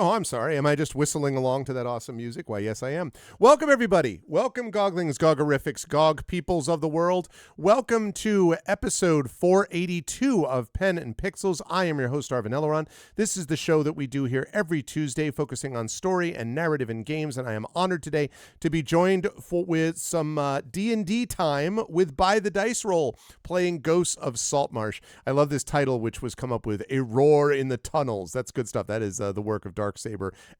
Oh, I'm sorry. Am I just whistling along to that awesome music? Why, yes, I am. Welcome, everybody. Welcome, Goglings, Gogorifics, Gog peoples of the world. Welcome to episode 482 of Pen and Pixels. I am your host, Arvin Elleron. This is the show that we do here every Tuesday, focusing on story and narrative in games, and I am honored today to be joined with some D&D time with By the Dice Roll, playing Ghosts of Saltmarsh. I love this title, which was come up with A Roar in the Tunnels. That's good stuff. That is the work of Darksaber.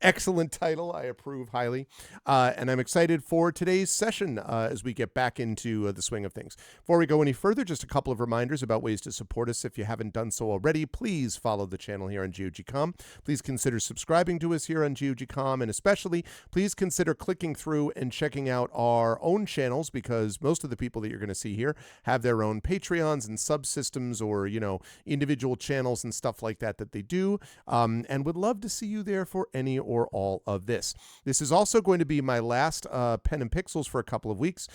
Excellent title. I approve highly. And I'm excited for today's session as we get back into the swing of things. Before we go any further, just a couple of reminders about ways to support us. If you haven't done so already, please follow the channel here on GOG.com. Please consider subscribing to us here on GOG.com, and especially please consider clicking through and checking out our own channels, because most of the people that you're going to see here have their own Patreons and subsystems, or, you know, individual channels and stuff like that they do, and would love to see you there for any or all of this. This is also going to be my last Pen and Pixels for a couple of weeks.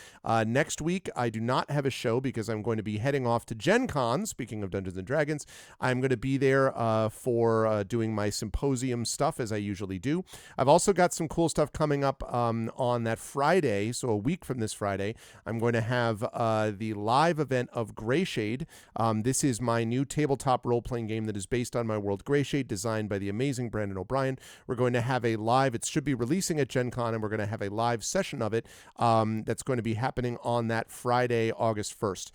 Next week, I do not have a show because I'm going to be heading off to Gen Con. Speaking of Dungeons & Dragons, I'm going to be there for doing my symposium stuff, as I usually do. I've also got some cool stuff coming up on that Friday, so a week from this Friday. I'm going to have the live event of Greyshade. This is my new tabletop role-playing game that is based on my world Greyshade, designed by the amazing Brandon O'Brien. We're going to have a live, it should be releasing at Gen Con, and we're going to have a live session of it that's going to be happening on that Friday, August 1st.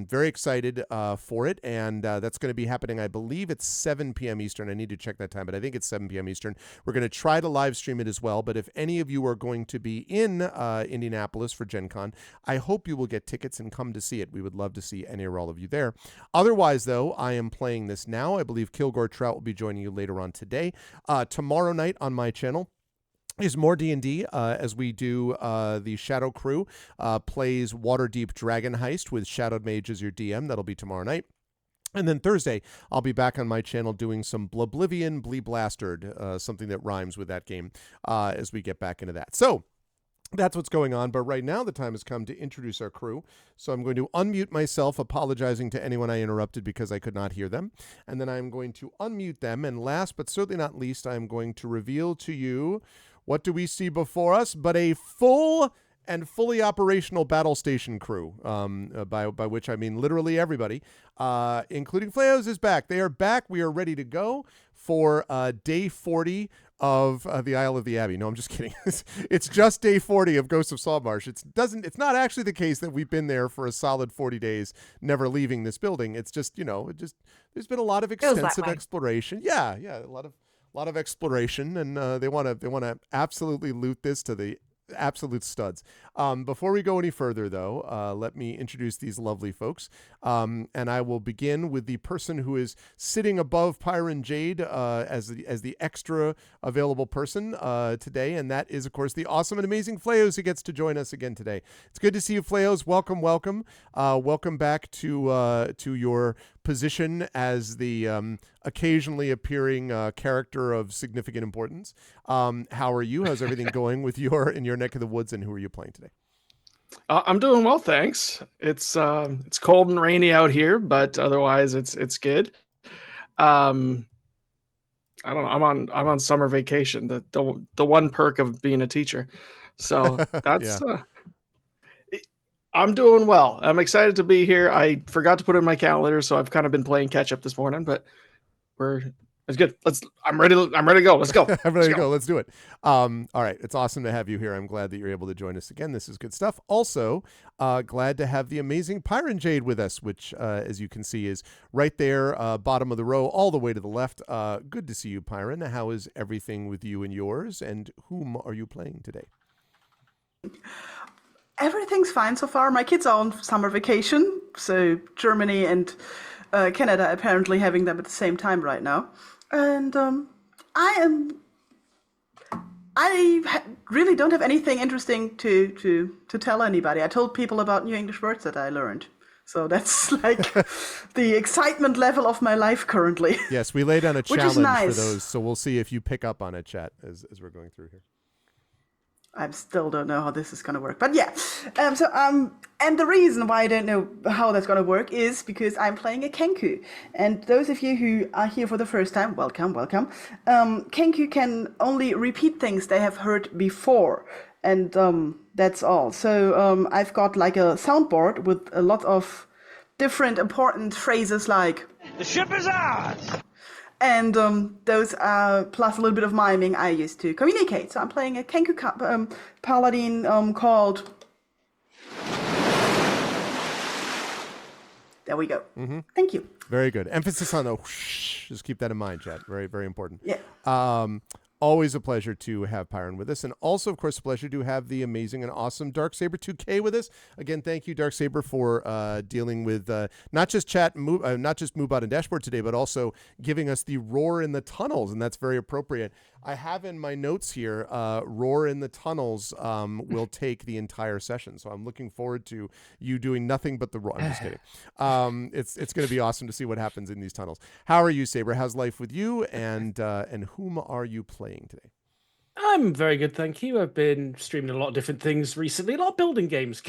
Very excited for it, and that's going to be happening, I believe it's 7 p.m. Eastern. I need to check that time, but I think it's 7 p.m. Eastern. We're going to try to live stream it as well, but if any of you are going to be in Indianapolis for Gen Con, I hope you will get tickets and come to see it. We would love to see any or all of you there. Otherwise, though, I am playing this now. I believe Kilgore Trout will be joining you later on today. Tomorrow night on my channel is more D&D as we do the Shadow Crew plays Waterdeep Dragon Heist with Shadowed Mage as your DM. That'll be tomorrow night. And then Thursday, I'll be back on my channel doing some Bloblivion Bleeblastered, something that rhymes with that game as we get back into that. So that's what's going on. But right now, the time has come to introduce our crew. So I'm going to unmute myself, apologizing to anyone I interrupted because I could not hear them. And then I'm going to unmute them. And last but certainly not least, I'm going to reveal to you, what do we see before us but a full and fully operational battle station crew, by which I mean literally everybody, including Fleos is back. They are back. We are ready to go for day 40 of the Isle of the Abbey. No, I'm just kidding. It's just day 40 of Ghosts of Saltmarsh. It's not actually the case that we've been there for a solid 40 days, never leaving this building. It's just, there's been a lot of extensive exploration. Yeah, a lot of exploration, and they want to absolutely loot this to the Absolute studs. Before we go any further, though, let me introduce these lovely folks. And I will begin with the person who is sitting above Pyron Jade as the extra available person today, and that is, of course, the awesome and amazing Fleos, who gets to join us again today. It's good to see you, Fleos. Welcome, welcome. Welcome back to your position as the occasionally appearing character of significant importance. How are you? How's everything going with in your neck of the woods, and who are you playing today? I'm doing well, thanks. It's cold and rainy out here, but otherwise it's good. I don't know. I'm on summer vacation. The one perk of being a teacher. So that's Yeah. I'm doing well. I'm excited to be here. I forgot to put it in my calendar, so I've kind of been playing catch up this morning, but it's good. I'm ready to go. Let's go. I'm ready to go. Let's do it. All right. It's awesome to have you here. I'm glad that you're able to join us again. This is good stuff. Also, glad to have the amazing Pyron Jade with us, which, as you can see, is right there, bottom of the row, all the way to the left. Good to see you, Pyron. How is everything with you and yours? And whom are you playing today? Everything's fine so far. My kids are on summer vacation, so Germany and Canada apparently having them at the same time right now. And really don't have anything interesting to tell anybody. I told people about new English words that I learned. So that's like the excitement level of my life currently. Yes, we laid down a challenge nice. for those, so we'll see if you pick up on it, chat, as we're going through here. I still don't know how this is going to work. But yeah, and the reason why I don't know how that's going to work is because I'm playing a Kenku. And those of you who are here for the first time, welcome, welcome. Kenku can only repeat things they have heard before. And that's all. So I've got like a soundboard with a lot of different important phrases like, "The ship is ours!" And those are, plus a little bit of miming, I used to communicate. So I'm playing a Kenku paladin called... There we go. Mm-hmm. Thank you. Very good. Emphasis on the whoosh. Just keep that in mind, chat. Very, very important. Yeah. Always a pleasure to have Pyron with us. And also, of course, a pleasure to have the amazing and awesome Darksaber 2K with us. Again, thank you, Darksaber, for dealing with not just not just Moobot and Dashboard today, but also giving us the Roar in the Tunnels. And that's very appropriate. I have in my notes here, Roar in the Tunnels will take the entire session. So I'm looking forward to you doing nothing but the roar. I'm just kidding. It's going to be awesome to see what happens in these tunnels. How are you, Saber? How's life with you? And whom are you playing today? I'm very good, thank you. I've been streaming a lot of different things recently, a lot of building games.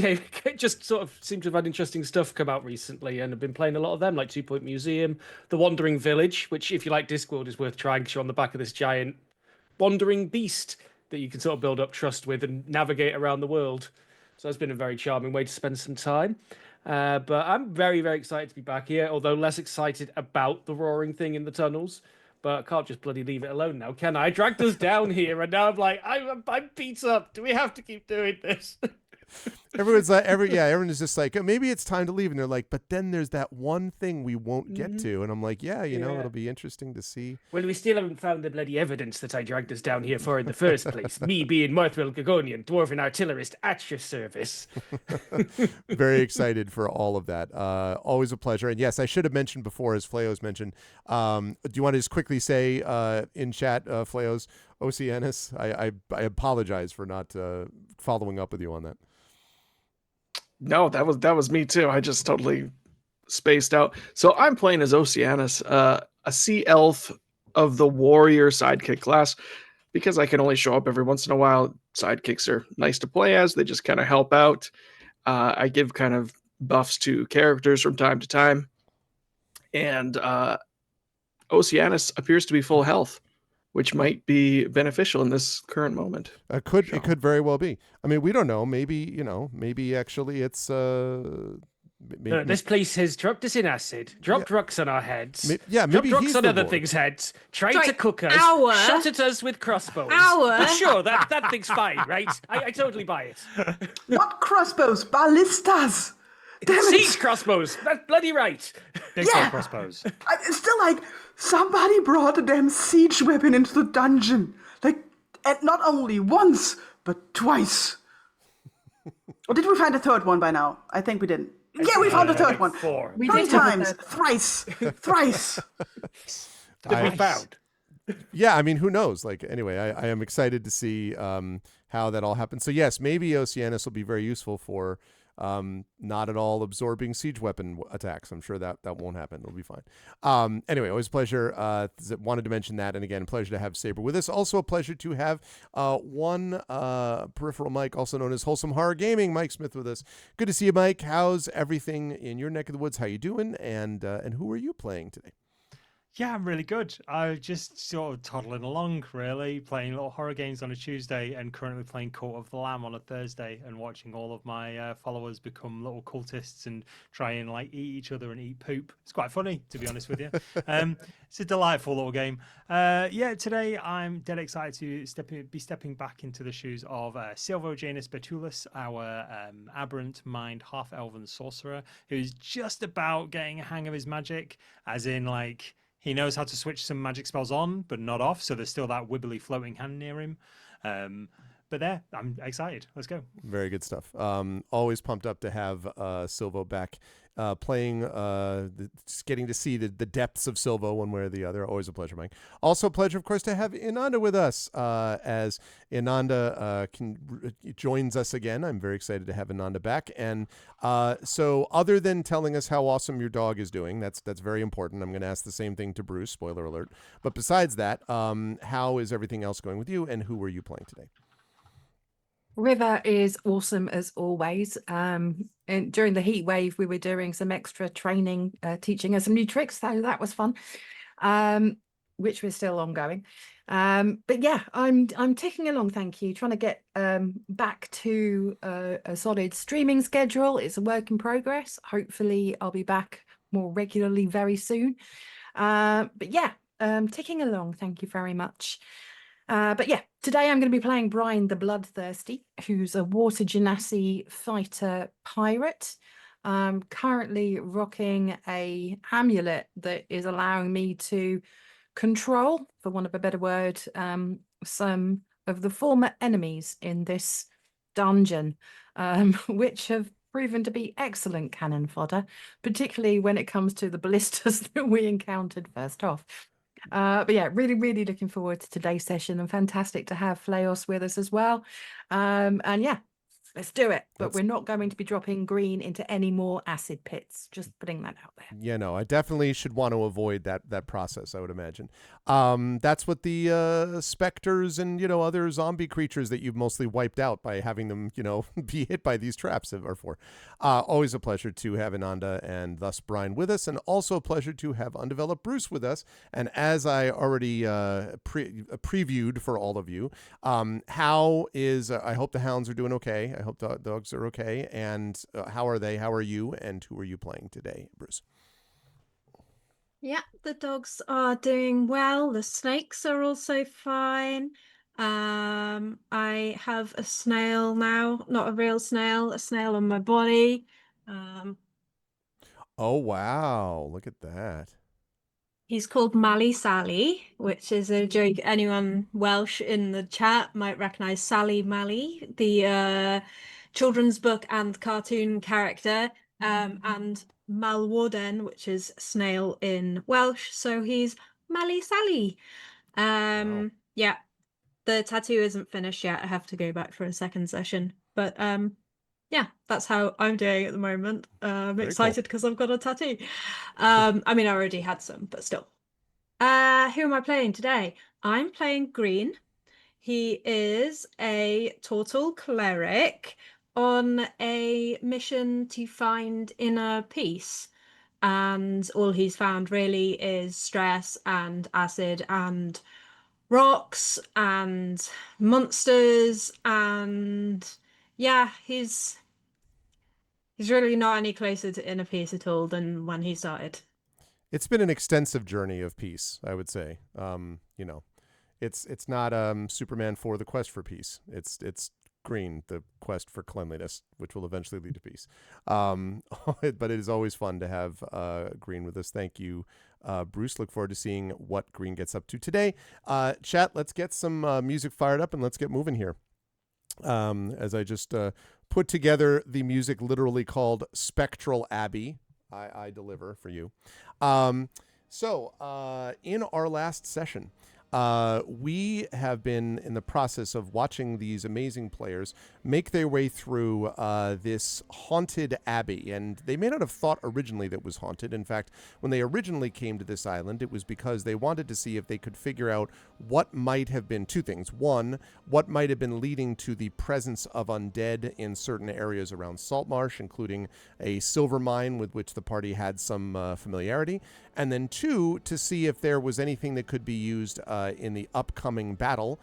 Just sort of seem to have had interesting stuff come out recently, and I've been playing a lot of them, like 2 Point Museum, The Wandering Village, which, if you like Discworld, is worth trying because you're on the back of this giant wandering beast that you can sort of build up trust with and navigate around the world. So it's been a very charming way to spend some time. But I'm very, very excited to be back here, although less excited about the roaring thing in the tunnels. But I can't just bloody leave it alone now, can I? Dragged us down here, and now I'm like, I'm beat up. Do we have to keep doing this? Everyone's like, everyone is just like, oh, maybe it's time to leave, and they're like, but then there's that one thing we won't get to, and I'm like, yeah, you know, it'll be interesting to see. Well, we still haven't found the bloody evidence that I dragged us down here for in the first place. Me being Mirthwell Gagonian, dwarven artillerist at your service. Very excited for all of that. Always a pleasure. And yes, I should have mentioned before, as Fleos mentioned. Do you want to just quickly say in chat, Fleos, Oceanus? I apologize for not following up with you on that. No, that was me too. I just totally spaced out. So I'm playing as Oceanus, a sea elf of the warrior sidekick class, because I can only show up every once in a while. Sidekicks are nice to play as. They just kind of help out. I give kind of buffs to characters from time to time. And Oceanus appears to be full health, which might be beneficial in this current moment. It could very well be. I mean, we don't know. Maybe actually it's this place has dropped us in acid, dropped rocks on our heads, maybe dropped rocks he's on the other Lord. things' heads, tried to cook us, shot at us with crossbows. But sure, that thing's fine, right? I totally buy it. What crossbows? Ballistas! Siege crossbows! That's bloody right. Big crossbows. It's still like, somebody brought a damn siege weapon into the dungeon. Like, And not only once, but twice. Or did we find a third one by now? I think we didn't. Yeah, we found a third one. 4. We Three did have a times. third- Thrice. Thrice. that we I- found. Yeah, I mean, who knows? Like, anyway, I am excited to see how that all happens. So yes, maybe Oceanus will be very useful for not at all absorbing siege weapon attacks. I'm sure that won't happen. It'll be fine. Anyway, always a pleasure. Wanted to mention that, and again, pleasure to have Saber with us. Also a pleasure to have one peripheral mic, also known as Wholesome Horror Gaming, Mike Smith, with us. Good to see you, Mike. How's everything in your neck of the woods? How you doing? And who are you playing today? Yeah, I'm really good. I just sort of toddling along, really, playing little horror games on a Tuesday and currently playing Court of the Lamb on a Thursday and watching all of my followers become little cultists and try and like eat each other and eat poop. It's quite funny, to be honest with you. It's a delightful little game. Yeah, today I'm dead excited to be stepping back into the shoes of Silvo Janus Betulus, our aberrant mind half-elven sorcerer, who's just about getting a hang of his magic, as in like... He knows how to switch some magic spells on, but not off, so there's still that wibbly floating hand near him. But there, I'm excited. Let's go. Very good stuff. Always pumped up to have Silvo back playing, getting to see the depths of Silvo one way or the other. Always a pleasure, Mike. Also a pleasure, of course, to have Inanda with us as Inanda joins us again. I'm very excited to have Inanda back. And so other than telling us how awesome your dog is doing, that's very important. I'm going to ask the same thing to Bruce, spoiler alert. But besides that, how is everything else going with you, and who were you playing today? River is awesome as always. And during the heat wave, we were doing some extra training, teaching us some new tricks. So that was fun, which was still ongoing. But yeah, I'm ticking along. Thank you. Trying to get back to a solid streaming schedule. It's a work in progress. Hopefully, I'll be back more regularly very soon. But yeah, ticking along. Thank you very much. But yeah, today I'm going to be playing Brian the Bloodthirsty, who's a water genasi fighter pirate. Currently rocking a amulet that is allowing me to control, for want of a better word, some of the former enemies in this dungeon, which have proven to be excellent cannon fodder, particularly when it comes to the ballistas that we encountered first off. But yeah, really looking forward to today's session, and fantastic to have Fleos with us as well. And yeah, let's do it. But we're not going to be dropping green into any more acid pits. Just putting that out there. Yeah, no, I definitely should want to avoid that process, I would imagine. That's what the specters and, other zombie creatures that you've mostly wiped out by having them, be hit by these traps are for. Always a pleasure to have Inanda and thus Brian with us, and also a pleasure to have Undeveloped Bruce with us. And as I already previewed for all of you, how is, I hope the hounds are doing okay. I hope the dogs are okay. And how are they? How are you? And who are you playing today, Bruce? Yeah, the dogs are doing well. The snakes are also fine. I have a snail now, not a real snail, a snail on my body. Oh, wow. Look at that. He's called Mally Sally, which is a joke. Anyone Welsh in the chat might recognize Sally Mally, the children's book and cartoon character, and Malwarden, which is snail in Welsh. So he's Mally Sally. Wow. Yeah, the tattoo isn't finished yet. I have to go back for a second session. But yeah, that's how I'm doing at the moment. I'm Very excited because I've got a tattoo. I mean, I already had some, but still. Who am I playing today? I'm playing Green. He is a Tortle cleric on a mission to find inner peace. And all he's found really is stress and acid and rocks and monsters, and yeah, he's really not any closer to inner peace at all than when he started. It's been an extensive journey of peace, I would say. It's not Superman for the quest for peace. It's green, the quest for cleanliness, which will eventually lead to peace. But it is always fun to have Green with us. Thank you, Bruce. Look forward to seeing what Green gets up to today. Chat, let's get some music fired up and let's get moving here. As I just put together the music literally called Spectral Abbey, I deliver for you. So in our last session, we have been in the process of watching these amazing players make their way through this haunted abbey. And they may not have thought originally that it was haunted. In fact, when they originally came to this island, it was because they wanted to see if they could figure out what might have been two things. One, what might have been leading to the presence of undead in certain areas around Saltmarsh, including a silver mine with which the party had some familiarity. And then two, to see if there was anything that could be used in the upcoming battle,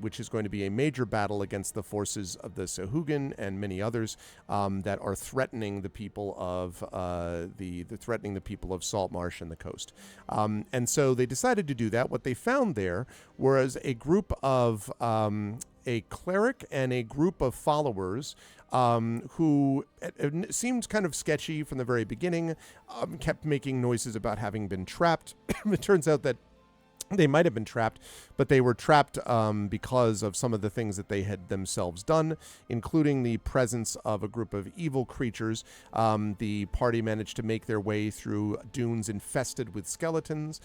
which is going to be a major battle against the forces of the Sahuagin and many others that are threatening the people of threatening the people of Saltmarsh and the coast. And so they decided to do that. What they found there was a group of a cleric and a group of followers who it seemed kind of sketchy from the very beginning, kept making noises about having been trapped. It turns out that they might have been trapped, but they were trapped because of some of the things that they had themselves done, including the presence of a group of evil creatures. The party managed to make their way through dunes infested with skeletons,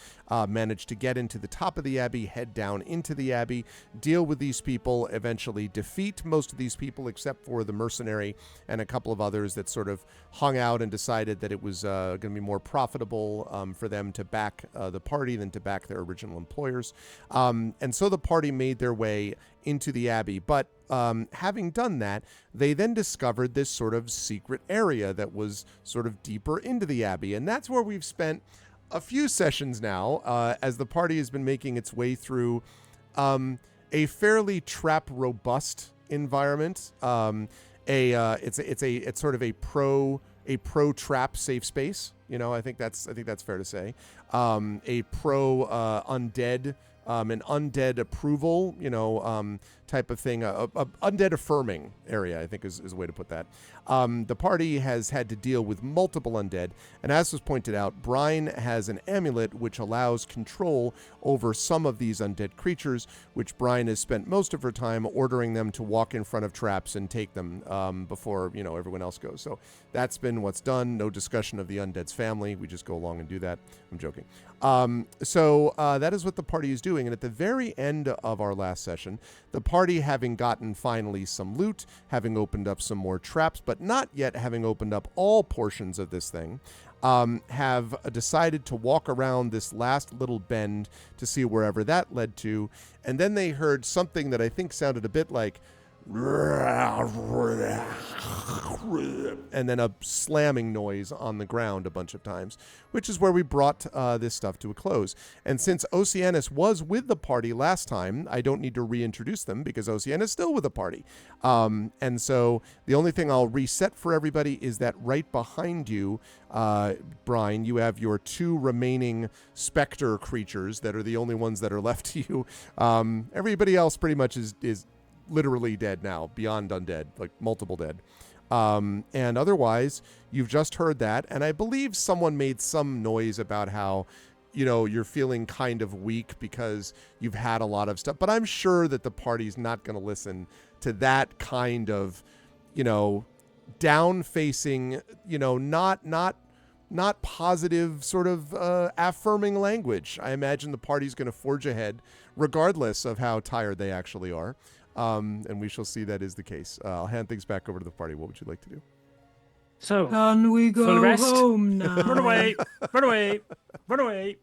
managed to get into the top of the abbey, head down into the abbey, deal with these people, eventually defeat most of these people except for the mercenary and a couple of others that sort of hung out and decided that it was going to be more profitable for them to back the party than to back their original employers. And so the party made their way into the abbey. But having done that, they then discovered this sort of secret area that was sort of deeper into the abbey. And that's where we've spent a few sessions now as the party has been making its way through a fairly trap robust environment. It's sort of a pro trap safe space. You know, I think that's fair to say. A pro undead, an undead approval, type of thing, a undead affirming area, I think is a way to put that. The party has had to deal with multiple undead, and as was pointed out, Brine has an amulet which allows control over some of these undead creatures, which Brine has spent most of her time ordering them to walk in front of traps and take them before everyone else goes. So that's been what's done. No discussion of the undead's family. We just go along and do that. I'm joking. So that is what the party is doing. And at the very end of our last session, the party, having gotten finally some loot, having opened up some more traps, but not yet having opened up all portions of this thing, have decided to walk around this last little bend to see wherever that led to. And then they heard something that I think sounded a bit like and then a slamming noise on the ground a bunch of times, which is where we brought this stuff to a close. And since Oceanus was with the party last time, I don't need to reintroduce them because Oceanus is still with the party. And so the only thing I'll reset for everybody is that right behind you, Brian, you have your two remaining specter creatures that are the only ones that are left to you. Everybody else pretty much is literally dead now, beyond undead, like multiple dead. And otherwise, you've just heard that. And I believe someone made some noise about how, you're feeling kind of weak because you've had a lot of stuff. But I'm sure that the party's not going to listen to that kind of, down-facing, not positive sort of affirming language. I imagine the party's going to forge ahead regardless of how tired they actually are. And we shall see that is the case. I'll hand things back over to the party. What would you like to do? So, Can we full go rest? home now? Run away! Run away! Run away!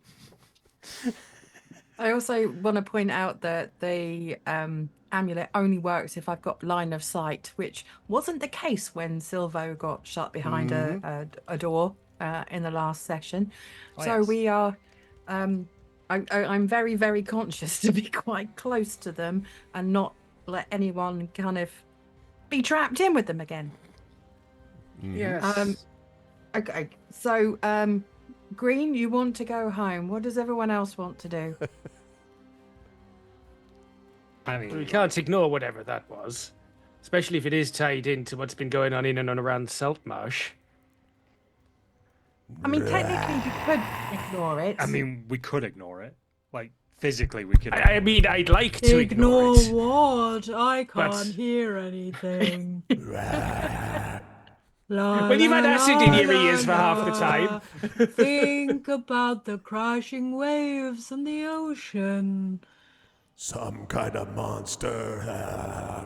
I also want to point out that the amulet only works if I've got line of sight, which wasn't the case when Silvo got shut behind a door in the last session. Oh, so yes. we are. I'm very, very conscious to be quite close to them and not let anyone kind of be trapped in with them again. Yes. Okay, so Green, you want to go home. What does everyone else want to do? I mean, We can't ignore whatever that was. especially if it is tied into what's been going on in and around Saltmarsh. I mean, technically, we could ignore it. I mean, we could ignore it. Like, physically, we could. I mean, I'd like to ignore it. what? I But- can't hear anything. When you've had acid in your ears for half the time. Think about the crashing waves and the ocean. Some kind of monster.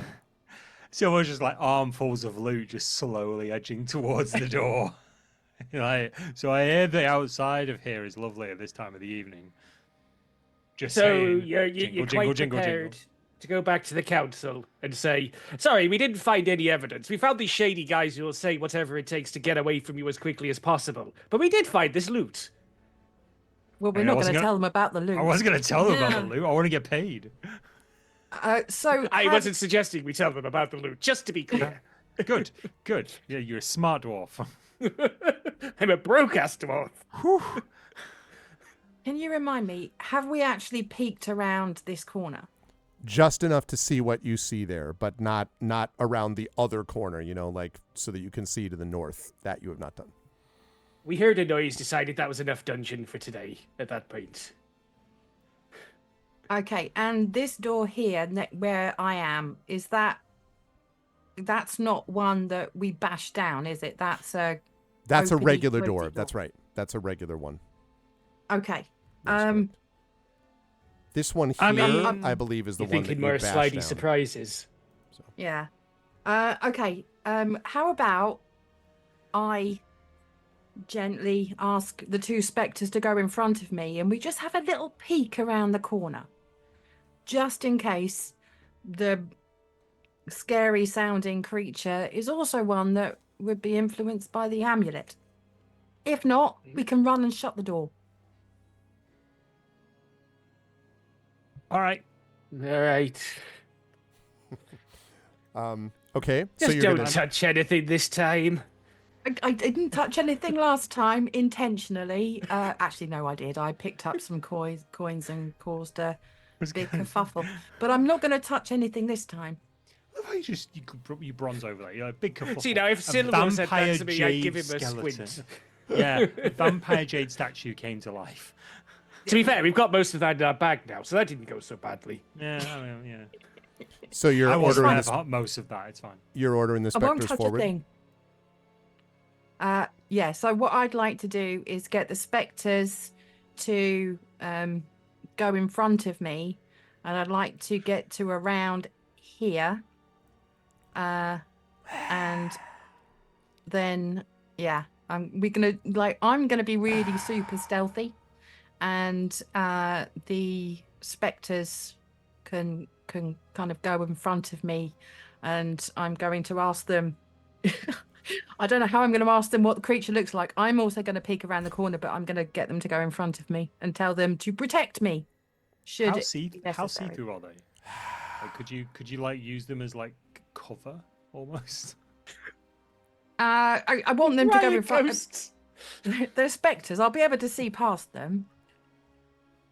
So we're just like armfuls of loot just slowly edging towards the door. Like, so I hear the outside of here is lovely at this time of the evening. Just So saying, you're jingle, quite jingle, jingle, prepared jingle. to go back to the council and say, sorry, we didn't find any evidence. We found these shady guys who will say whatever it takes to get away from you as quickly as possible. But we did find this loot. Well, we're I not wasn't going to gonna- tell them about the loot. I wasn't going to tell them about Yeah. the loot. I want to get paid. So I have- wasn't suggesting we tell them about the loot, just to be clear. Good, good. Yeah, you're a smart dwarf. I'm a broke-ass dwarf. Can you remind me, have we actually peeked around this corner? Just enough to see what you see there, but not around the other corner, like so that you can see to the north. That you have not done. We heard a noise, decided that was enough dungeon for today at that point. Okay, and this door here, where I am, that's not one that we bashed down, is it? That's a opening regular floaty door. That's right. That's a regular one. Okay. That's correct. This one here, I mean, I believe, is the You're one that thinking you more bashed slidey down. surprises. Yeah. Okay. How about I gently ask the two spectres to go in front of me and we just have a little peek around the corner. Just in case the scary sounding creature is also one that would be influenced by the amulet. If not, we can run and shut the door. All right. All right. Okay, so Just you're don't gonna touch anything this time. I didn't touch anything last time intentionally. Actually, no, I did. I picked up some coins and caused a big kerfuffle. But I'm not going to touch anything this time. Look how you bronze over that. You're like big kerfuffle. See, now if A Silver said that vampire to me, I'd give jade him a skeleton. squint. Yeah, a vampire jade statue came to life. To be fair, we've got most of that in our bag now, so that didn't go so badly. Yeah, I mean, yeah. So you're I wasn't ordering gonna have most of that. It's fine. you're ordering the I won't specters touch forward. a thing. Yeah, so what I'd like to do is get the spectres to go in front of me, and I'd like to get to around here. And then yeah, I'm gonna be really super stealthy, and the spectres can kind of go in front of me, and I'm going to ask them. I don't know how I'm going to ask them what the creature looks like. I'm also going to peek around the corner, but I'm going to get them to go in front of me and tell them to protect me. Should How it see be how necessary. see-through are they? Like, could you like use them as like cover almost? I want them to go in Riot front. ghosts. They're spectres. I'll be able to see past them.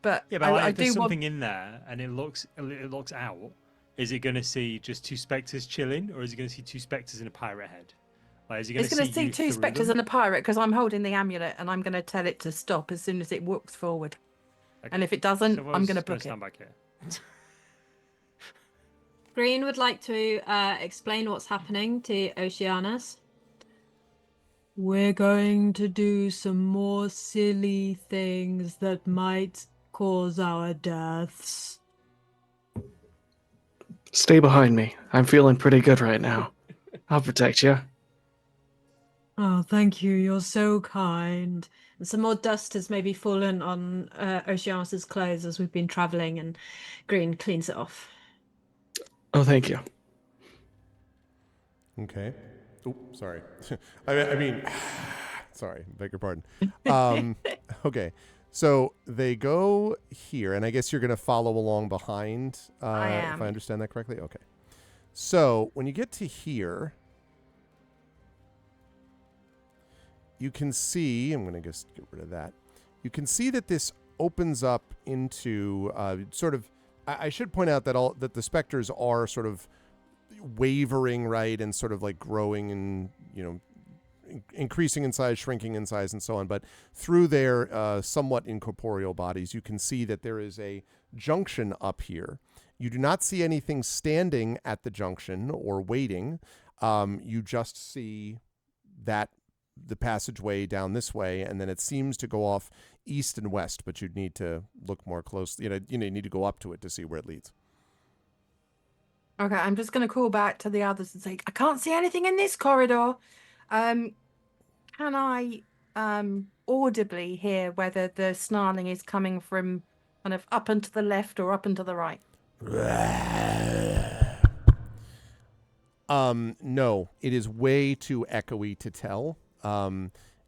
But Yeah, but I like, if there's do want. something in there and it looks out, is it going to see just two spectres chilling, or is it going to see two spectres in a pirate head? Like, is it going It's going to see you two through spectres them? and a pirate because I'm holding the amulet and I'm going to tell it to stop as soon as it walks forward. Okay. And if it doesn't, So I'm going to just book it. stand back here. Green would like to explain what's happening to Oceanus. We're going to do some more silly things that might cause our deaths. Stay behind me. I'm feeling pretty good right now. I'll protect you. Oh, thank you. You're so kind. And some more dust has maybe fallen on Oceanus's clothes as we've been traveling, and Green cleans it off. Oh, thank you. Okay. Oh, sorry. I mean, sorry. Beg your pardon. Okay. So they go here, and I guess you're going to follow along behind. I If am. I understand that correctly. Okay. So when you get to here, you can see. I'm going to just get rid of that. You can see that this opens up into sort of. I should point out that the specters are sort of wavering, right, and sort of like growing and, increasing in size, shrinking in size, and so on. But through their somewhat incorporeal bodies, you can see that there is a junction up here. You do not see anything standing at the junction or waiting. You just see that the passageway down this way, and then it seems to go off east and west, but you'd need to look more closely. You need to go up to it to see where it leads. Okay, I'm just going to call back to the others and say, I can't see anything in this corridor. Can I audibly hear whether the snarling is coming from kind of up and to the left or up and to the right? No, it is way too echoey to tell.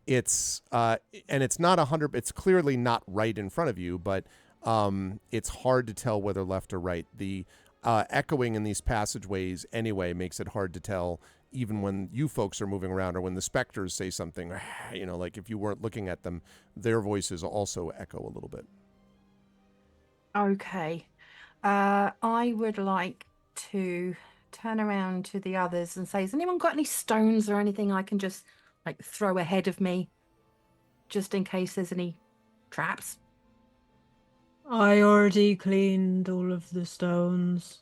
It's and it's not 100. It's clearly not right in front of you, but it's hard to tell whether left or right. The echoing in these passageways anyway makes it hard to tell, even when you folks are moving around or when the specters say something. Like if you weren't looking at them, their voices also echo a little bit. Okay. I would like to turn around to the others and say, has anyone got any stones or anything I can just like throw ahead of me just in case there's any traps? I already cleaned all of the stones.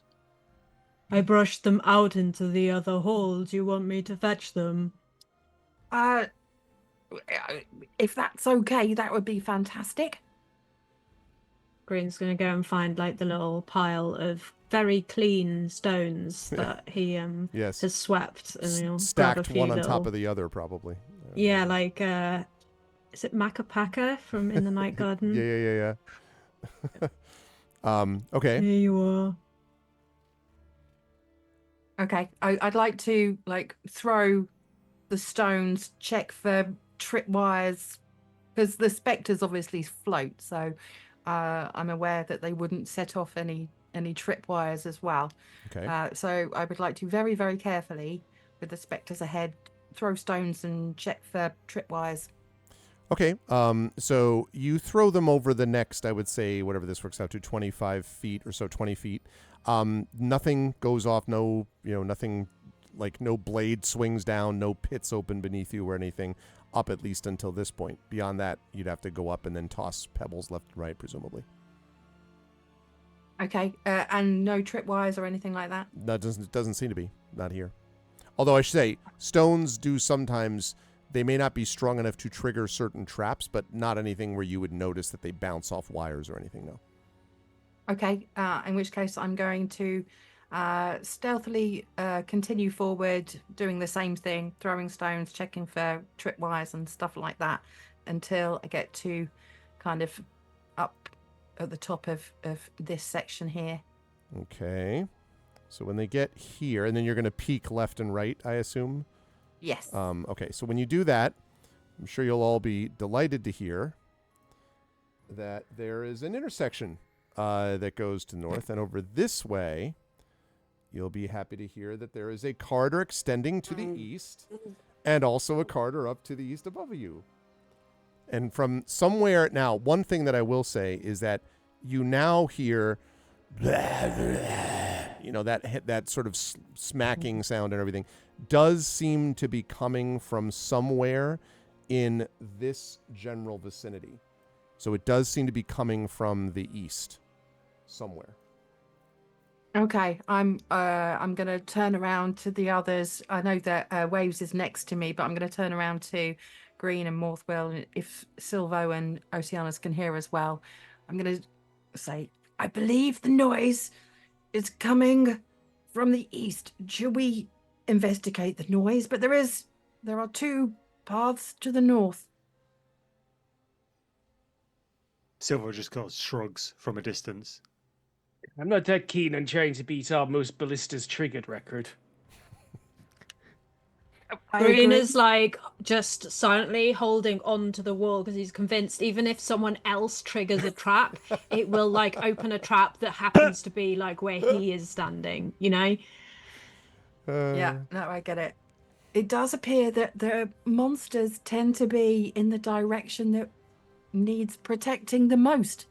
I brushed them out into the other hall. Do you want me to fetch them? If that's okay, that would be fantastic. Green's gonna go and find like the little pile of very clean stones that he Yes. has swept, and he'll grab a Stacked few one on little... top of the other, probably. Yeah, like is it Macapaka from In the Night Garden? Yeah. Okay. Here you are. Okay, I'd like to like throw the stones, check for tripwires, because the specters obviously float, so I'm aware that they wouldn't set off any tripwires as well. Okay. So I would like to very, very carefully, with the specters ahead, throw stones and check for tripwires. Okay. So you throw them over the next, I would say, whatever this works out to, 25 feet or so, 20 feet. Nothing goes off. No, nothing, like no blade swings down, no pits open beneath you or anything, up at least until this point. Beyond that, you'd have to go up and then toss pebbles left and right, presumably. Okay, and no tripwires or anything like that? That doesn't seem to be. Not here. Although I should say, stones do sometimes, they may not be strong enough to trigger certain traps, but not anything where you would notice that they bounce off wires or anything, no. Okay, in which case I'm going to stealthily continue forward, doing the same thing, throwing stones, checking for tripwires and stuff like that, until I get to kind of up at the top of this section here. Okay. So when they get here, and then you're going to peek left and right, I assume? Yes. Okay, so when you do that, I'm sure you'll all be delighted to hear that there is an intersection that goes to north, and over this way, you'll be happy to hear that there is a corridor extending to the east, and also a corridor up to the east above you. And from somewhere, now, one thing that I will say is that you now hear, that sort of smacking sound and everything does seem to be coming from somewhere in this general vicinity. So it does seem to be coming from the east somewhere. Okay, I'm gonna turn around to the others. I know that Waves is next to me, but I'm gonna turn around to Green and Morthwell. If Silvo and Oceanus can hear as well, I'm gonna say, I believe the noise is coming from the east. Should we investigate the noise? But there are two paths to the north. Silver just goes shrugs from a distance. I'm not that keen on trying to beat our most ballistas triggered record. Green is like just silently holding on to the wall because he's convinced even if someone else triggers a trap, it will like open a trap that happens to be like where he is standing, Yeah, no, I get it. It does appear that the monsters tend to be in the direction that needs protecting the most.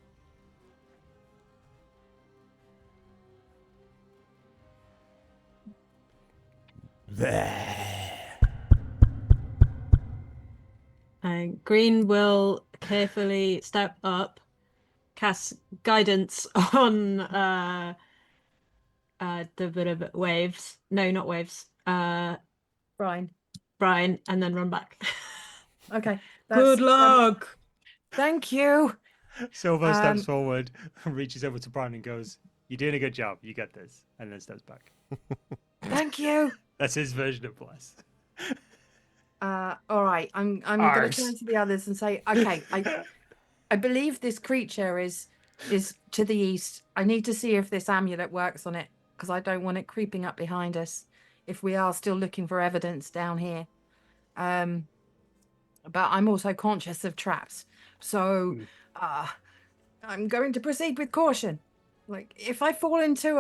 And Green will carefully step up, cast guidance on the bit of waves. No, not waves. Brian. Brian, and then run back. Okay. Good luck. Thank you. Silver steps forward, reaches over to Brian and goes, "You're doing a good job. You get this." And then steps back. Thank you. That's his version of bless. All right. I'm going to turn to the others and say, okay, I believe this creature is to the east. I need to see if this amulet works on it because I don't want it creeping up behind us if we are still looking for evidence down here. But I'm also conscious of traps. So I'm going to proceed with caution. Like if I fall into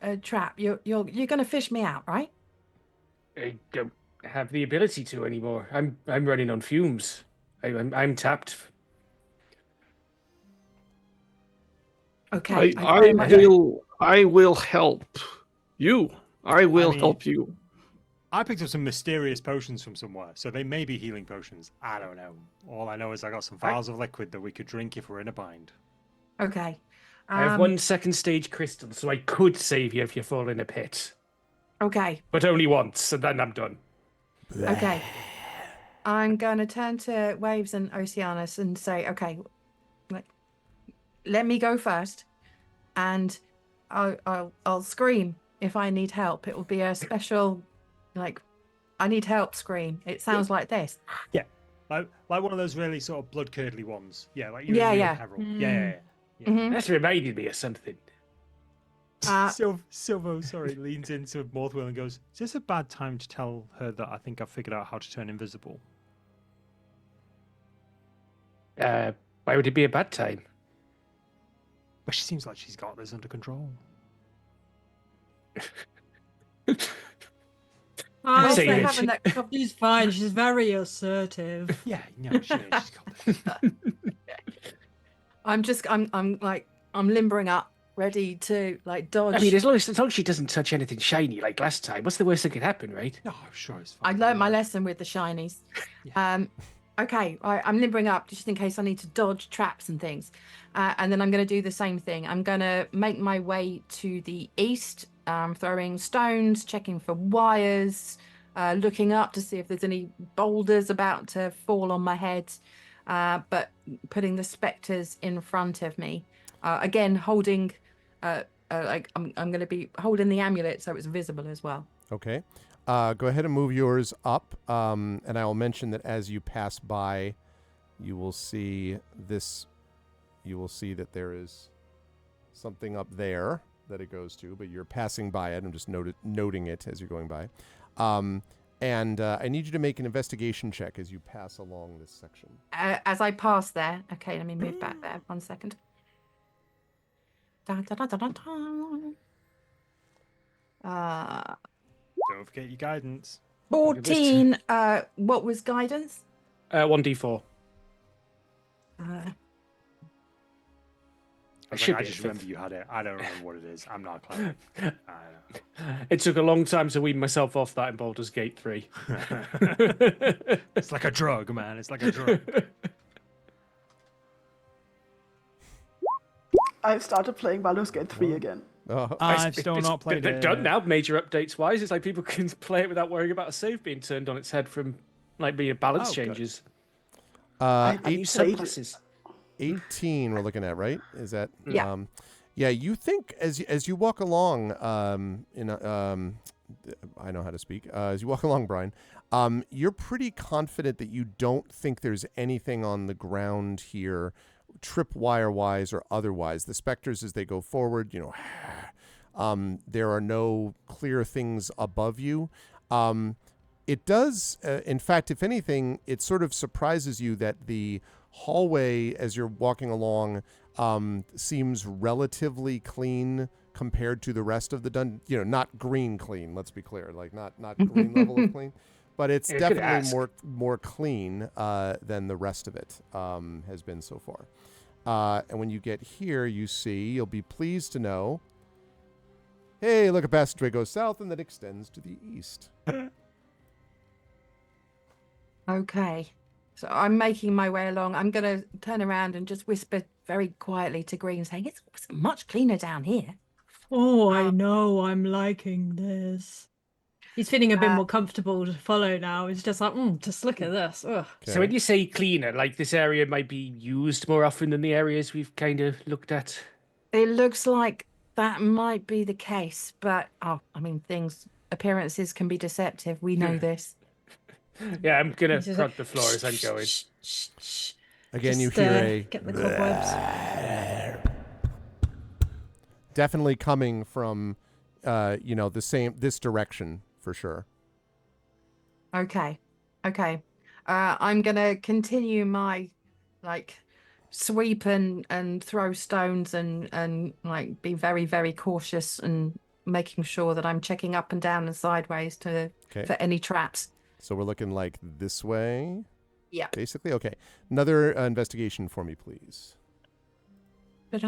a trap, you're going to fish me out, right? I don't have the ability to anymore. I'm running on fumes. I'm tapped. Okay. I will help you. I will help you. I picked up some mysterious potions from somewhere, so they may be healing potions. I don't know. All I know is I got some vials of liquid that we could drink if we're in a bind. Okay. I have 1 second stage crystal, so I could save you if you fall in a pit. Okay. But only once, and then I'm done. Okay. I'm going to turn to Waves and Oceanus and say, okay, let me go first, and I'll scream if I need help. It will be a special, I need help scream. It sounds like this. Yeah, like one of those really sort of blood curdly ones. Yeah, like Yeah. Yeah. Mm-hmm. That's reminded me of something. Silvo, leans into Morthwell and goes, "Is this a bad time to tell her that I think I've figured out how to turn invisible?" Why would it be a bad time? But she seems like she's got this under control. I say say it. having that cup. She's fine. She's very assertive. Yeah, no, she's got this. I'm limbering up, ready to dodge. I mean, as long as she doesn't touch anything shiny like last time, what's the worst that could happen, right? No, I'm sure it's fine. I learned my lesson with the shinies. Yeah. Okay, I'm limbering up just in case I need to dodge traps and things. And then I'm going to do the same thing. I'm going to make my way to the east, throwing stones, checking for wires, looking up to see if there's any boulders about to fall on my head, but putting the spectres in front of me. Again, holding, I'm going to be holding the amulet so it's visible as well. Okay. Go ahead and move yours up, and I will mention that as you pass by, you will see this. You will see that there is something up there that it goes to, but you're passing by it. I'm just noting it as you're going by. And I need you to make an investigation check as you pass along this section. As I pass there, okay, let me move back there 1 second. Dun, dun, dun, dun, dun, dun. Don't forget your guidance. 14. What was guidance? 1d4. I just remember you had it. I don't remember what it is. I'm not clever. It took a long time to wean myself off that in Baldur's Gate 3. It's like a drug, man. It's like a drug. I've started playing Baldur's Gate 3 again. I've still not played it. It's done now, major updates wise. It's like people can play it without worrying about a save being turned on its head from being balance changes. I And you played surpluses. 18 we're looking at, right? Is that Yeah. Yeah, you think as you walk along I know how to speak. As you walk along, Brian, you're pretty confident that you don't think there's anything on the ground here, tripwire wise or otherwise. The specters, as they go forward, there are no clear things above you. It does, in fact, if anything, it sort of surprises you that the hallway as you're walking along seems relatively clean compared to the rest of the dungeon. Not green clean, let's be clear, like not green level of clean, but it's definitely more clean than the rest of it has been so far. And when you get here, you'll be pleased to know, Hey, look, a passageway goes south and then extends to the east. Okay. So I'm making my way along. I'm going to turn around and just whisper very quietly to Green, saying, it's much cleaner down here. Oh, I know. I'm liking this. He's feeling a bit more comfortable to follow now. He's just like, just look at this. Ugh. So when you say cleaner, like this area might be used more often than the areas we've kind of looked at? It looks like that might be the case, but, appearances can be deceptive. We know this. Yeah, I'm going He's to just prod like, the floor as I'm going. shh. Again, you Just, hear a get the cobwebs. definitely coming from, this direction for sure. Okay. I'm going to continue my, sweep and throw stones and be very, very cautious and making sure that I'm checking up and down and sideways for any traps. So we're looking like this way. Yeah. Basically, okay. Another investigation for me, please. And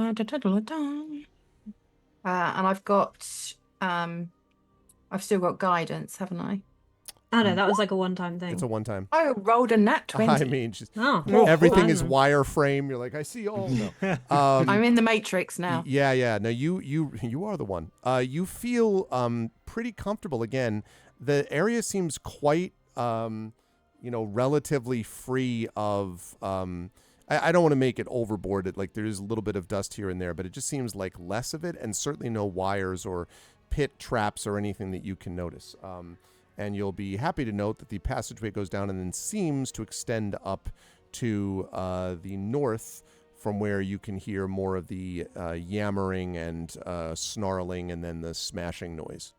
I've got, I've still got guidance, haven't I? Oh no, that was like a one-time thing. It's a one-time. Oh, rolled a nat 20. I mean, just Oh, everything is fun. wireframe. You're like, I see all. No. I'm in the Matrix now. Yeah. No, you are the one. You feel pretty comfortable again. The area seems quite relatively free of I don't want to make it overboarded. Like there is a little bit of dust here and there, but it just seems like less of it, and certainly no wires or pit traps or anything that you can notice. And you'll be happy to note that the passageway goes down and then seems to extend up to the north, from where you can hear more of the yammering and snarling and then the smashing noise.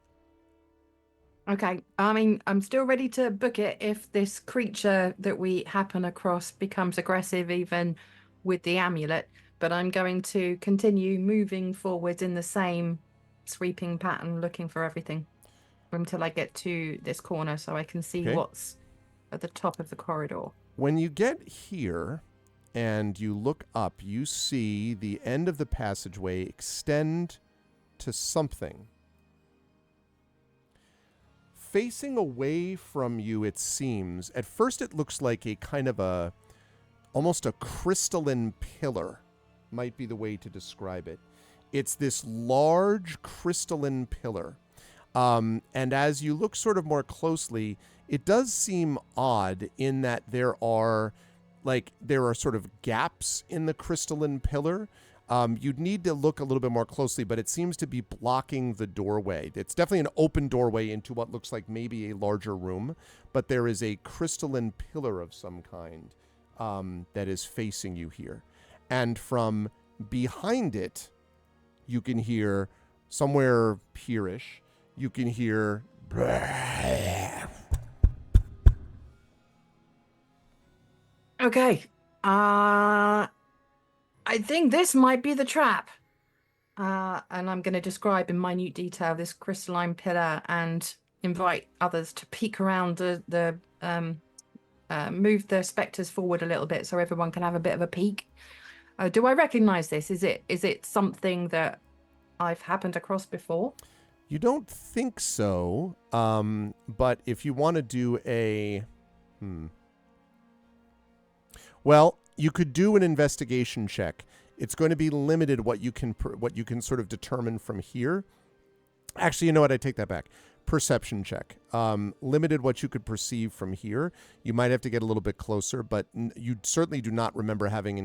Okay. I mean, I'm still ready to book it if this creature that we happen across becomes aggressive, even with the amulet. But I'm going to continue moving forward in the same sweeping pattern, looking for everything until I get to this corner so I can see what's at the top of the corridor. When you get here and you look up, you see the end of the passageway extend to something. Facing away from you, it seems. At first it looks like a kind of almost a crystalline pillar, might be the way to describe it. It's this large crystalline pillar. And as you look sort of more closely, it does seem odd in that there are sort of gaps in the crystalline pillar. You'd need to look a little bit more closely, but it seems to be blocking the doorway. It's definitely an open doorway into what looks like maybe a larger room, but there is a crystalline pillar of some kind that is facing you here. And from behind it, you can hear somewhere here-ish, you can hear Okay. I think this might be the trap. And I'm going to describe in minute detail this crystalline pillar and invite others to peek around move the specters forward a little bit so everyone can have a bit of a peek. Do I recognize this? Is it something that I've happened across before? You don't think so, but if you want to do well, you could do an investigation check. It's going to be limited what you can sort of determine from here. Actually, you know what? I take that back. Perception check. Limited what you could perceive from here. You might have to get a little bit closer, but you certainly do not remember having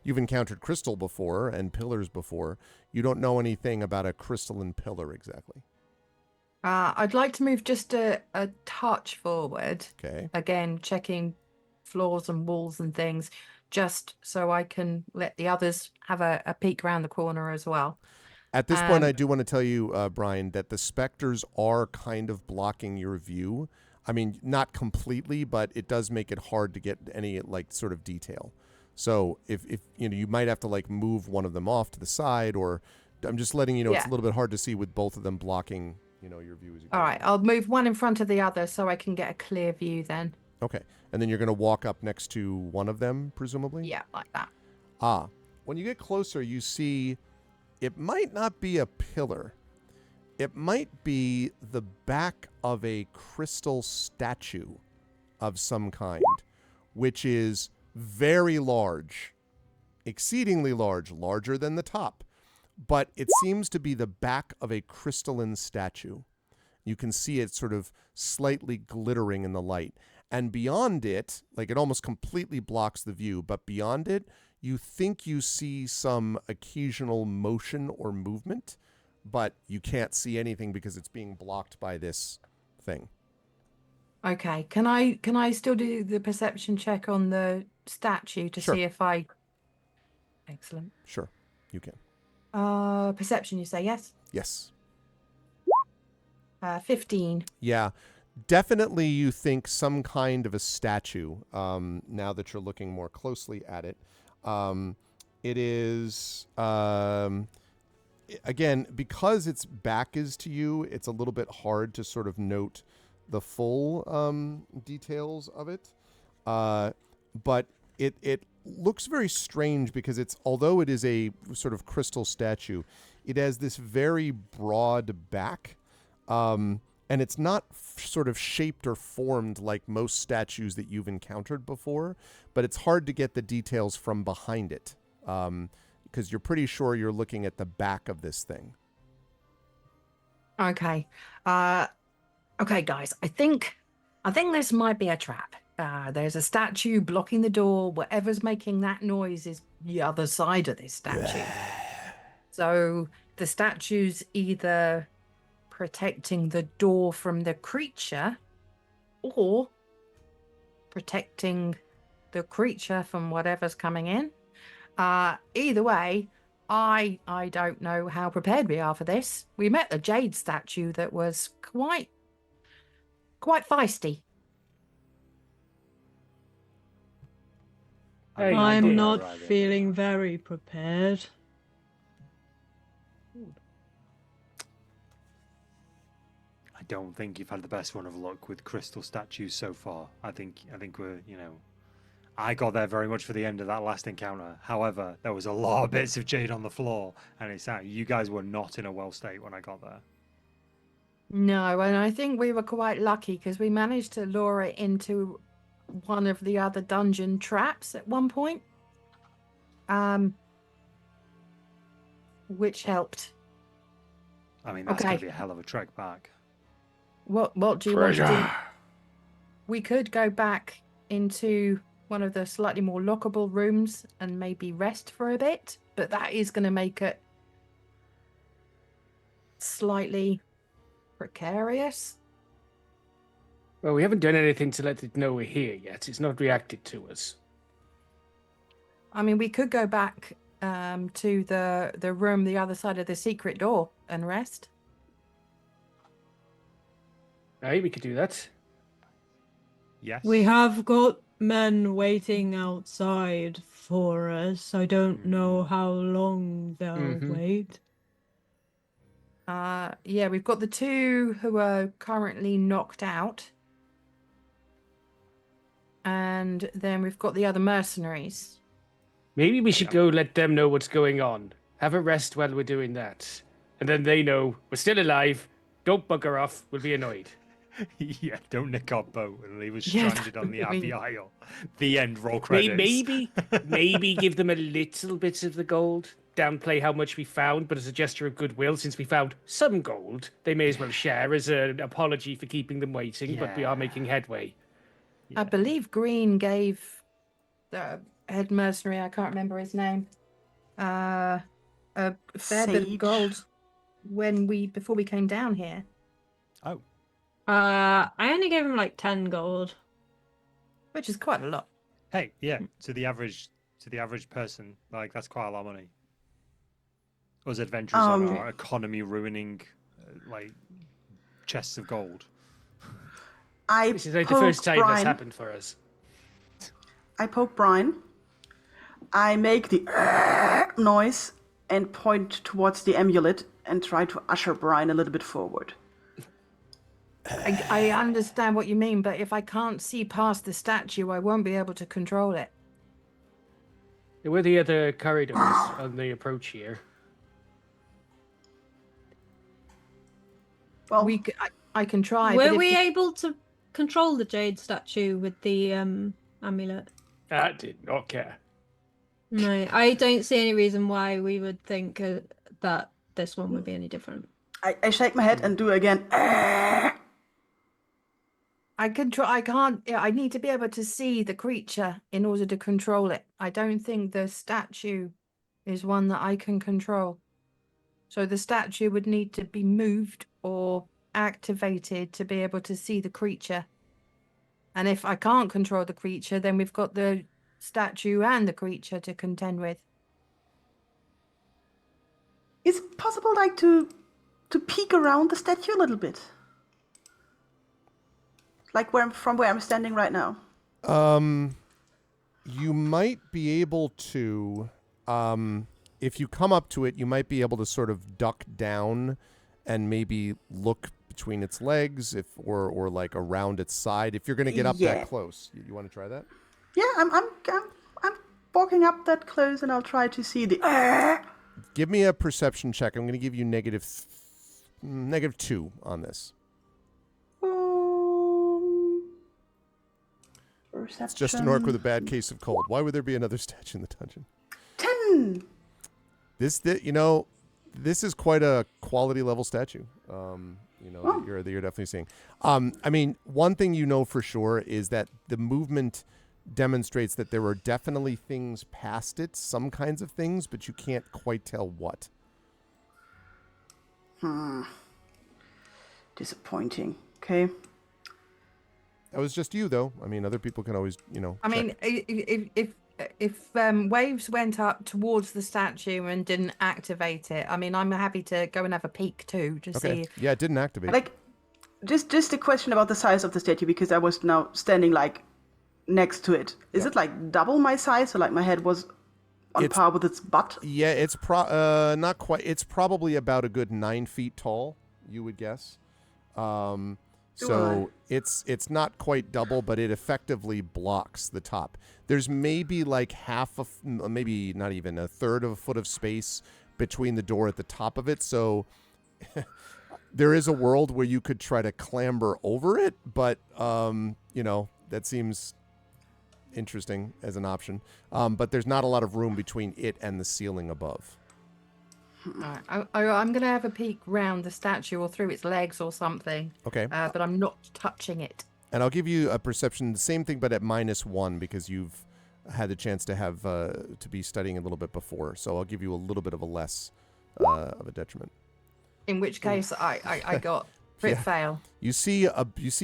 you've encountered crystal before and pillars before. You don't know anything about a crystalline pillar exactly. I'd like to move just a touch forward. Okay. Again, checking floors and walls and things, just so I can let the others have a peek around the corner as well. At this point, I do want to tell you, Brian, that the specters are kind of blocking your view. I mean, not completely, but it does make it hard to get any sort of detail. So if you might have to move one of them off to the side, or I'm just letting you know it's a little bit hard to see with both of them blocking your view as you go. All right, I'll move one in front of the other so I can get a clear view then. Okay, and then you're going to walk up next to one of them, presumably? Yeah, like that. When you get closer, you see it might not be a pillar. it might be the back of a crystal statue of some kind, which is very large, exceedingly large, larger than the top. But it seems to be the back of a crystalline statue. You can see it sort of slightly glittering in the light. And beyond it, like it almost completely blocks the view, but beyond it, you think you see some occasional motion or movement, but you can't see anything because it's being blocked by this thing. Okay. Can I still do the perception check on the statue to Sure. see if I... Excellent. Sure, you can. Perception, you say, yes? Yes. 15. Yeah, definitely you think some kind of a statue, now that you're looking more closely at it. It is, again, because its back is to you, it's a little bit hard to sort of note the full details of it. But it looks very strange because although it is a sort of crystal statue, it has this very broad back. And it's not sort of shaped or formed like most statues that you've encountered before, but it's hard to get the details from behind it, because you're pretty sure you're looking at the back of this thing. Okay. Okay, guys. I think this might be a trap. There's a statue blocking the door. Whatever's making that noise is the other side of this statue. So the statue's either protecting the door from the creature or protecting the creature from whatever's coming in. Either way, I don't know how prepared we are for this. We met a jade statue that was quite feisty. Hey, I'm idea. not feeling very prepared. I don't think you've had the best run of luck with crystal statues so far. I think we're, I got there very much for the end of that last encounter. However, there was a lot of bits of jade on the floor, and it's out. You guys were not in a well state when I got there. No, and I think we were quite lucky because we managed to lure it into one of the other dungeon traps at one point. Which helped. I mean, that's Okay. going to be a hell of a trek back. What do you want to do? We could go back into one of the slightly more lockable rooms and maybe rest for a bit, but that is going to make it slightly precarious. Well, we haven't done anything to let it know we're here yet. It's not reacted to us. I mean, we could go back to the room the other side of the secret door and rest. Aye, we could do that. Yes. We have got men waiting outside for us. I don't know how long they'll wait. Yeah, we've got the two who are currently knocked out. And then we've got the other mercenaries. Maybe we should go let them know what's going on. Have a rest while we're doing that. And then they know we're still alive. Don't bugger off. We'll be annoyed. Yeah, don't nick our boat and leave us Yeah, stranded on the I mean- Abbey Isle. The end, roll credits. Maybe give them a little bit of the gold. Downplay how much we found, but as a gesture of goodwill, since we found some gold, they may as well share as an apology for keeping them waiting, but we are making headway. I believe Green gave the head mercenary, I can't remember his name, a fair bit of Sage. gold before we came down here. Oh, I only gave him like 10 gold. Which is quite a lot. hey, yeah. To the average person, like that's quite a lot of money. Us adventurers on our economy ruining, like chests of gold. This is like the first time that's happened for us. I poke Brian. I make the noise and point towards the amulet and try to usher Brian a little bit forward. I understand what you mean, but if I can't see past the statue, I won't be able to control it. There were the other corridors on the approach here. Well, I can try. Were but we able to control the jade statue with the amulet? I did not care. No, I don't see any reason why we would think that this one would be any different. I shake my head and do again. I can try. I can't. I need to be able to see the creature in order to control it. I don't think the statue is one that I can control. So the statue would need to be moved or activated to be able to see the creature. And if I can't control the creature, then we've got the statue and the creature to contend with. Is it possible, like, to peek around the statue a little bit? Like from where I'm standing right now. You might be able to, if you come up to it, you might be able to sort of duck down and maybe look between its legs, or like around its side. If you're going to get up that close, you want to try that? Yeah, I'm walking up that close, and I'll try to see the. Give me a perception check. I'm going to give you -2 on this. Perception. It's just an orc with a bad case of cold. Why would there be another statue in the dungeon? 10. This is quite a quality level statue. That you're definitely seeing. I mean, one thing you know for sure is that the movement demonstrates that there are definitely things past it, some kinds of things, but you can't quite tell what. Disappointing. Okay. That was just you, though. I mean, other people can always, I mean, if waves went up towards the statue and didn't activate it, I mean, I'm happy to go and have a peek too to see. Yeah, it didn't activate. Like, just a question about the size of the statue, because I was now standing like next to it. Is it like double my size, or like my head was on par with its butt? Yeah, it's not quite. It's probably about a good 9 feet tall, you would guess. So it's not quite double, but it effectively blocks the top. There's maybe like maybe not even a third of a foot of space between the door at the top of it. So there is a world where you could try to clamber over it, but that seems interesting as an option. But there's not a lot of room between it and the ceiling above. Right. I'm going to have a peek round the statue or through its legs or something. Okay. But I'm not touching it. And I'll give you a perception, the same thing, but at -1, because you've had the chance to have to be studying a little bit before. So I'll give you a little bit of a less of a detriment. In which case, I got crit fail. You see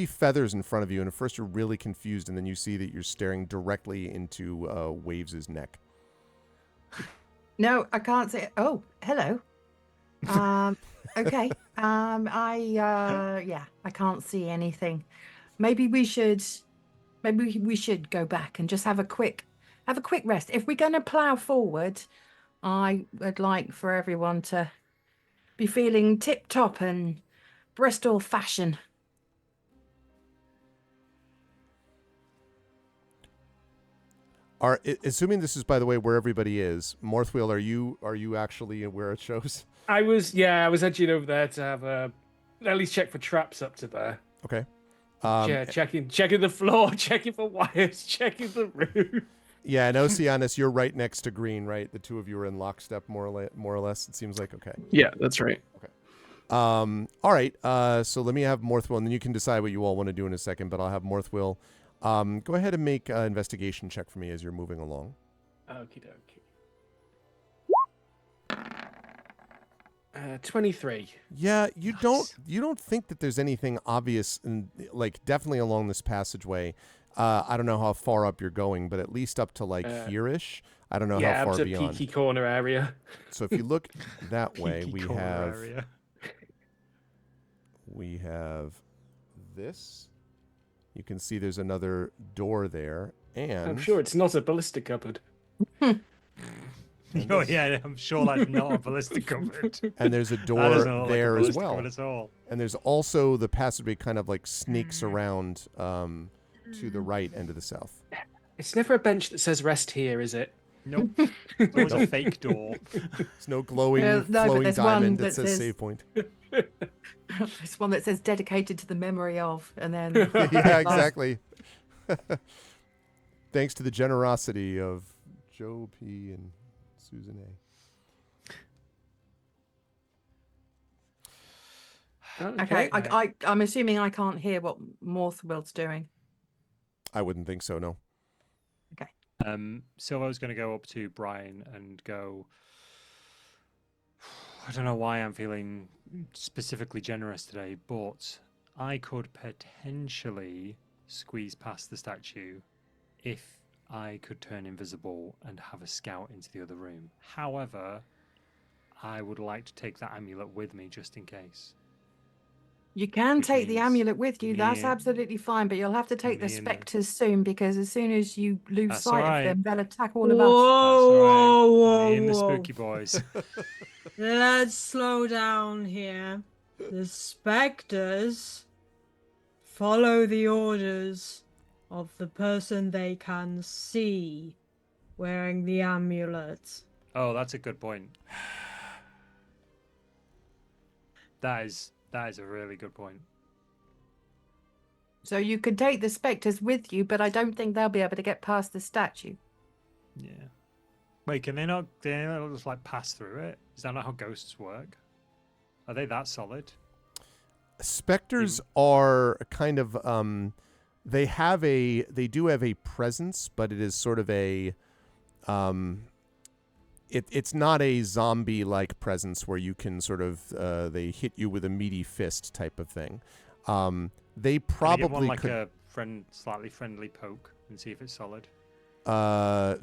feathers in front of you, and at first you're really confused, and then you see that you're staring directly into Waves' neck. No, I can't say. Oh, hello. Okay. I can't see anything. Maybe we should go back and just have a quick rest. If we're going to plow forward, I would like for everyone to be feeling tip top and Bristol fashion. Assuming this is, by the way, where everybody is, Morthwheel, are you actually where it shows? I was edging over there to have at least check for traps up to there. Okay. Checking the floor, checking for wires, checking the roof. Yeah, and Oceanus, you're right next to Green, right? The two of you are in lockstep, more or less. It seems like. Okay. Yeah, that's right. Okay. All right. So let me have Morthwheel, and then you can decide what you all want to do in a second. But I'll have Morthwheel. Go ahead and make an investigation check for me as you're moving along. Okie dokie. 23. Yeah, you don't think that there's anything obvious, and like definitely along this passageway. I don't know how far up you're going, but at least up to like here-ish. I don't know how far beyond. Yeah, peaky corner area. So if you look that way, we area. have this. You can see there's another door there, and I'm sure it's not a ballistic cupboard. Oh yeah, I'm sure that's not a ballistic cupboard. And there's a door there as well. At all. And there's also the passageway kind of like snakes around to the right and to the south. It's never a bench that says rest here, is it? Nope. It's always a fake door. There's no glowing, but flowing there's diamond one that that says says- save point. It's one that says dedicated to the memory of, and then Yeah, exactly. Thanks to the generosity of Joe P. and Susan A. Okay, I'm assuming I can't hear what Morthwild's doing. I wouldn't think so, no. Okay. Silvo's going to go up to Brian and go, I don't know why I'm feeling specifically generous today, but I could potentially squeeze past the statue if I could turn invisible and have a scout into the other room. However, I would like to take that amulet with me just in case. You can Which take the means amulet with you. That's me- absolutely fine, but you'll have to take the me and the- spectres soon, because as soon as you lose That's sight alright. of them, they'll attack all Whoa, of us. whoa, whoa, Me and the whoa. spooky boys. Let's slow down here. The specters follow the orders of the person they can see wearing the amulet. Oh, that's a good point. That is a really good point. So you could take the spectres with you, but I don't think they'll be able to get past the statue. Yeah. Wait, can they not just like pass through it? Is that not how ghosts work? Are they that solid? Spectres are kind of they do have a presence, but it is sort of a it's not a zombie like presence where you can sort of they hit you with a meaty fist type of thing. They Can I give one probably like could a slightly friendly poke and see if it's solid.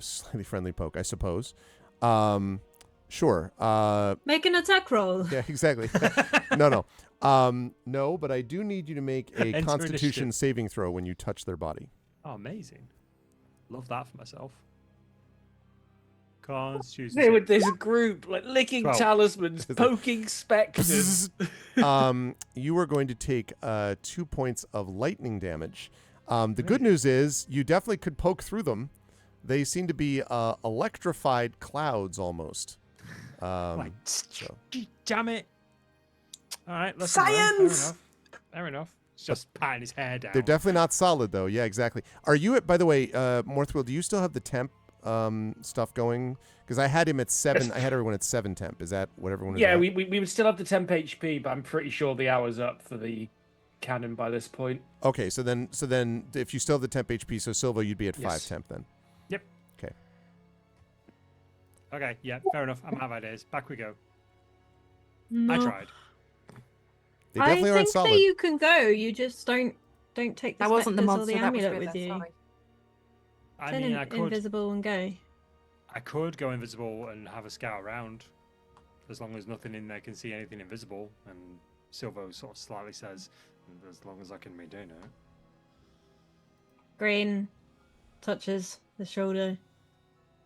slightly friendly poke, I suppose. Sure. Make an attack roll. Yeah, exactly. No. No, but I do need you to make a Enter Constitution initiative. saving throw when you touch their body. Oh, amazing. Love that for myself. Constitution. They would, there's a group like licking 12. talismans, poking spectres. You are going to take 2 points of lightning damage. The good news is you definitely could poke through them. They seem to be electrified clouds almost. Like, so. damn it. All right, let's Science! Fair enough. It's just patting his hair down. They're definitely not solid, though. Yeah, exactly. Are you by the way, Morthwill, do you still have the temp stuff going? Because I had him at 7. I had everyone at 7 temp. Is that what everyone is Yeah, at? we would still have the temp HP, but I'm pretty sure the hour's up for the cannon by this point. Okay, so then if you still have the temp HP, so Silva, you'd be at 5 Yes. temp then. Yep. Okay. Okay, yeah, fair enough. I'm out of ideas. Back we go. No. I tried. They I definitely aren't think solid. that you can go. You just don't take the That wasn't the spectres or monster. the That was amulet River. with you. Sorry. I Turn mean, I could invisible and go. go invisible and have a scout around, as long as nothing in there can see anything invisible. And Silvo sort of slightly says, as long as I can maintain it. Green touches the shoulder.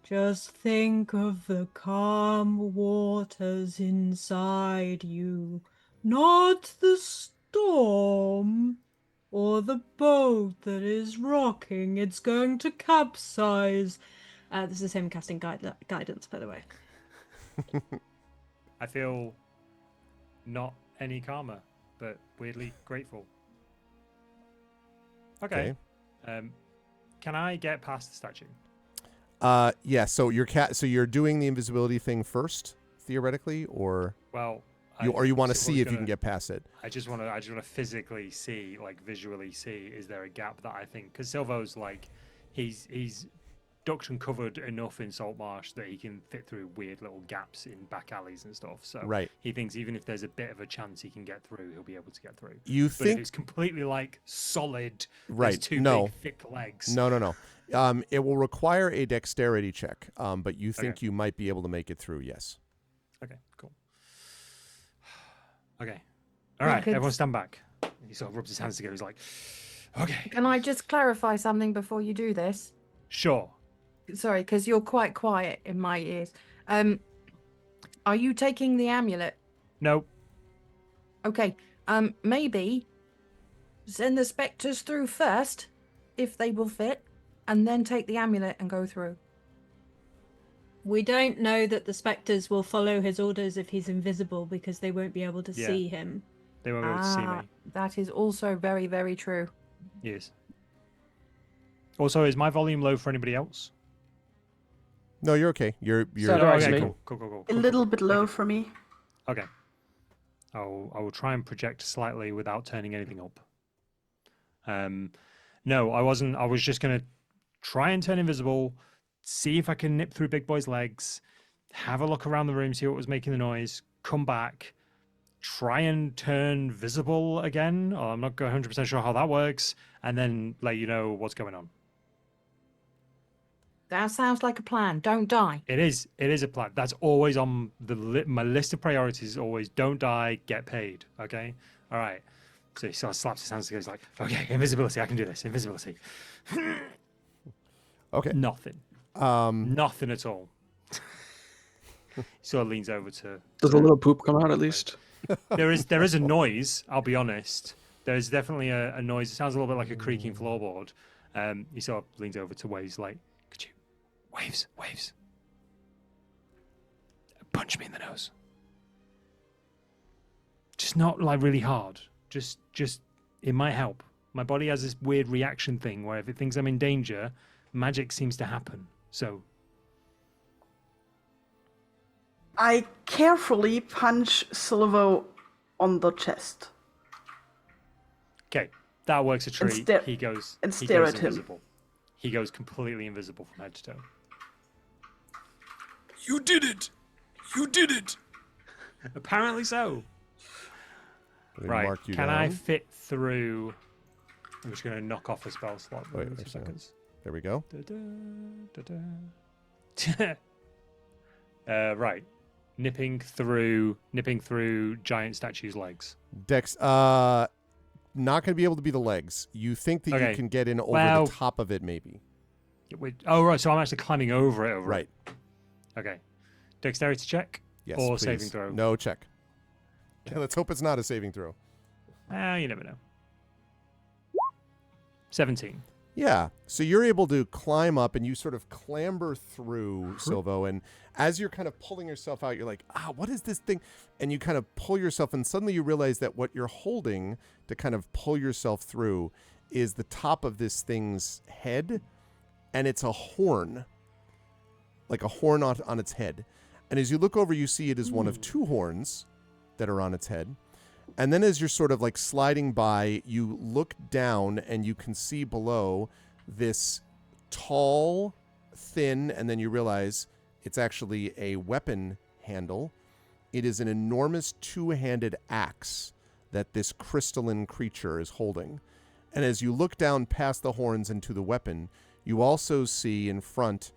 Just think of the calm waters inside you, not the storm or the boat that is rocking. It's going to capsize. This is him casting guidance, by the way. I feel not any calmer, but weirdly grateful. Okay. Can I get past the statue? Yeah. So you're doing the invisibility thing first, theoretically, or Well, you want to see Silvo's if you can get past it. I just want to physically see, like visually see, is there a gap that I think, because Silvo's like, he's ducked and covered enough in Saltmarsh that he can fit through weird little gaps in back alleys and stuff. So Right. he thinks even if there's a bit of a chance he can get through, he'll be able to get through. You But if think it's completely like solid, there's right? two No, big thick legs. no. It will require a dexterity check. But you think you might be able to make it through? Yes. Okay, cool. Okay, all right, could- everyone stand back. He sort of rubs his hands together. He's like, okay, Can I just clarify something before you do this? sure. Sorry, because you're quite quiet in my ears. Are you taking the amulet? No, Okay. Maybe send the spectres through first, if they will fit, and then take the amulet and go through. We don't know that the spectres will follow his orders if he's invisible because they won't be able to Yeah. see him. They won't be able to see me. That is also very, very true. Yes. Also, is my volume low for anybody else? No, you're okay. You're So do I, Okay, me. cool. A little bit low for me. Okay. I will try and project slightly without turning anything up. No, I wasn't. I was just going to try and turn invisible, see if I can nip through Big Boy's legs, have a look around the room, see what was making the noise, come back, try and turn visible again. Oh, I'm not 100% sure how that works, and then let you know what's going on. That sounds like a plan. Don't die. It is a plan. That's always on my list of priorities. Is always don't die, get paid. Okay, all right. So he sort of slaps his hands together. He's like, okay, invisibility. I can do this. Invisibility. okay. Nothing. Nothing at all. He sort of leans over to. Does a little poop come out at least? There is a noise. I'll be honest. There is definitely a noise. It sounds a little bit like a creaking floorboard. He sort of leans over to Waves like, could you, Waves. Punch me in the nose. Just not like really hard. Just it might help. My body has this weird reaction thing where if it thinks I'm in danger, magic seems to happen. So I carefully punch Silvo on the chest. okay, that works a treat. stare- he goes and he stare goes at him. invisible. He goes completely invisible from head to toe. You did it. Apparently so. They Right. mark you Can down. I fit through? I'm just going to knock off a spell slot for Wait, 2 actually, seconds. There we go. Right. Nipping through giant statue's legs. Dex, not going to be able to be the legs. You think that Okay. you can get in over Well- the top of it, maybe. Oh, right. So I'm actually climbing over it. Right. Okay. Dexterity check Yes, or please. saving throw? No, check. Let's hope it's not a saving throw. You never know. 17. Yeah. So you're able to climb up and you sort of clamber through, Silvo. And as you're kind of pulling yourself out, you're like, what is this thing? And you kind of pull yourself, and suddenly you realize that what you're holding to kind of pull yourself through is the top of this thing's head. And it's a horn, like a horn on its head. And as you look over, you see it is one of two horns that are on its head. And then as you're sort of like sliding by, you look down and you can see below this tall, thin, and then you realize it's actually a weapon handle. It is an enormous two-handed axe that this crystalline creature is holding. And as you look down past the horns into the weapon, you also see in front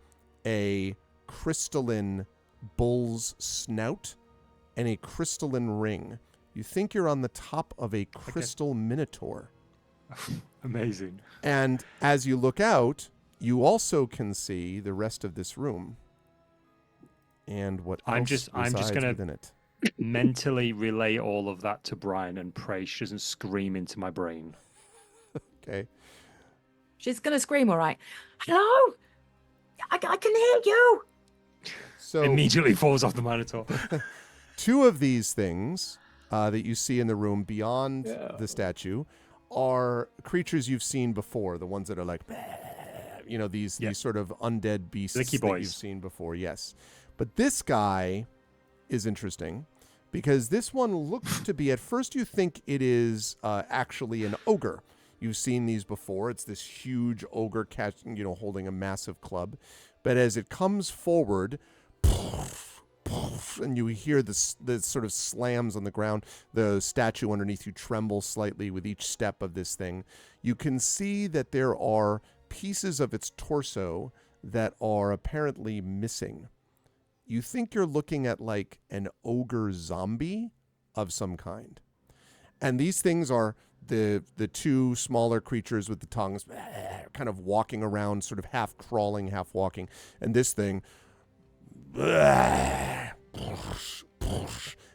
a crystalline bull's snout and a crystalline ring. You think you're on the top of a crystal minotaur. Amazing. And as you look out, you also can see the rest of this room. And what I'm else just resides gonna within it. mentally relay all of that to Brian and pray she doesn't scream into my brain. Okay. She's going to scream, all right. Hello? I can hear you. So Immediately falls off the monitor. two of these things that you see in the room beyond the statue are creatures you've seen before, the ones that are like, these sort of undead beasts Licky that boys. you've seen before, yes. But this guy is interesting because this one looks to be, at first you think it is actually an ogre. You've seen these before. It's this huge ogre holding a massive club. But as it comes forward, and you hear the sort of slams on the ground, the statue underneath you trembles slightly with each step of this thing. You can see that there are pieces of its torso that are apparently missing. You think you're looking at like an ogre zombie of some kind. And these things are the two smaller creatures with the tongues kind of walking around, sort of half crawling, half walking. And this thing,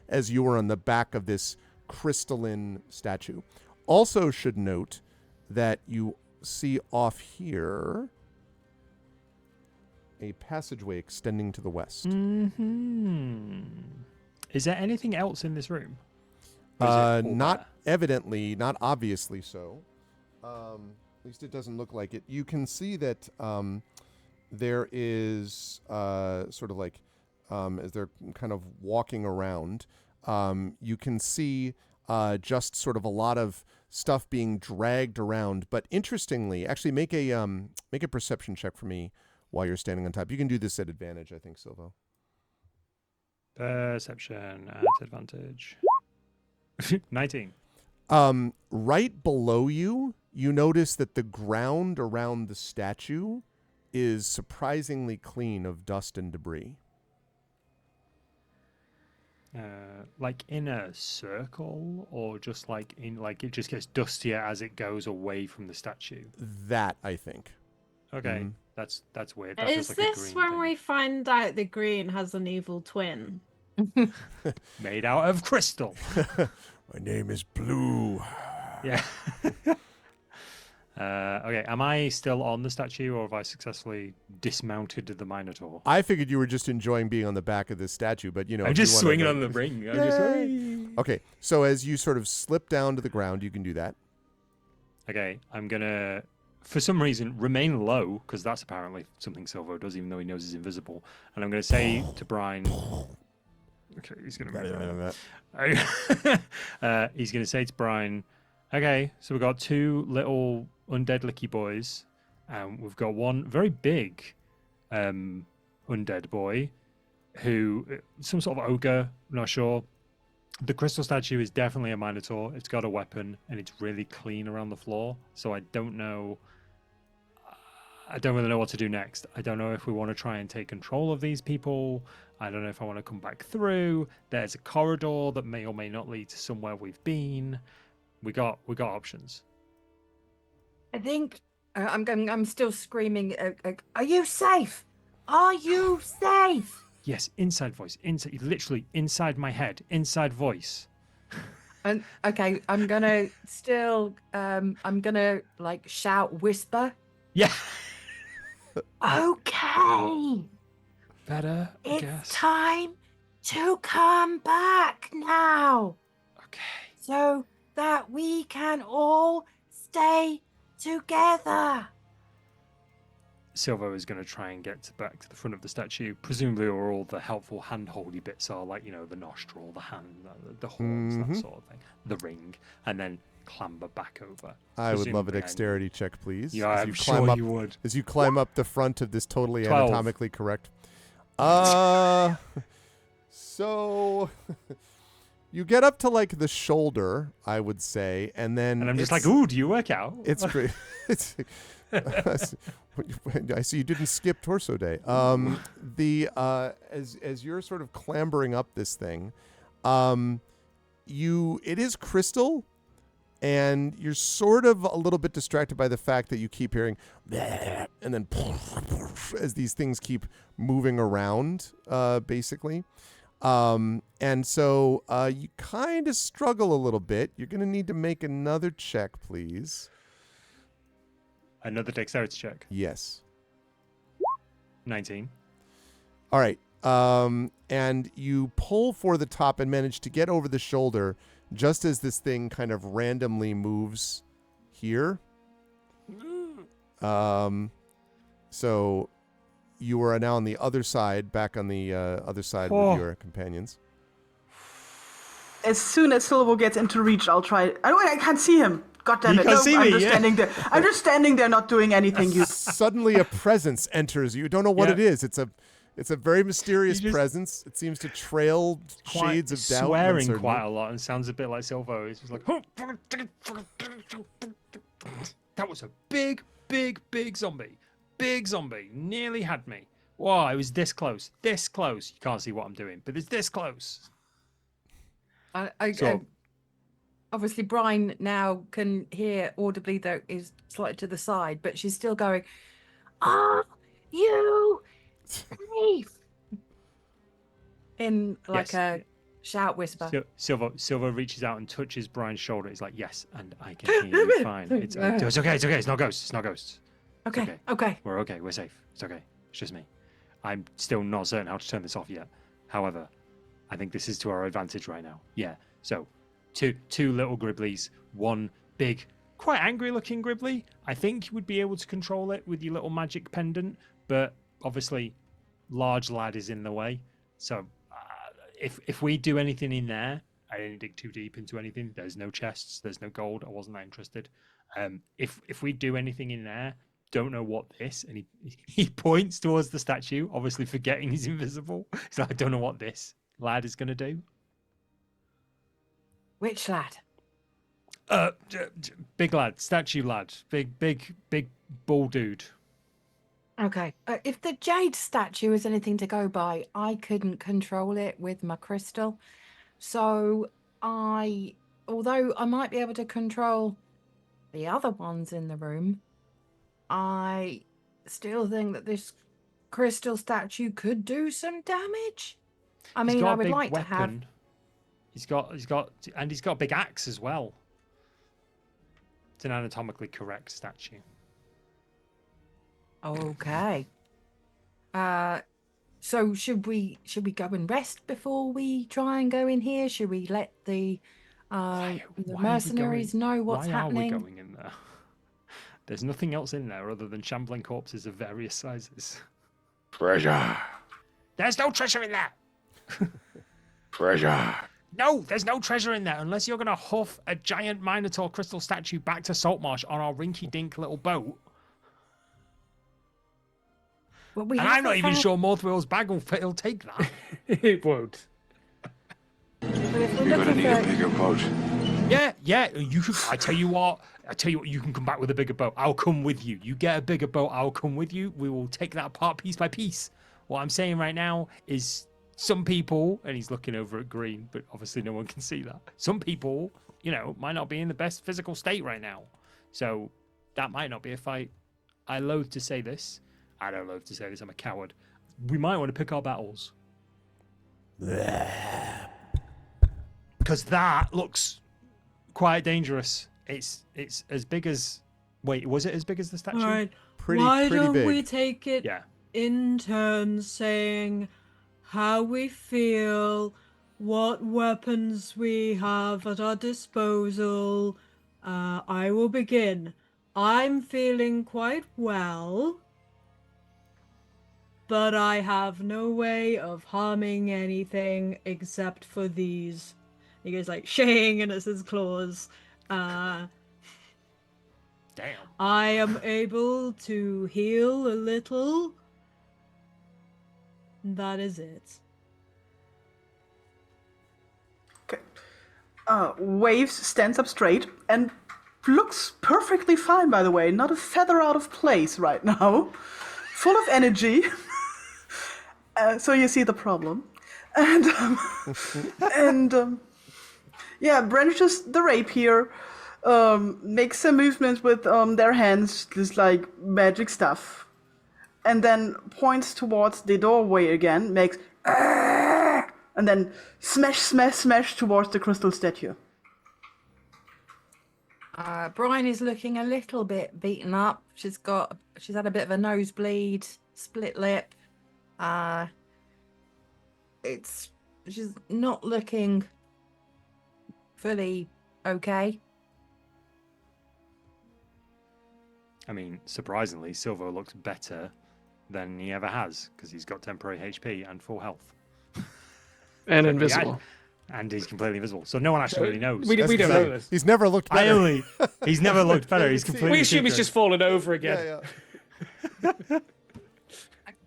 as you are on the back of this crystalline statue. Also should note that you see off here a passageway extending to the west. Mm-hmm. Is there anything else in this room? Or is it all Not there? evidently, not obviously so. At least it doesn't look like it. You can see that there is sort of like as they're kind of walking around, you can see just sort of a lot of stuff being dragged around. But interestingly, actually make a perception check for me while you're standing on top. You can do this at advantage, I think, Silvo. Perception at advantage. 19. Right below you, you notice that the ground around the statue is surprisingly clean of dust and debris. Like in a circle, or just like in like it just gets dustier as it goes away from the statue. That, I think. Okay, Mhm. that's weird. That Is feels like a this green when thing. we find out the green has an evil twin? Made out of crystal? My name is Blue. Yeah. Okay, am I still on the statue, or have I successfully dismounted the Minotaur? I figured you were just enjoying being on the back of this statue, but you know, I'm if you just wanna, swinging like- on the ring. I'm Yay! just like, Okay, so as you sort of slip down to the ground, you can do that. okay, I'm gonna, for some reason, remain low, because that's apparently something Silvo does, even though he knows he's invisible. And I'm gonna say to Brian, okay, he's gonna move around. He's gonna say to Brian, okay, so we've got two little undead licky boys, and we've got one very big undead boy who, some sort of ogre, not sure. The crystal statue is definitely a minotaur. It's got a weapon and it's really clean around the floor, so I don't really know what to do next. I don't know if we want to try and take control of these people. I don't know if I want to come back through. There's a corridor that may or may not lead to somewhere we've been. We got options. I think I'm still screaming. Are you safe? Are you safe? Yes, inside voice, inside, literally inside my head, inside voice. And okay, I'm gonna still. I'm gonna like shout, whisper. Yeah. Okay, Better, I it's guess. time to come back now, Okay. so that we can all stay together. Silvo is going to try and get back to the front of the statue, presumably where all the helpful hand-holdy bits are, like, you know, the nostril, the hand, the horns, that sort of thing, the ring, and then clamber back over. I would love a Presumably dexterity check, please. Yeah, as I'm you sure climb up, you would. As you climb up the front of this totally 12. anatomically correct. So you get up to like the shoulder, I would say, and then And I'm just like, ooh, do you work out? it's great. It's, I see you didn't skip torso day. As you're sort of clambering up this thing, it is crystal, and you're sort of a little bit distracted by the fact that you keep hearing and then as these things keep moving around, basically. And so you kind of struggle a little bit. You're going to need to make another check, please. Another dexterity check. Yes. 19. All right. And you pull for the top and manage to get over the shoulder just as this thing kind of randomly moves here. So you are now on the other side, back on the other side with your companions. As soon as Silvo gets into reach, I'll try. I can't see him. God damn You it! can't see I'm me, just yeah. standing there. I'm just standing there, not doing anything. You. Suddenly, a presence enters. You don't know what Yeah. it is. It's a very mysterious You just- presence. It seems to trail shades of doubt. and Swearing uncertainty. quite a lot and sounds a bit like Silvo. It's just like, that was a big, big, big zombie. Big zombie. Nearly had me. Wow, it was this close. This close. You can't see what I'm doing, but it's this close. So- Obviously, Brian now can hear audibly, though, is slightly to the side, but she's still going, "Are you safe?" In like Yes. a shout whisper. Silvo reaches out and touches Brian's shoulder. He's like, yes, and I can hear you fine. It's okay. It's okay. It's not ghosts. It's not ghosts. Okay, okay. okay. We're okay. We're safe. It's okay. It's just me. I'm still not certain how to turn this off yet. However, I think this is to our advantage right now. Yeah. So two little Gribblies, one big, quite angry-looking Gribbly. I think you would be able to control it with your little magic pendant, but obviously, large lad is in the way. So, if we do anything in there, I didn't dig too deep into anything. There's no chests, there's no gold. I wasn't that interested. If we do anything in there, don't know what this, and he points towards the statue, obviously forgetting he's invisible. So I don't know what this lad is going to do. Which lad? Big lad, statue lad, big bull dude. Okay. If the jade statue is anything to go by, I couldn't control it with my crystal. So although I might be able to control the other ones in the room, I still think that this crystal statue could do some damage. I He's mean, got I a would big like to have. weapon. He's got a big axe as well. It's an anatomically correct statue. Okay. So should we go and rest before we try and go in here? Should we let the Why are we mercenaries know what's happening? Why are we going in there? There's nothing else in there other than shambling corpses of various sizes. Treasure. There's no treasure in there. Treasure. No, there's no treasure in there unless you're going to huff a giant Minotaur crystal statue back to Saltmarsh on our rinky-dink little boat. Well, we And I'm haven't not even found- sure Morthwell's bag will take that. It won't. But if we're You're gonna looking need a for, bigger boat. Yeah. You can. I tell you what. You can come back with a bigger boat. I'll come with you. You get a bigger boat. I'll come with you. We will take that apart piece by piece. What I'm saying right now is some people, and he's looking over at Green, but obviously no one can see that. Some people, might not be in the best physical state right now. So that might not be a fight. I loathe to say this. I don't loathe to say this. I'm a coward. We might want to pick our battles. Because that looks quite dangerous. It's as big as... Wait, was it as big as the statue? All right. Pretty Why don't big. we take it Yeah. in turns, saying how we feel, what weapons we have at our disposal? I will begin. I'm feeling quite well, but I have no way of harming anything except for these. He goes like shaying and it's his claws. Damn. I am able to heal a little. That is it. Okay. Waves stands up straight and looks perfectly fine, by the way. Not a feather out of place right now. Full of energy. So you see the problem. And, yeah, brandishes the rapier, makes some movements with their hands, just like magic stuff. And then points towards the doorway again, makes and then smash towards the crystal statue. Brian is looking a little bit beaten up. She's had a bit of a nosebleed, split lip. She's not looking fully okay. I mean, surprisingly, Silvo looks better than he ever has because he's got temporary HP and full health. And invisible. And he's completely invisible. So no one actually really knows. We don't know this. He's never looked better. He's never looked better. He's completely We assume he's secret. just fallen over again.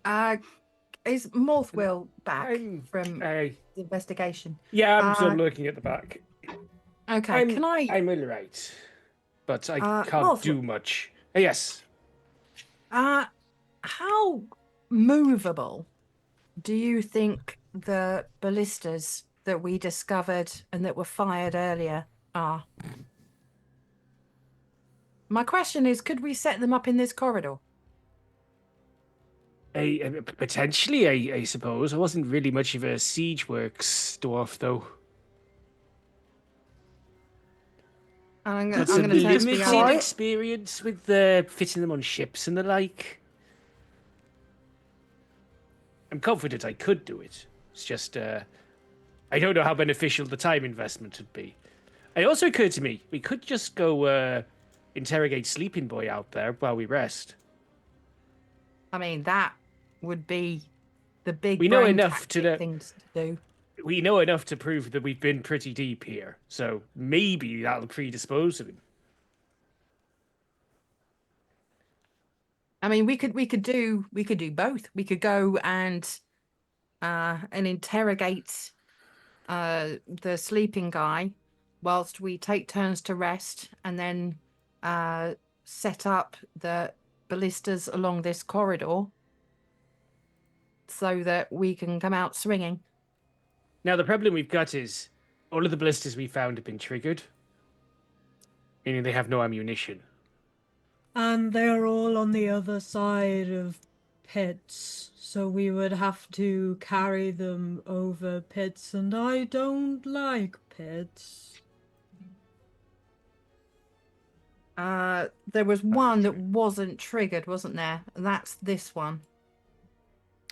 Yeah. Is Morthwell back I'm- from Hey. the investigation? Yeah, I'm still Uh, looking at the back. Okay, can I? I'm all right, but I can't Morthwell. do much. Yes. How movable do you think the ballistas that we discovered and that were fired earlier are? My question is, could we set them up in this corridor? Potentially, I suppose. I wasn't really much of a siege works dwarf, though. I'm Got going some to turn to limited the Right. other. experience with fitting them on ships and the like. I'm confident I could do it. It's just I don't know how beneficial the time investment would be. It also occurred to me we could just go interrogate Sleeping Boy out there while we rest. I mean, that would be the big We know brain enough to tactic know- things to do. We know enough to prove that we've been pretty deep here, so maybe that'll predispose him. I mean, we could do both. We could go and interrogate the sleeping guy whilst we take turns to rest, and then set up the ballistas along this corridor so that we can come out swinging. Now, the problem we've got is all of the ballistas we found have been triggered, meaning they have no ammunition. And they're all on the other side of pits, so we would have to carry them over pits, and I don't like pits. There was one that wasn't triggered, wasn't there? And that's this one.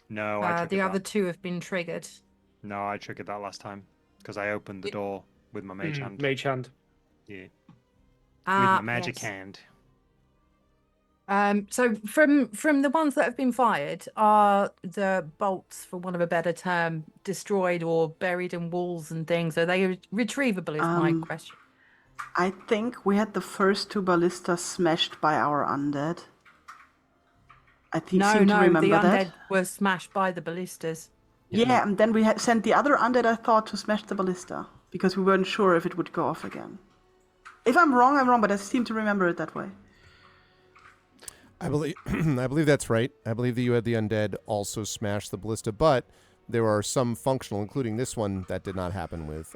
No, I triggered The other that. two have been triggered. No, I triggered that last time because I opened the door with my mage hand. Mage hand. Yeah, with my magic Yes. hand. So from the ones that have been fired, are the bolts, for want of a better term, destroyed or buried in walls and things? Are they retrievable? Is my question. I think we had the first 2 ballistas smashed by our undead. I think No, seem to the remember undead that. were smashed by the ballistas. Yeah, and then we had sent the other undead, I thought, to smash the ballista because we weren't sure if it would go off again. If I'm wrong, but I seem to remember it that way. I believe I believe that's right. I believe that you had the undead also smash the ballista, but there are some functional, including this one, that did not happen with.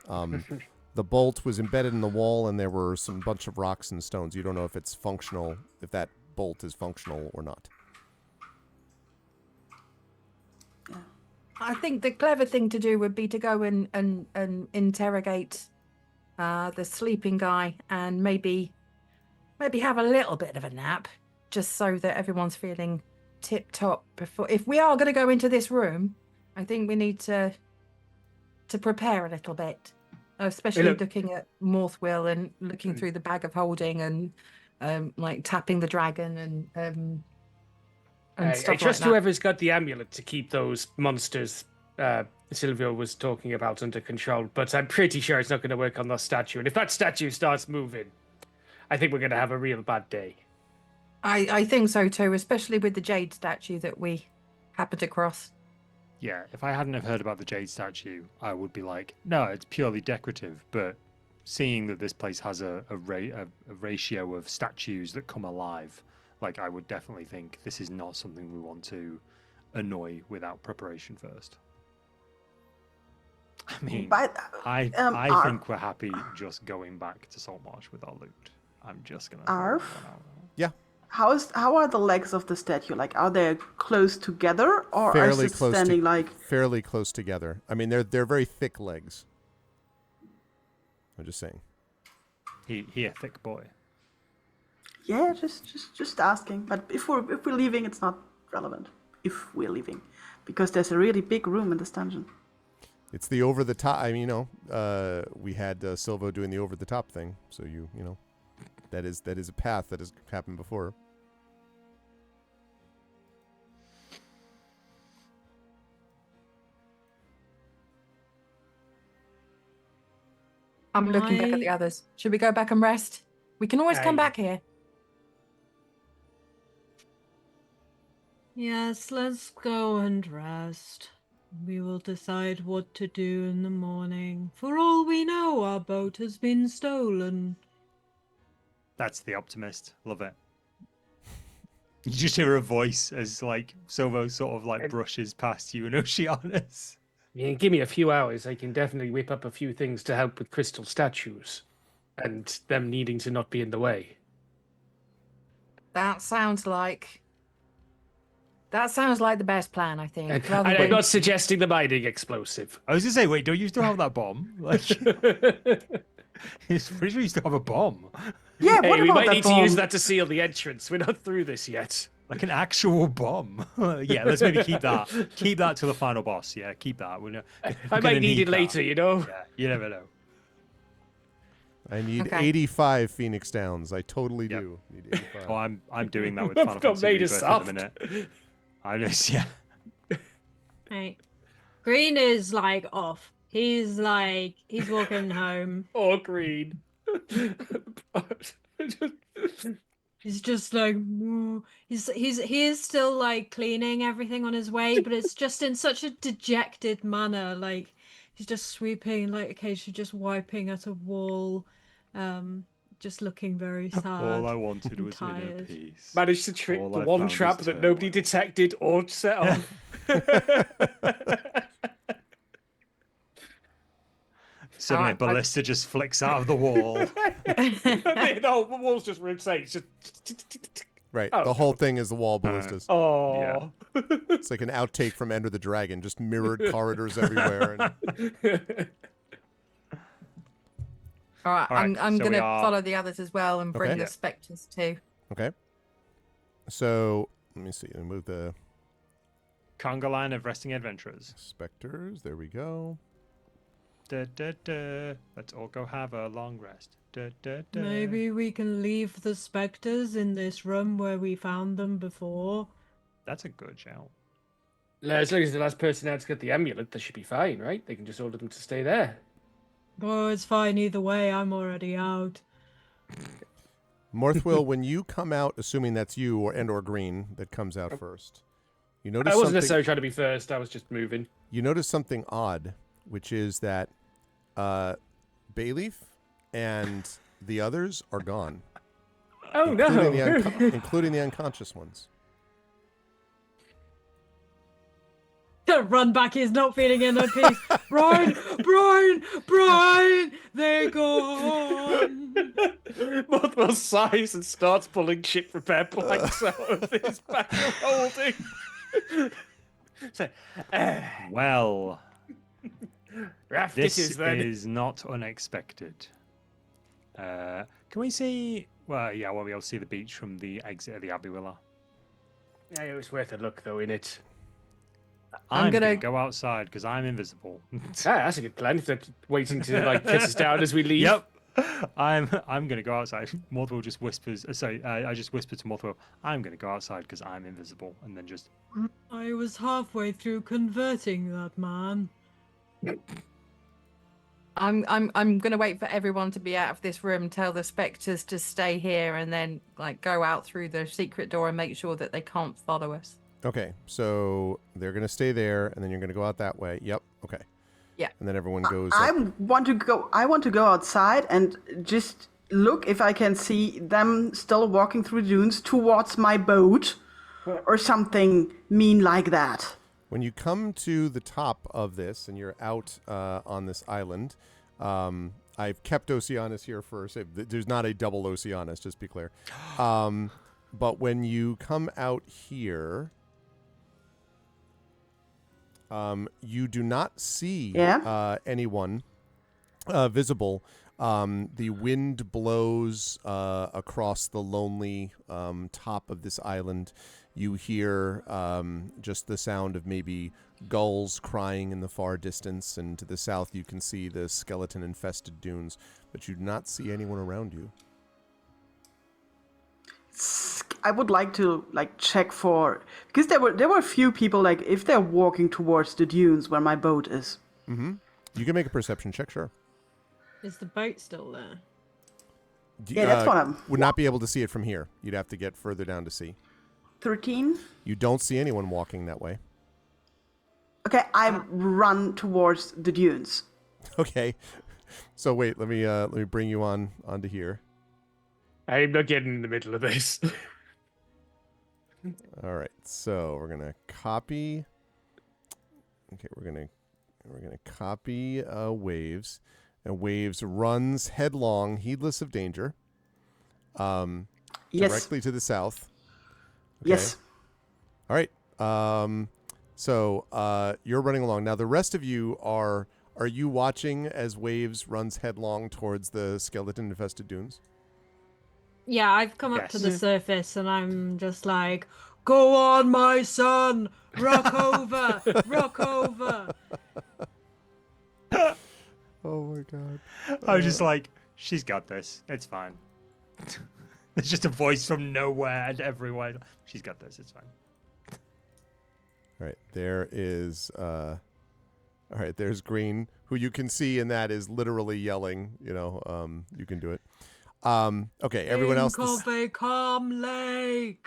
The bolt was embedded in the wall, and there were some bunch of rocks and stones. You don't know if it's functional, if that bolt is functional or not. I think the clever thing to do would be to go and interrogate the sleeping guy, and maybe have a little bit of a nap, just so that everyone's feeling tip top before. If we are going to go into this room, I think we need to prepare a little bit, especially looking at Morthwill and looking through the bag of holding and like tapping the dragon and I stuff trust like that. whoever's got the amulet to keep those monsters Silvio was talking about under control, but I'm pretty sure it's not going to work on the statue. And if that statue starts moving, I think we're going to have a real bad day. I think so too, especially with the jade statue that we happened across. Yeah, if I hadn't have heard about the jade statue, I would be like, no, it's purely decorative. But seeing that this place has a ratio of statues that come alive, like I would definitely think this is not something we want to annoy without preparation first. I mean, But I Arv, think we're happy just going back to Saltmarsh with our loot. I'm just gonna. throw Arv? that out there. Yeah, how are the legs of the statue? Like, are they close together, or fairly is it close standing like? fairly close together. I mean, they're very thick legs. I'm just saying. He a thick boy. Yeah, just asking. But if we're leaving, it's not relevant. If we're leaving, because there's a really big room in this dungeon. It's the over the top. I mean, we had Silvo doing the over the top thing, so you know, that is a path that has happened before. I'm looking back at the others. Should we go back and rest? We can always come Aye. back here. Yes, let's go and rest. We will decide what to do in the morning. For all we know, our boat has been stolen. That's the optimist. Love it. You just hear a voice as like Silvo sort of like brushes past you and Oceanus. Yeah, give me a few hours. I can definitely whip up a few things to help with crystal statues and them needing to not be in the way. That sounds like the best plan, I think. And rather I'm than- not suggesting the mining explosive. I was gonna say, wait, don't you still have that bomb? Like, it's pretty sure you still have a bomb, Yeah, Hey, what we about might that need to use bomb? that to seal the entrance. We're not through this yet. like an actual bomb. Yeah, let's maybe keep that. Keep that till the final boss. Yeah, keep that. We're I might need it later, you know? Yeah, you never know. I need Okay. 85 Phoenix Downs. I totally Yep. do. Need 85. Oh, I'm doing that with I've Final got Fantasy made a Rebirth at soft. the minute. I just yeah. Right. Green is like off. He's walking home. Or green. He's just like he is still like cleaning everything on his way, but it's just in such a dejected manner. Like he's just sweeping, like occasionally just wiping at a wall, just looking very sad. All I wanted and was inner tired. peace. Managed to trick All the I one found trap was that nobody turmoil. detected or set off. Suddenly, Alright, a ballista just flicks out of the wall. No, the wall's just rotating. It's just... Right. Oh. The whole thing is the wall ballistas. Oh. Yeah. It's like an outtake from Enter the Dragon, just mirrored corridors everywhere. And... All right, Alright, I'm so going we to are- follow the others as well and bring Okay. the spectres too. Okay. So, let me see. Let me move the Conga line of resting adventurers. specters. There we go. Da, da, da. Let's all go have a long rest. Da, da, da. Maybe we can leave the specters in this room where we found them before. That's a good shout. As long as the last person out to get the amulet, they should be fine, right? They can just order them to stay there. Oh, it's fine either way. I'm already out. Morthwill, when you come out, assuming that's you or green that comes out first, you notice I wasn't something. necessarily trying to be first. I was just moving. You notice something odd, which is that Bayleaf and the others are gone, Oh including, no! including the unconscious ones. Run back, he's not feeling in peace. Brian, they're gone. Mothwell sighs and starts pulling ship repair planks out of his back holding. So, Well, Raft it this is then. is not unexpected. Can we see? Well, yeah, we'll be able to see the beach from the exit of the Abbey Willow. Yeah, it was worth a look, though, innit? I'm gonna gonna- go outside because I'm invisible. Ah, that's a good plan. If they're waiting to like kiss us down as we leave. Yep. I'm gonna go outside. Morthwell just whispers. I just whisper to Morthwell. I'm gonna go outside because I'm invisible, and then just. I was halfway through converting that man. I'm going to wait for everyone to be out of this room, tell the spectres to stay here, and then like go out through the secret door and make sure that they can't follow us. Okay, so they're going to stay there, and then you're going to go out that way. Yep. Okay. Yeah. And then everyone goes. I up. want to go outside and just look if I can see them still walking through the dunes towards my boat or something mean like that. When you come to the top of this and you're out on this island, I've kept Oceanus here first. There's not a double Oceanus, just be clear. But when you come out here, you do not see anyone visible. The wind blows across the lonely top of this island. You hear just the sound of maybe gulls crying in the far distance, and to the south you can see the skeleton-infested dunes, but you do not see anyone around you. I would like to check for, because there were a few people, like if they're walking towards the dunes where my boat is. Mm-hmm. You can make a perception check, sure. Is the boat still there? Yeah, that's what I'm. Would not be able to see it from here. You'd have to get further down to see. 13. You don't see anyone walking that way. Okay, I run towards the dunes. Okay. So wait, let me bring you onto here. I'm not getting in the middle of this. All right. So we're gonna copy. Okay, we're gonna copy Waves, and Waves runs headlong, heedless of danger. Yes. Directly to the south. Okay. Yes. All right. So you're running along now. The rest of you are you watching as Waves runs headlong towards the skeleton-infested dunes? Yeah, I've come up to Yes. the surface and I'm just like, go on, my son, rock over, rock over. Oh my god. I was just like She's got this. It's fine. There's just a voice from nowhere and everywhere. She's got this. It's fine. All right, there is. All right, there's Green, who you can see, and that is literally yelling. You can do it. Okay, everyone else. Think of a calm lake.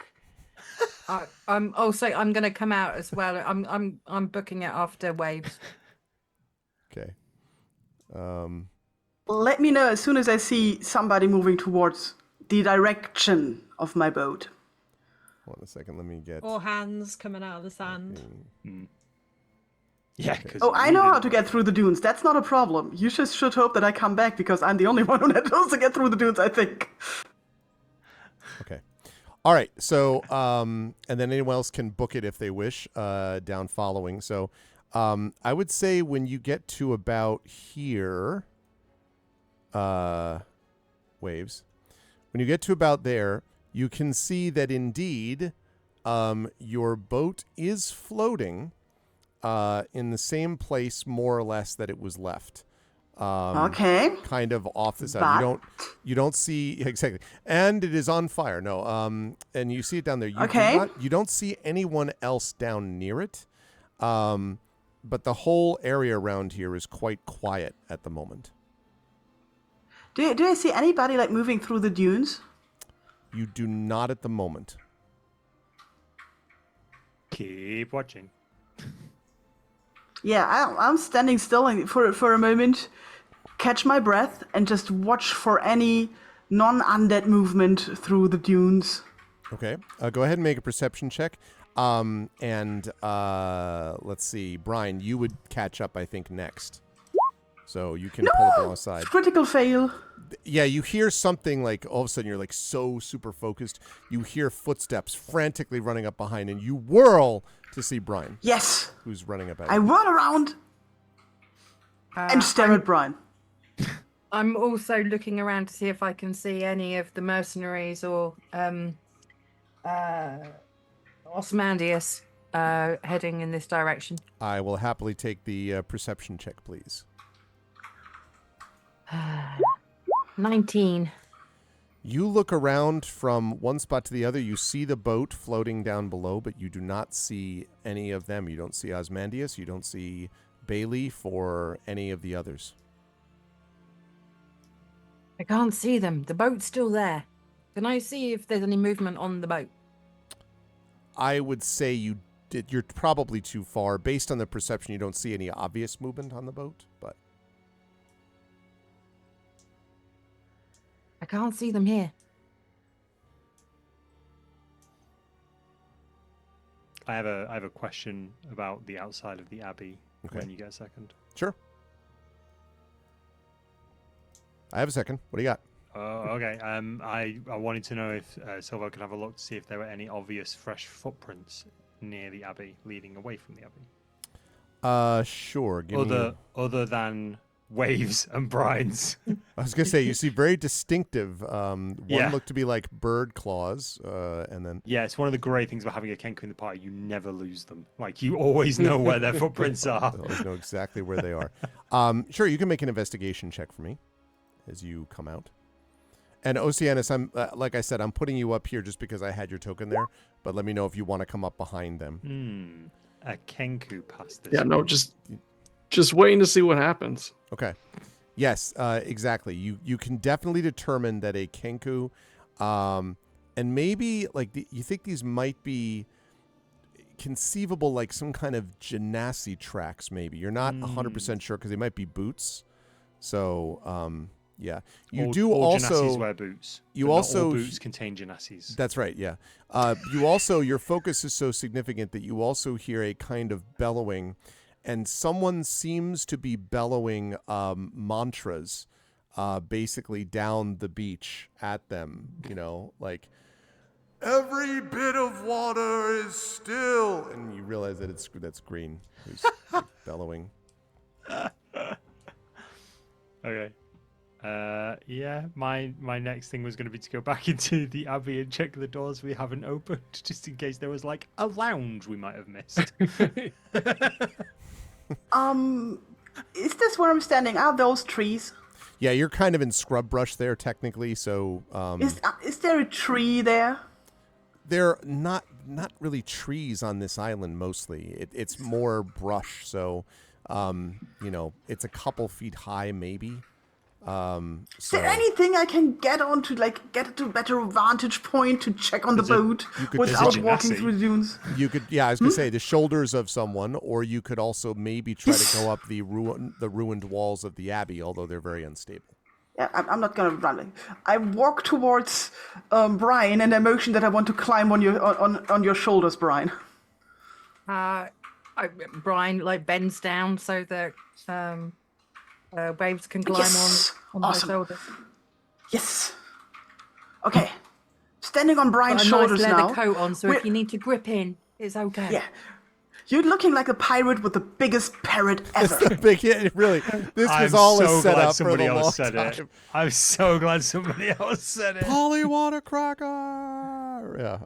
I'm going to come out as well. I'm booking it after waves. Okay. Let me know as soon as I see somebody moving towards the direction of my boat. Hold on a second. Let me get. Or hands coming out of the sand. Yeah. Because Oh, I know how to get through the dunes. That's not a problem. You just should hope that I come back because I'm the only one who knows to get through the dunes, I think. Okay. All right. So, and then anyone else can book it if they wish, down following. So, I would say when you get to about here, waves, when you get to about there, you can see that indeed, your boat is floating, in the same place more or less that it was left. Okay. Kind of off the side. But- You don't see exactly, and it is on fire. No, and you see it down there. You Okay. you don't see anyone else down near it, but the whole area around here is quite quiet at the moment. Do I see anybody like moving through the dunes? You do not at the moment. keep watching. Yeah, I'm standing still for a moment, catch my breath, and just watch for any non-undead movement through the dunes. Okay. Go ahead and make a perception check. Let's see. Brian, you would catch up, I think, next. So you can pull up alongside. Critical fail. Yeah, you hear something like all of a sudden you're like so super focused. You hear footsteps frantically running up behind, and you whirl to see Brian, Yes. who's running up at I you. run around and stare at Brian. I'm also looking around to see if I can see any of the mercenaries or Osmandius heading in this direction. I will happily take the perception check, please. 19. You look around from one spot to the other. You see the boat floating down below, but you do not see any of them. You don't see Osmandius. You don't see Bayleaf or any of the others. I can't see them. The boat's still there. Can I see if there's any movement on the boat? I would say you're probably too far. Based on the perception, you don't see any obvious movement on the boat, but I can't see them here. I have a question about the outside of the abbey. Okay. When you get a second. sure. I have a second. What do you got? Okay. I wanted to know if Silva could have a look to see if there were any obvious fresh footprints near the abbey, leading away from the abbey. Sure. Give me Other than Waves and Brian's. I was gonna say you see very distinctive. One Yeah. looked to be like bird claws, and then Yeah, it's one of the great things about having a Kenku in the party. You never lose them. Like, you always know where their footprints are. I always know exactly where they are. Sure, you can make an investigation check for me as you come out. And Oceanus, I'm like I said, I'm putting you up here just because I had your token there. But let me know if you want to come up behind them. A Kenku past this. Yeah, no, just waiting to see what happens. Okay. Yes, exactly. You can definitely determine that a Kenku, and maybe like you think these might be conceivable, like some kind of genasi tracks. Maybe you're not 100% sure because they might be boots. So yeah, you do all also Genasis wear boots. you but not also all boots contain Genasis. That's right. Yeah. You also your focus is so significant that you also hear a kind of bellowing. And someone seems to be bellowing mantras, basically down the beach at them. You know, like every bit of water is still, and you realize that that's Green who's bellowing. Okay. Yeah. My next thing was going to be to go back into the abbey and check the doors we haven't opened, just in case there was like a lounge we might have missed. Is this where I'm standing? Are those trees? Yeah, you're kind of in scrub brush there, technically. So Is there a tree there? there are not really trees on this island. Mostly, it's more brush. So, it's a couple feet high, maybe. Is there anything I can get on to get to a better vantage point to check on the boat could without visit walking Nessie. through the dunes? You could, I was gonna say the shoulders of someone, or you could also maybe try to go up the ruined walls of the abbey, although they're very unstable. Yeah, I'm not gonna run. I walk towards Brian and I motion that I want to climb on your shoulders, Brian. Brian bends down so that Waves can climb Yes! on my Awesome. shoulders. Yes. Okay. Standing on Brian's Got a shoulders nice leather now. coat on, so We're- if you need to grip in, it's okay. Yeah. You're looking like a pirate with the biggest parrot ever. Big hit, really. This was I'm all so a setup glad for somebody the long else said time. it. I'm so glad somebody else said it. Polly water cracker. Yeah.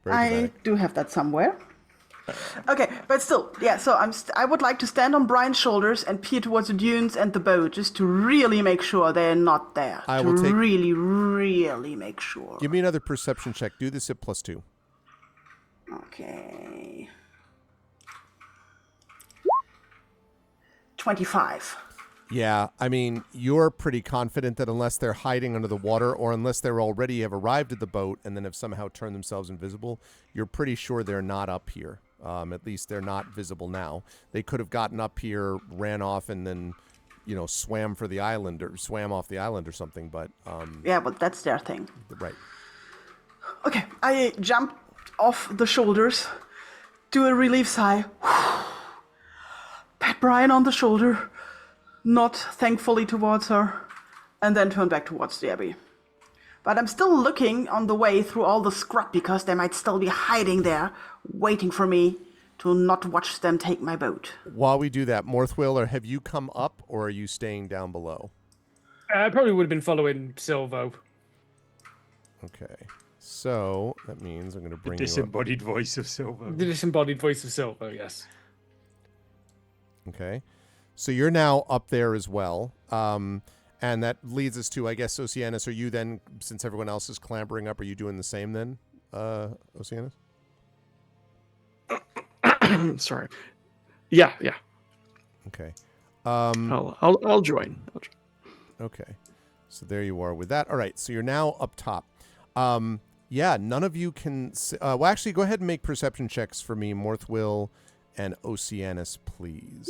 Very I dramatic. do have that somewhere. Okay, but still, yeah. So I would like to stand on Brian's shoulders and peer towards the dunes and the boat, just to really make sure they're not there. I will take- really, really make sure. Give me another perception check. Do this at +2. Okay. 25. Yeah, I mean, you're pretty confident that unless they're hiding under the water or unless they're already have arrived at the boat and then have somehow turned themselves invisible, you're pretty sure they're not up here. At least they're not visible now. They could have gotten up here, ran off, and then, swam for the island or swam off the island or something. But Yeah, but that's their thing. right, Okay, I jump off the shoulders, do a relief sigh, pat Brian on the shoulder, nod thankfully towards her, and then turn back towards the abbey. But I'm still looking on the way through all the scrub because they might still be hiding there, waiting for me to not watch them take my boat. while we do that, Morthwiller, have you come up or are you staying down below? I probably would have been following Silvo. Okay, so that means I'm going to The bring you up. disembodied voice of Silver. The disembodied voice of Silvo, yes. Okay. So you're now up there as well. And that leads us to, I guess, Oceanus. Are you then, since everyone else is clambering up, are you doing the same then, Oceanus? Sorry. Yeah. Okay. I'll join. Okay. So there you are with that. All right. So you're now up top. Yeah, none of you can... well, actually, go ahead and make perception checks for me, Morthwill and Oceanus, please.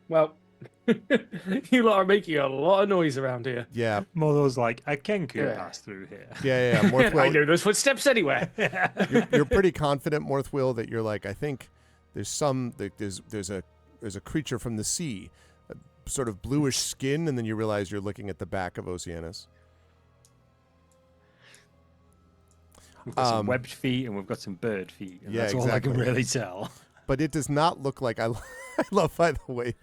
Well, you lot are making a lot of noise around here. Yeah. Mother's like, a Kenku Yeah. passed through here. Yeah. I Morthwill, know those footsteps anywhere. you're pretty confident, Morthwill, that you're like, I think there's a creature from the sea, a sort of bluish skin, and then you realize you're looking at the back of Oceanus. We've got some webbed feet and we've got some bird feet. And Yeah, that's all I can exactly. really tell. But it does not look like I love, by the way,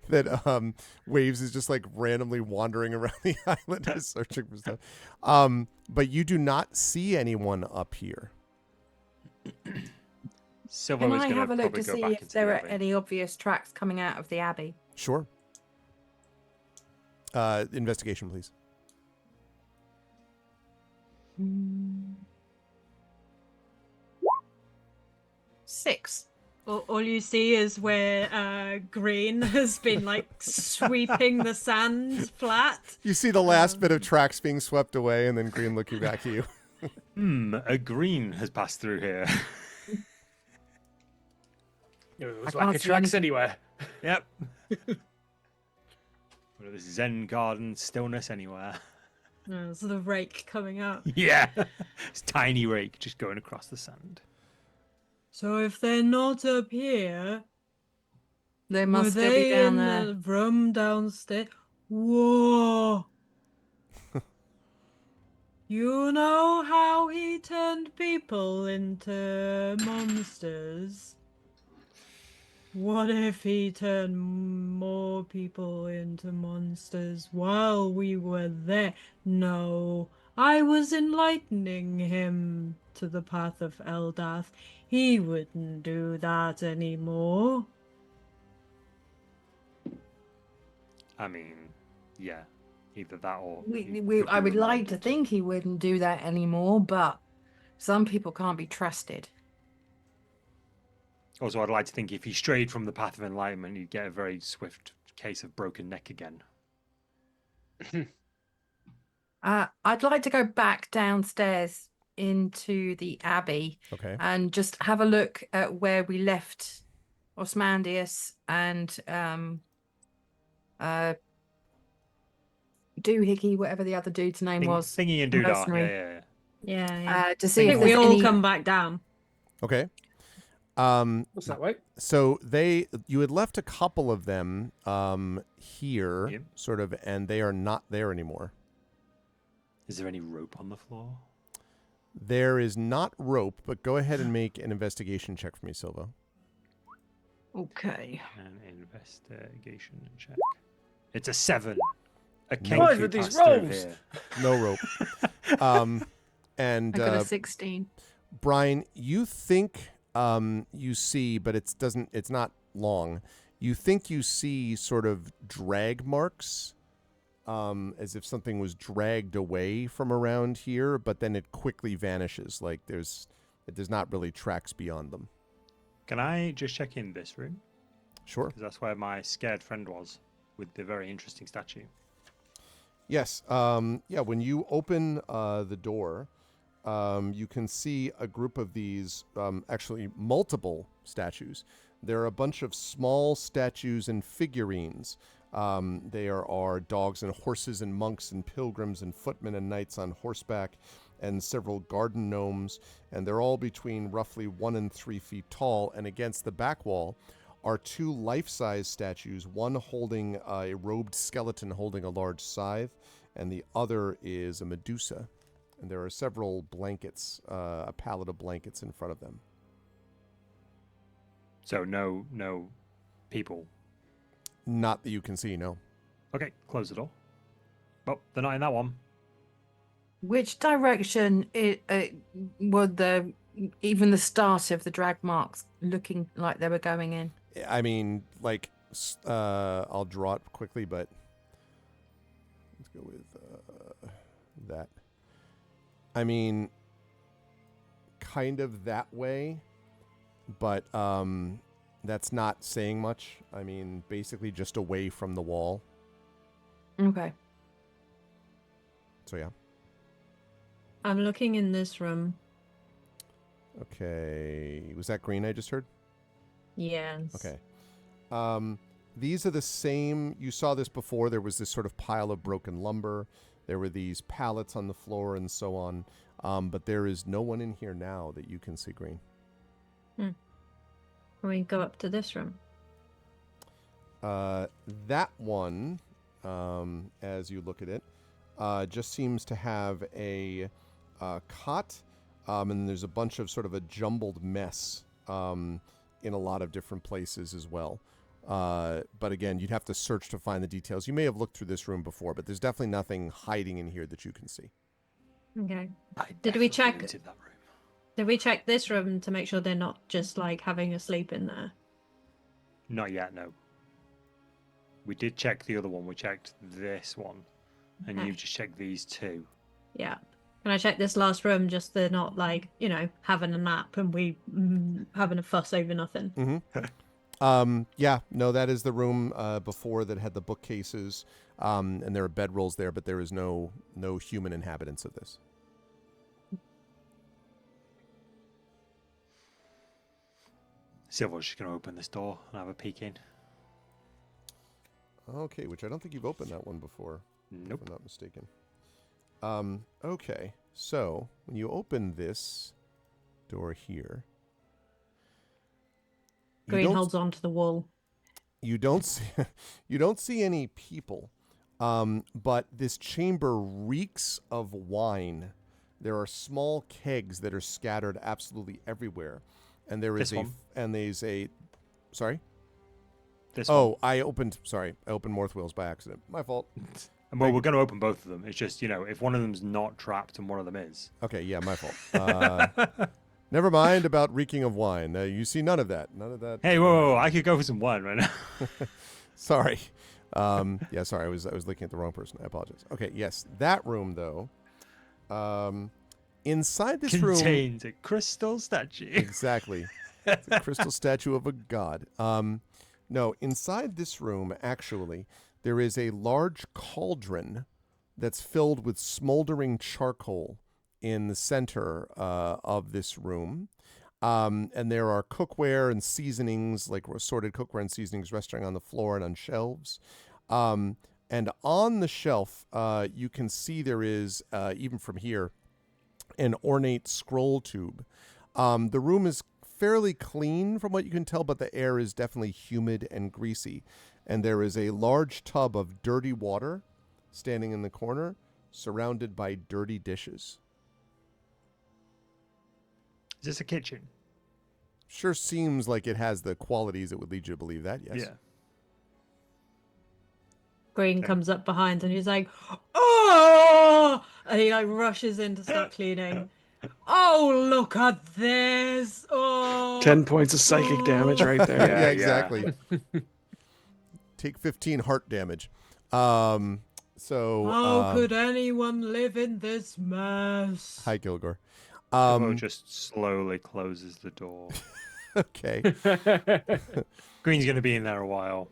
that Waves is just like randomly wandering around the island just searching for stuff. But you do not see anyone up here. Silver Can was I going have a look probably to go see back if into there the are abbey. any obvious tracks coming out of the abbey? Sure. Investigation, please. Six. All you see is where Green has been sweeping the sand flat. You see the last bit of tracks being swept away, and then Green looking back at you. A green has passed through here. It's can't like a see tracks anything. anywhere. Yep. This Zen garden stillness anywhere. There's the rake coming up. Yeah. It's tiny rake just going across the sand. So if they're not up here, They were must still be they down in there. the room downstairs? Whoa! You know how he turned people into monsters? What if he turned more people into monsters while we were there? No, I was enlightening him to the path of Eldath. He wouldn't do that anymore. I mean, yeah, either that or I would like to think he wouldn't do that anymore, but some people can't be trusted. Also, I'd like to think if he strayed from the path of enlightenment, you'd get a very swift case of broken neck again. I'd like to go back downstairs into the abbey Okay. and just have a look at where we left Osmandius and Doohickey, whatever the other dude's name was. Thingy and the Doodah. mercenary. Yeah. To I see if think we there's all any... come back down. Okay. What's that way? So you had left a couple of them here, Yep. sort of, and they are not there anymore. Is there any rope on the floor? There is not rope, but go ahead and make an investigation check for me, Silva. Okay. An investigation check. It's a 7. A What Kenku with these passed through rolls? here. No rope. And I got a 16. Brian, you think you see, but it's not long. You think you see sort of drag marks, as if something was dragged away from around here, but then it quickly vanishes. Like there's not really tracks beyond them. Can I just check in this room? Sure. Because that's where my scared friend was, with the very interesting statue. Yes. Yeah. When you open the door, you can see a group of these, actually multiple statues. There are a bunch of small statues and figurines. There are dogs and horses and monks and pilgrims and footmen and knights on horseback and several garden gnomes. And they're all between roughly 1 and 3 feet tall. And against the back wall are 2 life-size statues, one holding a robed skeleton holding a large scythe, and the other is a Medusa. And there are several blankets, a pallet of blankets in front of them. So no people. Not that you can see, no. Okay, close the door. Oh, they're not in that one. Which direction were even the start of the drag marks looking like they were going in? I mean, like, I'll draw it quickly, but let's go with that. I mean, kind of that way, but that's not saying much. I mean, basically just away from the wall. Okay. So, yeah. I'm looking in this room. Okay. Was that green I just heard? Yes. Okay. These are the same. You saw this before. There was this sort of pile of broken lumber. There were these pallets on the floor and so on. But there is no one in here now that you can see, Green. Can we go up to this room? That one, as you look at it, just seems to have a cot, and there's a bunch of sort of a jumbled mess in a lot of different places as well. But again, you'd have to search to find the details. You may have looked through this room before, but there's definitely nothing hiding in here that you can see. Okay. I Did we definitely check- entered that room. Did we check this room to make sure they're not just like having a sleep in there? Not yet, no. We did check the other one. We checked this one. And Okay. you've just checked these 2. Yeah. Can I check this last room just they're not like, having a nap and we having a fuss over nothing? Mm-hmm. Yeah, no, that is the room before that had the bookcases, and there are bedrolls there, but there is no human inhabitants of this. Silver's just going to open this door and have a peek in. Okay, which I don't think you've opened that one before. Nope. If I'm not mistaken. Okay, so when you open this door here, Green holds on to the wall. you don't see any people, but this chamber reeks of wine. There are small kegs that are scattered absolutely everywhere, and there's a sorry. This Oh, one. I opened Morth Wheels by accident. My fault. Well, we're going to open both of them. It's just, if one of them's not trapped and one of them is. Okay, yeah, my fault. Never mind about reeking of wine. You see none of that. None of that. Hey, whoa, I could go for some wine right now. Sorry. Yeah, sorry, I was looking at the wrong person. I apologize. Okay, yes, that room though. Inside this room Contains a crystal statue. exactly. It's a crystal statue of a god. No, inside this room, actually, there is a large cauldron that's filled with smoldering charcoal in the center of this room. And there are cookware and seasonings, like assorted cookware and seasonings resting on the floor and on shelves. And on the shelf, you can see there is, even from here, an ornate scroll tube. The room is fairly clean from what you can tell, but the air is definitely humid and greasy. And there is a large tub of dirty water standing in the corner, surrounded by dirty dishes. Is this a kitchen? Sure seems like it has the qualities that would lead you to believe that, yes. Yeah. Green comes up behind and he's like, "Oh!" And he like rushes in to start cleaning. Oh, look at this! Oh, 10 points of psychic damage right there. Yeah, exactly. Take 15 heart damage. So how could anyone live in this mess? hi, Kilgore. Silvo just slowly closes the door. Okay. Green's going to be in there a while.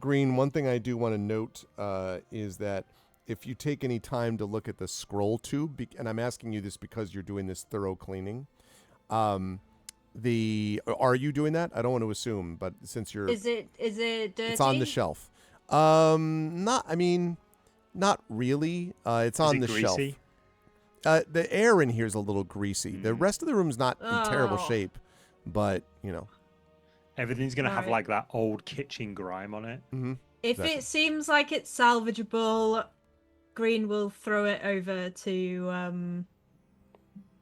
Green, one thing I do want to note is that if you take any time to look at the scroll tube, and I'm asking you this because you're doing this thorough cleaning, are you doing that? I don't want to assume, but since you're... Is it dirty? It's on the shelf. Not really. It's on the shelf. Greasy? The air in here is a little greasy. The rest of the room's not in terrible shape, but, you know. Everything's going to have Right. like that old kitchen grime on it. Mm-hmm. If Exactly. it seems like it's salvageable, Green will throw it over to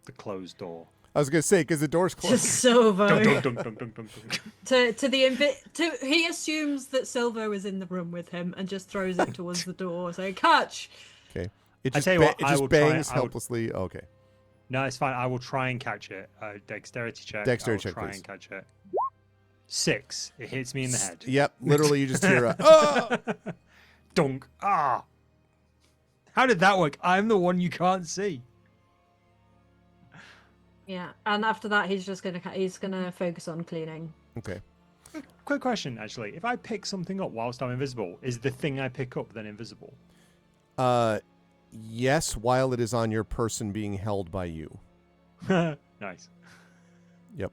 The closed door. I was going to say, because the door's to closed. Silvo. Dun, dun, dun, dun, dun, dun, dun. He assumes that Silvo is in the room with him and just throws it towards the door, saying, "Catch!" Okay. It I just, tell you what, it I just will try- bangs I will- helplessly. Okay. No, it's fine. I will try and catch it. Dexterity check. Dexterity I will check, try please. and catch it. 6. It hits me in the head. Yep. Literally, you just hear a, oh! Dunk. Ah. How did that work? I'm the one you can't see. Yeah, and after that, he's gonna focus on cleaning. Okay. Quick question, actually. If I pick something up whilst I'm invisible, is the thing I pick up then invisible? Yes, while it is on your person being held by you. Nice. Yep.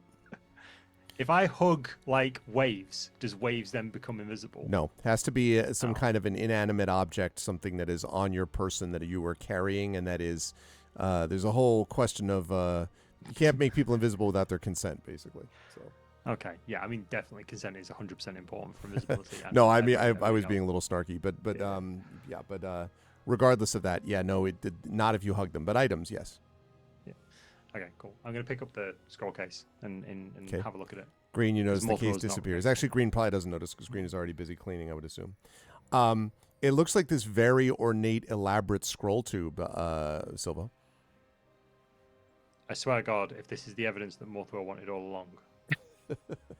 If I hug like waves, does waves then become invisible? No, has to be some kind of an inanimate object, something that is on your person that you are carrying, and that is, there's a whole question of, you can't make people invisible without their consent, basically. So. Okay. Yeah. I mean, definitely consent is 100% important for invisibility. No, I mean, I Everything was else. being a little snarky, but Yeah. regardless of that, yeah, no, it did not if you hug them, but items, yes. Okay, cool. I'm going to pick up the scroll case and Okay. have a look at it. Green, you notice the multiple case is not disappears. okay. Actually, Green probably doesn't notice because Green is already busy cleaning, I would assume. It looks like this very ornate, elaborate scroll tube, Silva. I swear to God, if this is the evidence that Morthwell wanted all along,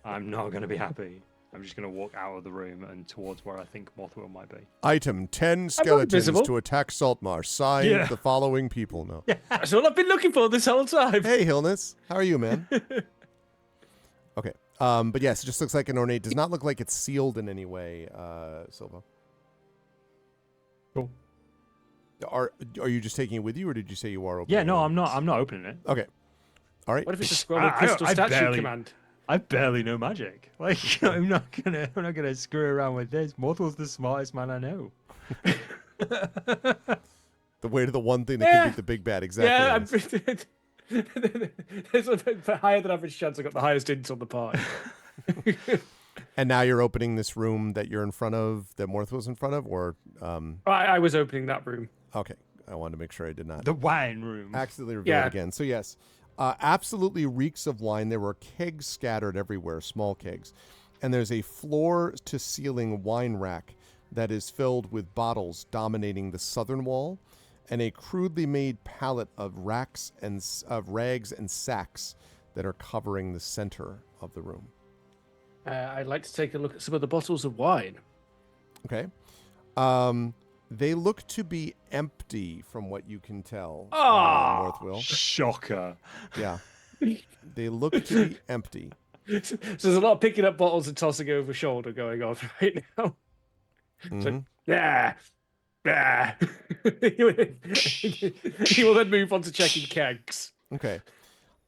I'm not going to be happy. I'm just going to walk out of the room and towards where I think Morthwell might be. Item, 10 skeletons invisible. to attack Saltmarsh. Signed, Yeah. the following people. No. That's all I've been looking for this whole time. Hey, Hillness. How are you, man? Okay. But yes, it just looks like an ornate. Does not look like it's sealed in any way, Silva. Cool. Are you just taking it with you, or did you say you are opening Yeah, no, it? I'm not opening it. Okay. All right. What if it's a scroll I- of I- crystal I statue barely- command? I barely know magic. Like, I'm not gonna screw around with this. Morthwell's the smartest man I know. The way to the one thing that can beat the big bad. Exactly. Yeah, Hillness. there's a higher than average chance I got the highest int on the party. And now you're opening this room that you're in front of, that Morthwell's in front of, or I was opening that room. okay. I wanted to make sure I did not The wine room. accidentally reveal Yeah. it again. So yes, absolutely reeks of wine. There were kegs scattered everywhere, small kegs, and there's a floor-to-ceiling wine rack that is filled with bottles dominating the southern wall, and a crudely made pallet of rags and sacks that are covering the center of the room. I'd like to take a look at some of the bottles of wine. Okay. They look to be empty from what you can tell, Northwill. Shocker. Yeah. They look to be empty. So there's a lot of picking up bottles and tossing over shoulder going on right now. Mhm. Yeah. Yeah. He will then move on to checking kegs. Okay.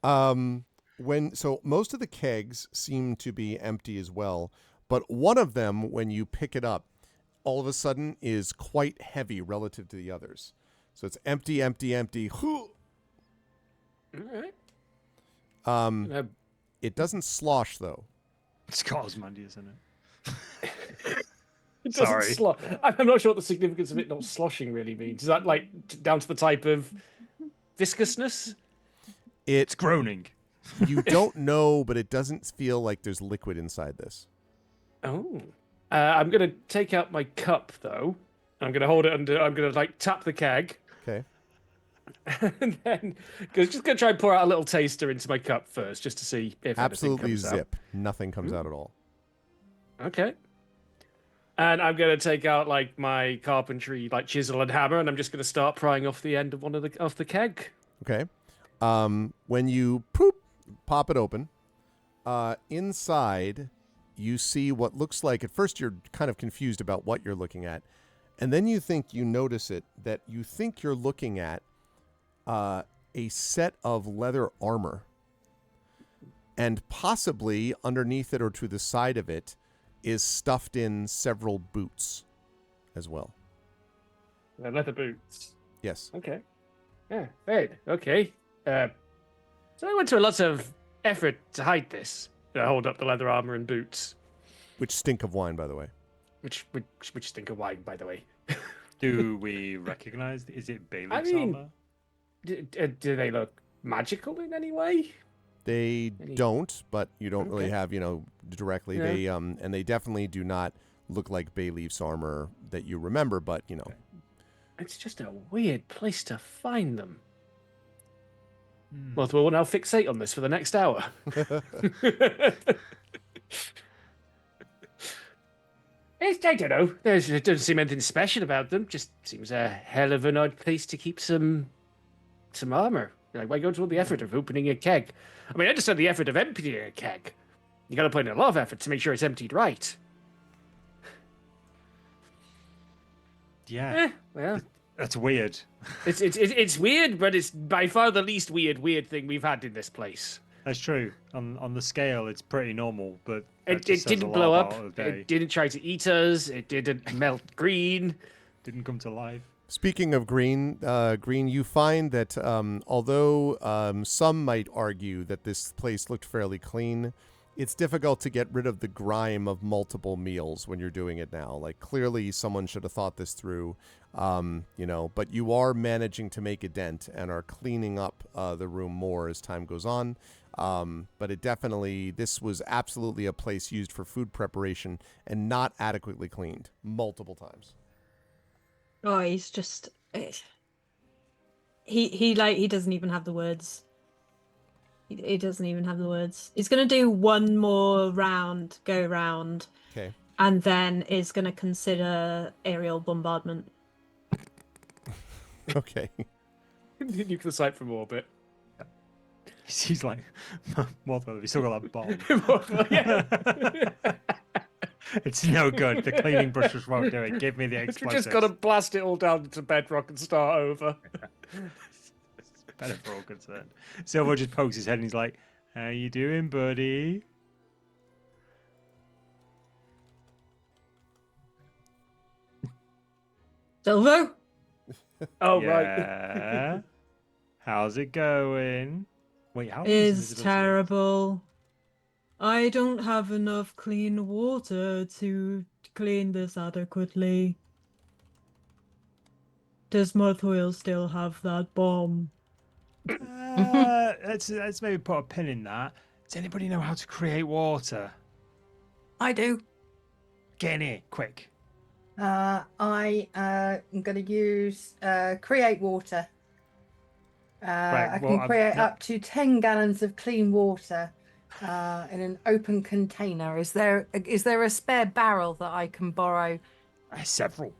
So most of the kegs seem to be empty as well, but one of them, when you pick it up, all of a sudden is quite heavy relative to the others. So it's empty, empty, empty. All right. It doesn't slosh though. It's Cosmandy, isn't it? It doesn't Sorry. I'm not sure what the significance of it not sloshing really means. Is that like down to the type of viscousness? It's groaning. You don't know, but it doesn't feel like there's liquid inside this. Oh. I'm going to take out my cup, though. I'm going to hold it under... I'm going to, like, tap the keg. Okay. And then... just going to try and pour out a little taster into my cup first, just to see if Absolutely anything comes zip. Nothing comes out at all. out. Okay. And I'm going to take out, like, my carpentry, like, chisel and hammer, and I'm just going to start prying off the end of one of the keg. Okay. When you pop it open, inside you see what looks like, at first you're kind of confused about what you're looking at, and then you notice that you think you're looking at a set of leather armor, and possibly underneath it or to the side of it is stuffed in several boots as well. Leather boots. Yes. Okay. Yeah, right. Okay. So I went to a lot of effort to hide this. I hold up the leather armor and boots. Which stink of wine, by the way. Which stink of wine, by the way. Do we recognize? Is it Bailey's I mean, armor? do they look magical in any way? They don't, but you don't really have, directly. Yeah. They and they definitely do not look like Bay Leaf's armor that you remember, but It's just a weird place to find them. Well, we'll now fixate on this for the next hour. I don't know. There doesn't seem anything special about them. Just seems a hell of an odd place to keep some armor. Like, why go to all the effort of opening a keg? I mean, I understand the effort of emptying a keg. You got to put in a lot of effort to make sure it's emptied right. Yeah. Well, That's weird. it's weird, but it's by far the least weird thing we've had in this place. That's true. On the scale, it's pretty normal, but It didn't blow up. It didn't try to eat us. It didn't melt green. Didn't come to life. Speaking of green, you find that although some might argue that this place looked fairly clean, it's difficult to get rid of the grime of multiple meals when you're doing it now. Like, clearly someone should have thought this through, but you are managing to make a dent and are cleaning up the room more as time goes on. But this was absolutely a place used for food preparation and not adequately cleaned multiple times. Oh, he's just he doesn't even have the words. He doesn't even have the words. He's gonna do one more go round, Okay. and then is gonna consider aerial bombardment. Okay. Nuclear site from orbit. He's like, Mothwell, he's still got that bomb. It's no good. The cleaning brushes won't do it. Give me the We explosives. just got to blast it all down into bedrock and start over. It's better for all concerned. Silver just pokes his head and he's like, "How you doing, buddy?" Silvo? Oh, Yeah. right. How's it going? Wait, how Is terrible. I don't have enough clean water to clean this adequately. Does Mothwheel still have that bomb? Let's maybe put a pin in that. Does anybody know how to create water? I do. Get in here, quick. I am going to use create water. Right, I well, can create no. up to 10 gallons of clean water. in an open container. Is there a spare barrel that I can borrow? Several.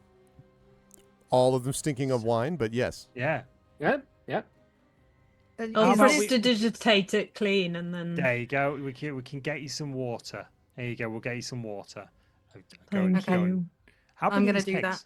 All of them stinking of wine, but yes. Yeah. Yeah, yeah. I'll Is this- prestidigitate it clean and then. There you go. We can get you some water. There you go. We'll get you some water. Thank you. How big I'm are gonna these do kegs? that.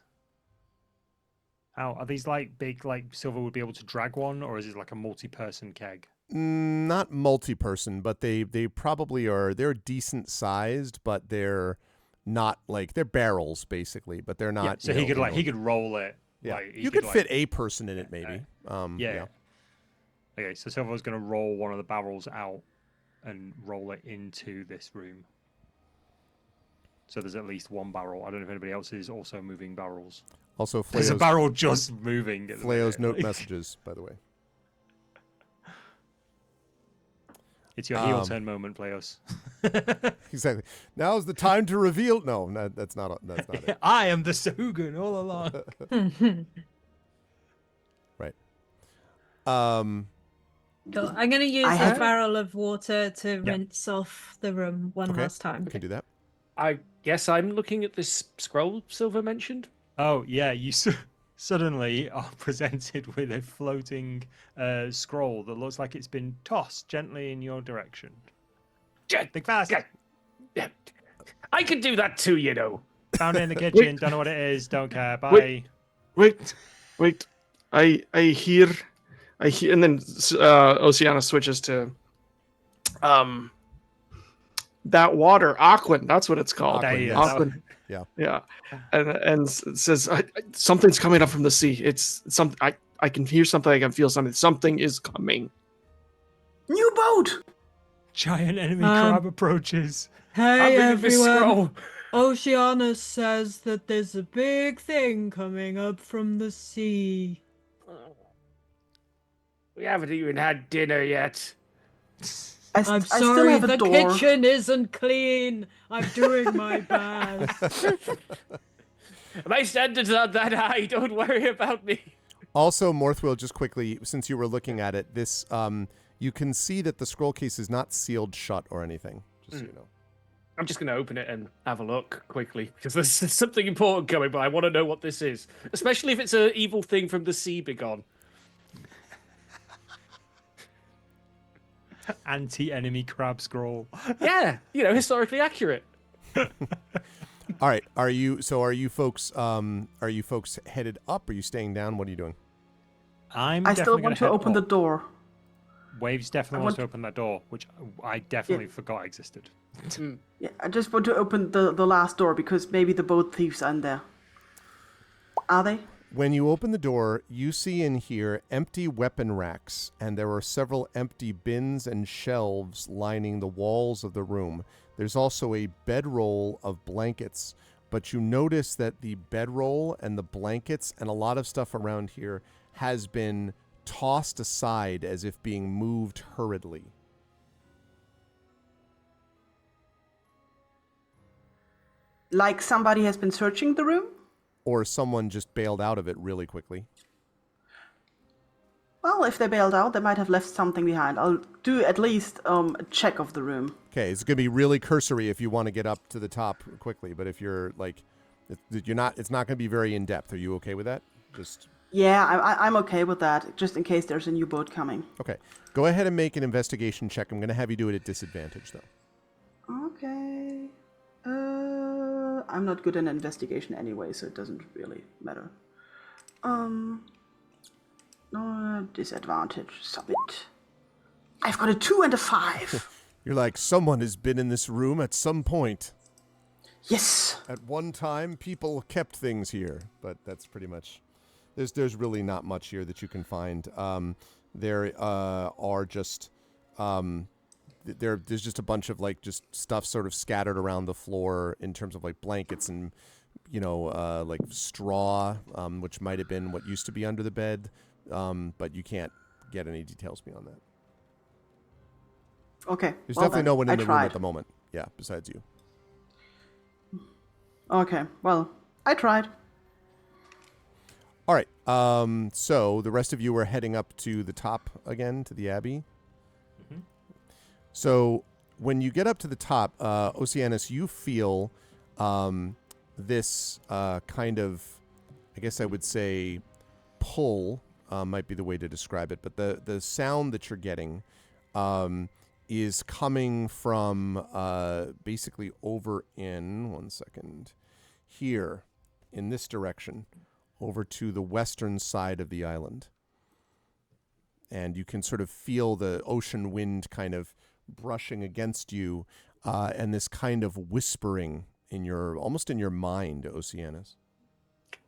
How are these like big? Like Silver would be able to drag one, or is it like a multi-person keg? Not multi-person, but they probably are. They're decent sized, but they're not like they're barrels basically, but they're not. Yeah, so he could roll it. Yeah, Like, he you could fit like, a person in it maybe. yeah. Okay, so Silver's going to roll one of the barrels out and roll it into this room. So there's at least one barrel. I don't know if anybody else is also moving barrels. Also, There's a Fleo's, barrel just moving. At the Fleo's minute, note like- messages, by the way. It's your heel turn moment, Fleos. Exactly. Now's the time to reveal. No, that's not. That's not it. I am the Shogun all along. Right. Cool. I'm going to use I a have- barrel of water to Yeah. rinse off the room one Okay. last time. We can do that. I guess I'm looking at this scroll Silver mentioned. Oh yeah, you suddenly are presented with a floating scroll that looks like it's been tossed gently in your direction. Think fast. Yeah. I can do that too, you know. Found it in the kitchen. Don't know what it is. Don't care. Bye. Wait. I hear, and then Oceana switches to that water, Aquin. That's what it's called. Aquin, yes. Aquin. Yeah. And it says something's coming up from the sea. It's something. I can hear something. I can feel something. Something is coming. New boat. Giant enemy Um, crab approaches. Hey I'm reading this everyone! scroll. Oceana says that there's a big thing coming up from the sea. We haven't even had dinner yet. I I'm still sorry, have a the door. kitchen isn't clean. I'm doing my best. My standards aren't that high. Don't worry about me. Also, Morthwill, just quickly, since you were looking at it, this you can see that the scroll case is not sealed shut or anything. Just so you know. I'm just going to open it and have a look quickly because there's something important coming, but I want to know what this is, especially if it's an evil thing from the sea begone. Anti-enemy crab scroll. Yeah, historically accurate. All right. Are you folks headed up? Are you staying down? What are you doing? I'm I still definitely want to gonna head open the up. door. Waves definitely I wants want- to open that door, which I definitely forgot existed. Yeah, I just want to open the last door because maybe the boat thieves are in there. Are they? When you open the door, you see in here empty weapon racks, and there are several empty bins and shelves lining the walls of the room. There's also a bedroll of blankets, but you notice that the bedroll and the blankets and a lot of stuff around here has been tossed aside as if being moved hurriedly. Like somebody has been searching the room? Or someone just bailed out of it really quickly. Well, if they bailed out, they might have left something behind. I'll do at least a check of the room. Okay, it's going to be really cursory if you want to get up to the top quickly, but if you're like, it's not going to be very in depth. Are you okay with that? Just Yeah, I'm okay with that, just in case there's a new boat coming. okay. Go ahead and make an investigation check. I'm going to have you do it at disadvantage, though. Okay. I'm not good in investigation anyway, so it doesn't really matter. No disadvantage. Submit. I've got a 2 and a 5. You're like, someone has been in this room at some point. Yes. At one time, people kept things here, but that's pretty much. There's really not much here that you can find. There are just there's just a bunch of like just stuff sort of scattered around the floor in terms of like blankets and like straw, which might have been what used to be under the bed, but you can't get any details beyond that. Okay. There's well definitely then, no one in I the room tried. at the moment. Yeah, besides you. Okay. Well, I tried. All right. So the rest of you are heading up to the top again, to the Abbey. Mhm. So when you get up to the top, Oceanus, you feel this kind of, I guess I would say, pull might be the way to describe it. But the sound that you're getting is coming from basically over in, one second, here, in this direction, over to the western side of the island. And you can sort of feel the ocean wind kind of brushing against you, and this kind of whispering in almost in your mind, Oceanus.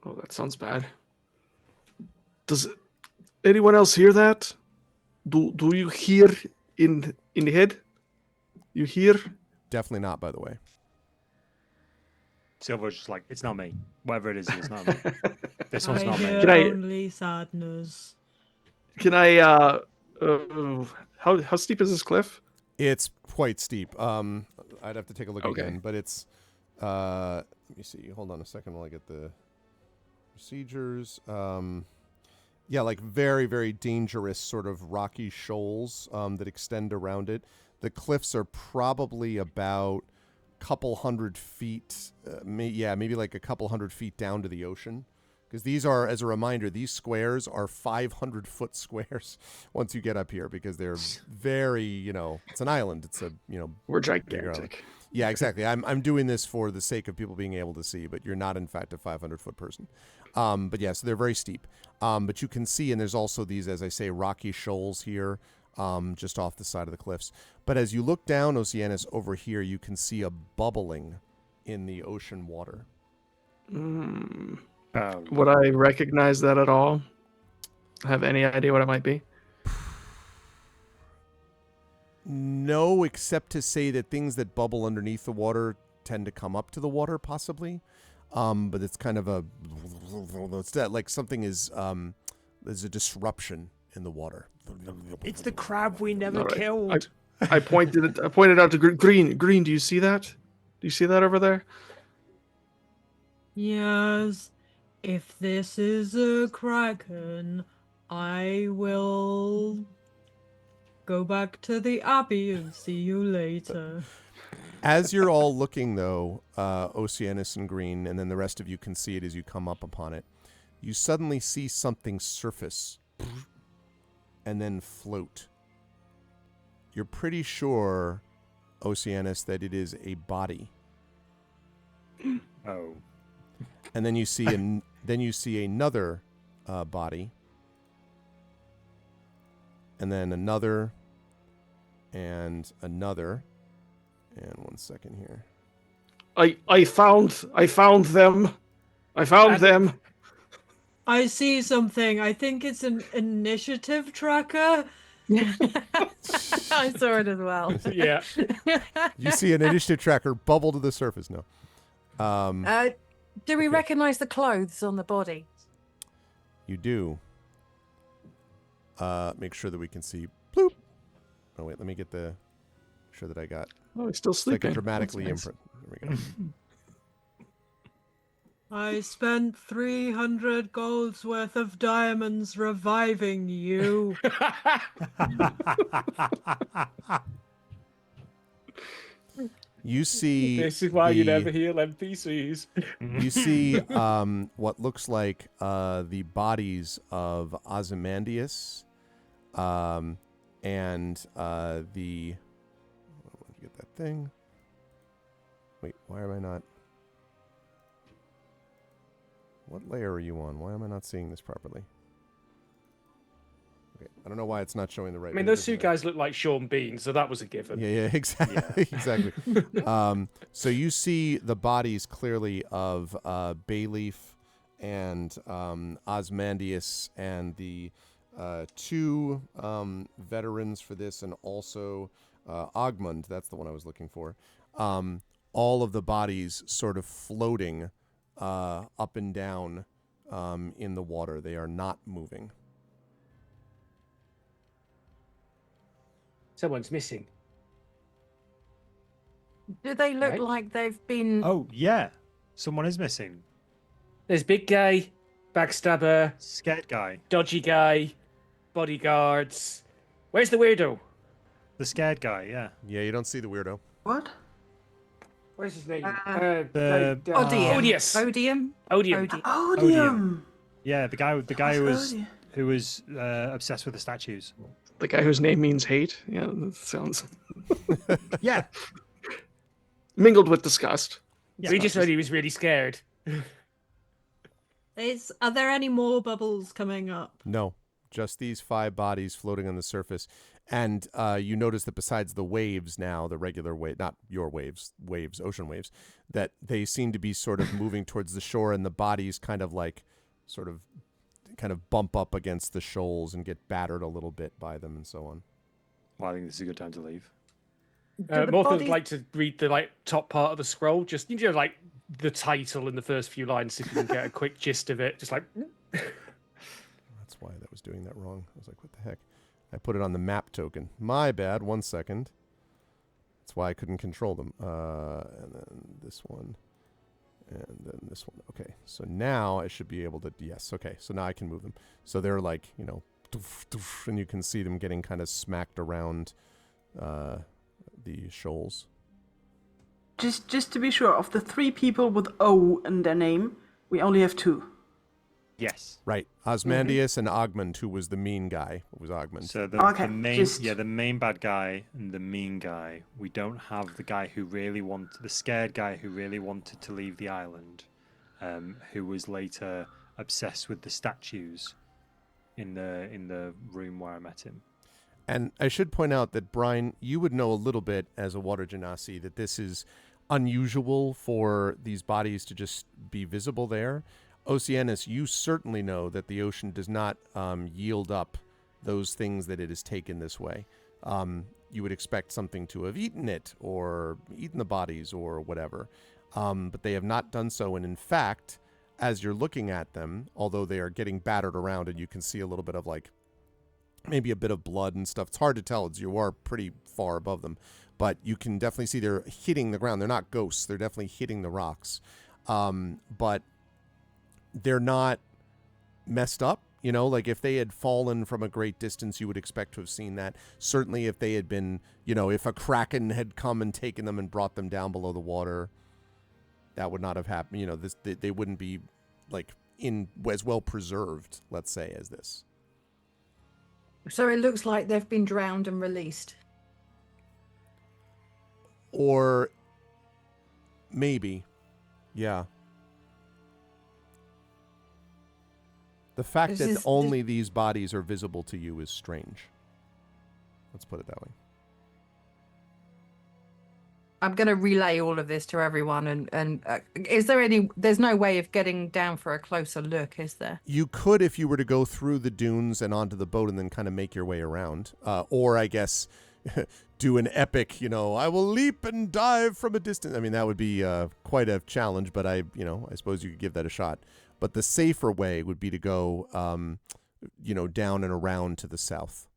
Oh, that sounds bad. Does anyone else hear that? Do you hear in the head? You hear? Definitely not, by the way. Silver's just like, it's not me. Whatever it is, it's not me. This one's not me. hear Can I- only sadness. Can I? How steep is this cliff? It's quite steep. I'd have to take a look Okay. again, but it's. Let me see. Hold on a second while I get the procedures. Yeah, like very, very dangerous sort of rocky shoals that extend around it. The cliffs are probably about a couple hundred feet. Maybe like a couple hundred feet down to the ocean. Because these are, as a reminder, these squares are 500-foot squares once you get up here, because they're very, it's an island. It's a, We're bigger island. gigantic. Yeah, exactly. I'm doing this for the sake of people being able to see, but you're not, in fact, a 500-foot person. But yeah, so they're very steep. But you can see, and there's also these, as I say, rocky shoals here, just off the side of the cliffs. But as you look down, Oceanus, over here, you can see a bubbling in the ocean water. Would I recognize that at all? Have any idea what it might be? No, except to say that things that bubble underneath the water tend to come up to the water, possibly. But it's kind of it's that like something is, there's a disruption in the water. It's the crab we never All right. killed. I pointed out to Green. Green, do you see that? Do you see that over there? Yes, if this is a kraken, I will go back to the Abbey and see you later. As you're all looking, though, Oceanus and Green, and then the rest of you can see it as you come up upon it, you suddenly see something surface and then float. You're pretty sure, Oceanus, that it is a body. Oh. And then you see another body, and then another, and another. And one second here. I found them. I found them. I see something. I think it's an initiative tracker. I saw it as well. Yeah. You see an initiative tracker bubble to the surface. No. Do we recognize the clothes on the body? You do. Make sure that we can see. Bloop. Oh wait, let me get the. Sure that I got. Oh, he's still So I sleeping. can dramatically That's nice. imprint. There we go. I spent 300 golds worth of diamonds reviving you. You see. This is why you the- never heal NPCs. You see what looks like the bodies of Ozymandias and the. Let me get that thing. Wait, why am I not? What layer are you on? Why am I not seeing this properly? Okay, I don't know why it's not showing the right. I mean, but it those two doesn't matter. guys look like Sean Bean, so that was a given. Yeah, exactly. Exactly. So you see the bodies clearly of Bayleaf and Osmandius and the two veterans for this, and also Ogmund. That's the one I was looking for. All of the bodies sort of floating up and down in the water. They are not moving. Someone's missing. Do they look Right. like they've been? Oh, yeah. Someone is missing. There's big guy, backstabber, Scared guy. dodgy guy, bodyguards. Where's the weirdo? The scared guy, yeah. Yeah, you don't see the weirdo. What? Where's his name? The Odious. Odium. Odium. Odium. Yeah, the guy who What's was Odium? obsessed with the statues. The guy whose name means hate. Yeah, that sounds Yeah. mingled with disgust. Yeah. We just heard he was really scared. Are there any more bubbles coming up? No, just these 5 bodies floating on the surface. And you notice that besides the waves now, the regular wave, not your waves, ocean waves, that they seem to be sort of moving towards the shore, and the bodies kind of bump up against the shoals and get battered a little bit by them and so on. Well, I think this is a good time to leave. Morphin would like to read the top part of the scroll, just the title in the first few lines, if you can get a quick gist of it. Just like. That's why that was doing that wrong. I was like, what the heck? I put it on the map token. My bad. 1 second. That's why I couldn't control them. And then this one. And then this one. Okay. So now I should be able to... Yes. Okay. So now I can move them. So they're like, doof, doof, and you can see them getting kind of smacked around the shoals. Just to be sure, of the 3 people with O in their name, we only have 2. Yes. Right. Osmandius and Ogmund, who was the mean guy. It was Ogmund. So the main bad guy and the mean guy. We don't have the guy who really the scared guy who really wanted to leave the island, who was later obsessed with the statues in the room where I met him. And I should point out that, Brian, you would know a little bit as a water genasi that this is unusual for these bodies to just be visible there. Oceanus, you certainly know that the ocean does not yield up those things that it has taken this way. You would expect something to have eaten it or eaten the bodies or whatever. But they have not done so. And in fact, as you're looking at them, although they are getting battered around and you can see a little bit of maybe a bit of blood and stuff. It's hard to tell as you are pretty far above them. But you can definitely see they're hitting the ground. They're not ghosts. They're definitely hitting the rocks. But they're not messed up. If they had fallen from a great distance, you would expect to have seen that. Certainly if they had been, if a kraken had come and taken them and brought them down below the water, that would not have happened. They wouldn't be as well preserved, let's say, as this. So it looks like they've been drowned and released. Or maybe, yeah. The fact that only these bodies are visible to you is strange. Let's put it that way. I'm going to relay all of this to everyone. And there's no way of getting down for a closer look, is there? You could if you were to go through the dunes and onto the boat and then kind of make your way around. Or I guess do an epic, I will leap and dive from a distance. I mean, that would be quite a challenge, but I suppose you could give that a shot. But the safer way would be to go, down and around to the south.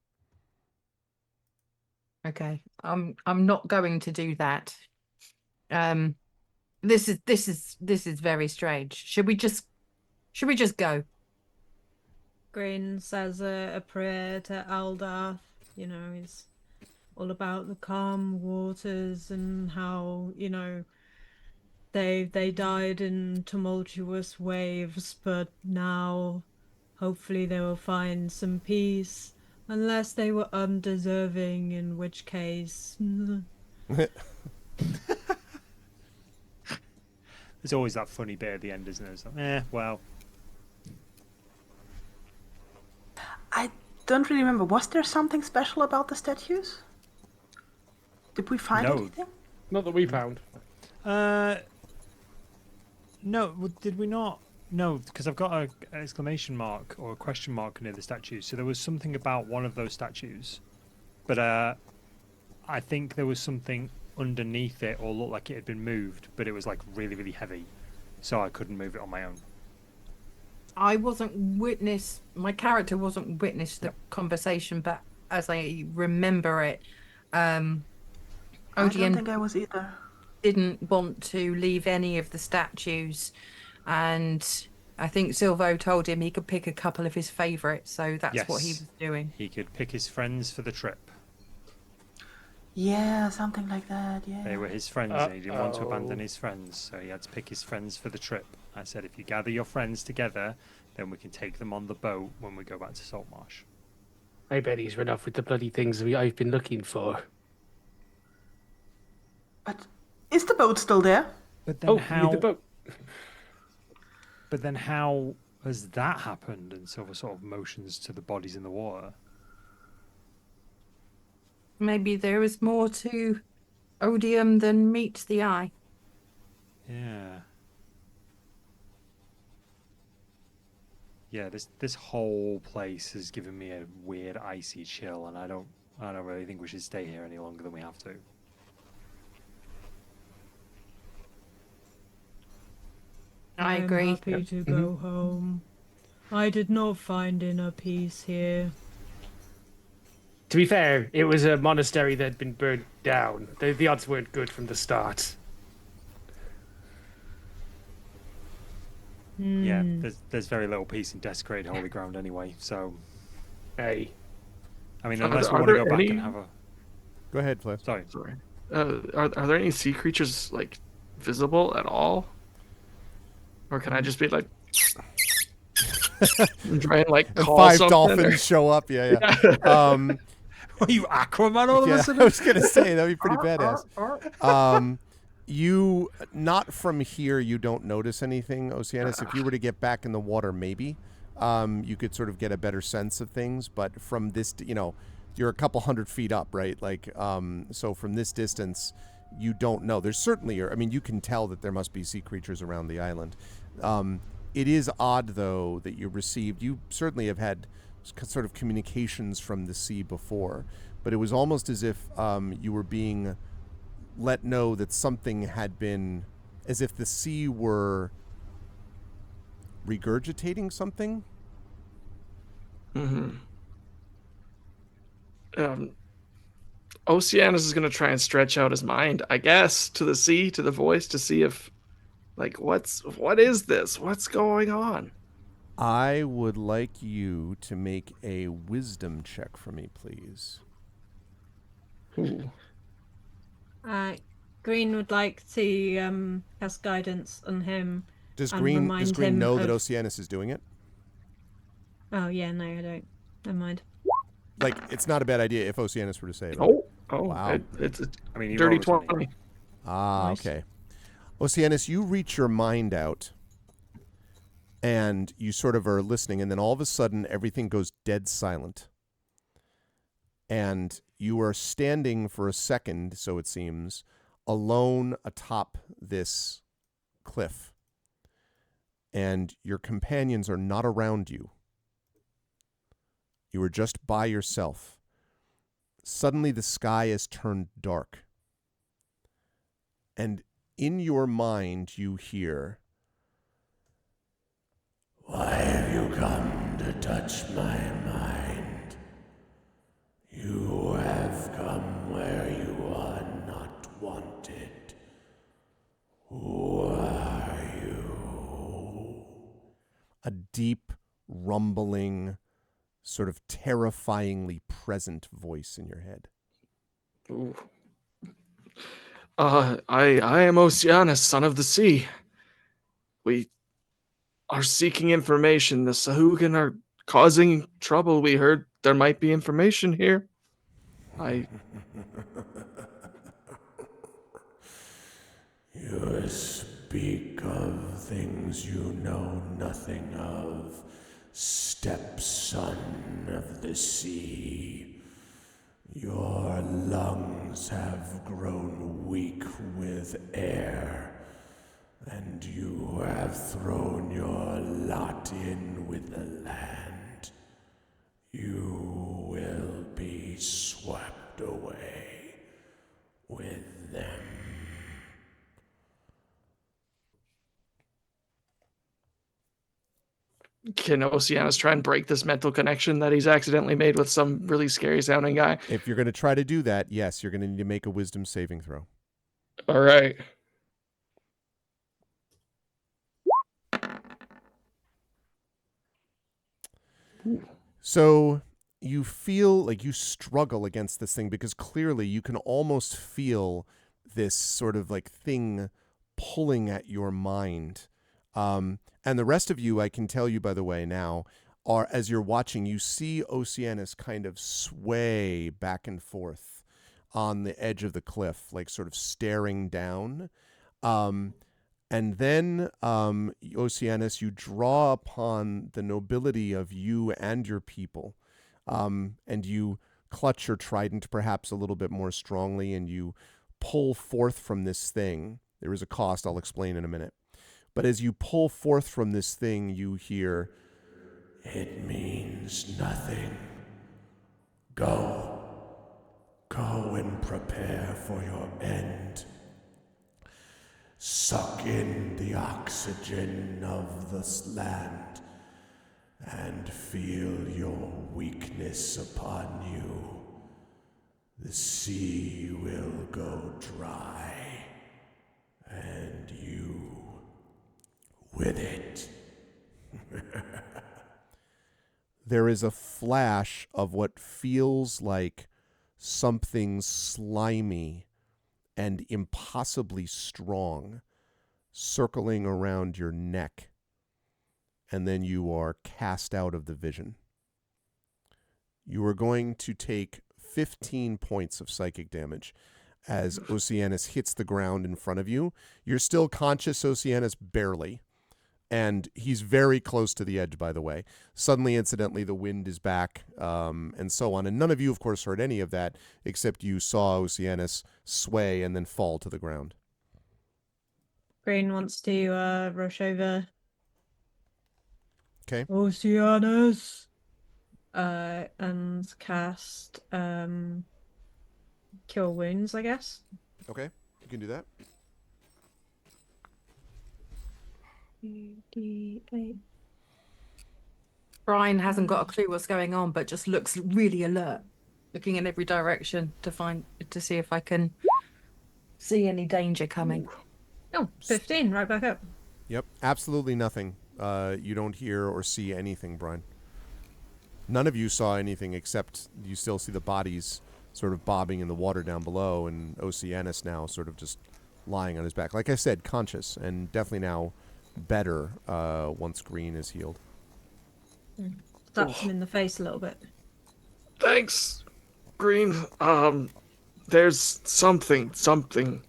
Okay, I'm not going to do that. This is very strange. Should we just go? Green says a prayer to Aldarth. He's all about the calm waters and how they died in tumultuous waves, but now hopefully they will find some peace. Unless they were undeserving, in which case... There's always that funny bit at the end, isn't there? It's like, well. I don't really remember. Was there something special about the statues? Did we find anything? Not that we found. No, did we not? No, because I've got an exclamation mark or a question mark near the statue. So there was something about one of those statues. But I think there was something underneath it or looked like it had been moved, but it was really, really heavy. So I couldn't move it on my own. My character wasn't witness the conversation, but as I remember it, Odian I don't think I was either. Didn't want to leave any of the statues, and I think Silvo told him he could pick a couple of his favourites, so that's what he was doing. He could pick his friends for the trip. Yeah, something like that. Yeah. They were his friends, and he didn't want to abandon his friends, so he had to pick his friends for the trip. I said, if you gather your friends together, then we can take them on the boat when we go back to Saltmarsh. I bet he's run off with the bloody things I've been looking for. But is the boat still there? But then you mean the boat? But then how has that happened? And Silver sort of motions to the bodies in the water. Maybe there is more to odium than meets the eye. Yeah. Yeah, this whole place has given me a weird icy chill, and I don't really think we should stay here any longer than we have to. I I'm agree. happy to go home. I did not find inner peace here. To be fair, it was a monastery that had been burned down. The odds weren't good from the start. Yeah, there's very little peace in desecrated holy ground anyway. So, Hey, I mean, Are unless we there- want to are go there back any- and have a Go ahead, Flav. sorry. Are there any sea creatures like visible at all? Or can I just be like and try and like And call 5 something? dolphins show up. Yeah. Are you Aquaman all of Yeah, a I sudden? was gonna say that'd be pretty badass. You not from here. You don't notice anything, Oceanus. If you were to get back in the water, maybe you could sort of get a better sense of things. But from this, you're a couple hundred feet up, right? Like, so from this distance, you don't know. There's certainly, I mean, you can tell that there must be sea creatures around the island. It is odd, though, that you received. You certainly have had sort of communications from the sea before, but it was almost as if you were being let know that something had been, as if the sea were regurgitating something. Oceanus is gonna try and stretch out his mind, I guess, to the sea, to the voice, to see if, like, what is this? What's going on? I would like you to make a wisdom check for me, please. Ooh. Green would like to cast guidance on him. Does And Green remind him know that of- Oceanus is doing it? Oh yeah, no, I don't. Never mind. Like, it's not a bad idea if Oceanus were to say it. Oh, Wow. It's a I mean, he dirty rolled a 20. Ah, Nice. okay. Oceanus, you reach your mind out and you sort of are listening, and then all of a sudden everything goes dead silent. And you are standing for a second, so it seems, alone atop this cliff. And your companions are not around you. You are just by yourself. Suddenly the sky has turned dark. And in your mind you hear, "Why have you come to touch my mind? You have come where you are not wanted. Who are you?" A deep, rumbling, sort of terrifyingly present voice in your head. Ooh. I am Oceanus, son of the sea. We are seeking information. The Sahuagin are causing trouble. We heard there might be information here. You speak of things you know nothing of, stepson of the sea. Your lungs have grown weak with air, and you have thrown your lot in with the land. You will be swept away with them. Can Oceanus try and break this mental connection that he's accidentally made with some really scary sounding guy? If you're going to try to do that, yes, you're going to need to make a wisdom saving throw. All right. So you feel like you struggle against this thing because clearly you can almost feel this sort of like thing pulling at your mind. And the rest of you, I can tell you, by the way, now, are as you're watching, you see Oceanus kind of sway back and forth on the edge of the cliff, like sort of staring down. And then, Oceanus, you draw upon the nobility of you and your people, and you clutch your trident perhaps a little bit more strongly, and you pull forth from this thing. There is a cost, I'll explain in a minute. But as you pull forth from this thing, you hear, "It means nothing. Go. Go and prepare for your end. Suck in the oxygen of this land and feel your weakness upon you. The sea will go dry, and you with it." There is a flash of what feels like something slimy and impossibly strong circling around your neck, and then you are cast out of the vision. You are going to take 15 points of psychic damage as Oceanus hits the ground in front of you. You're still conscious, Oceanus, barely. And he's very close to the edge, by the way. Suddenly, incidentally, the wind is back, and so on. And none of you, of course, heard any of that, except you saw Oceanus sway and then fall to the ground. Green wants to rush over. Okay. Oceanus. And cast Cure Wounds, I guess. Okay, you can do that. 2d8. Brian hasn't got a clue what's going on, but just looks really alert, looking in every direction to see if I can see any danger coming. Oh, 15, right back up. Yep, absolutely nothing. You don't hear or see anything, Brian. None of you saw anything except you still see the bodies sort of bobbing in the water down below, and Oceanus now sort of just lying on his back. Like I said, conscious, and definitely now better once Green is healed. Slaps him in the face a little bit. Thanks, Green. There's something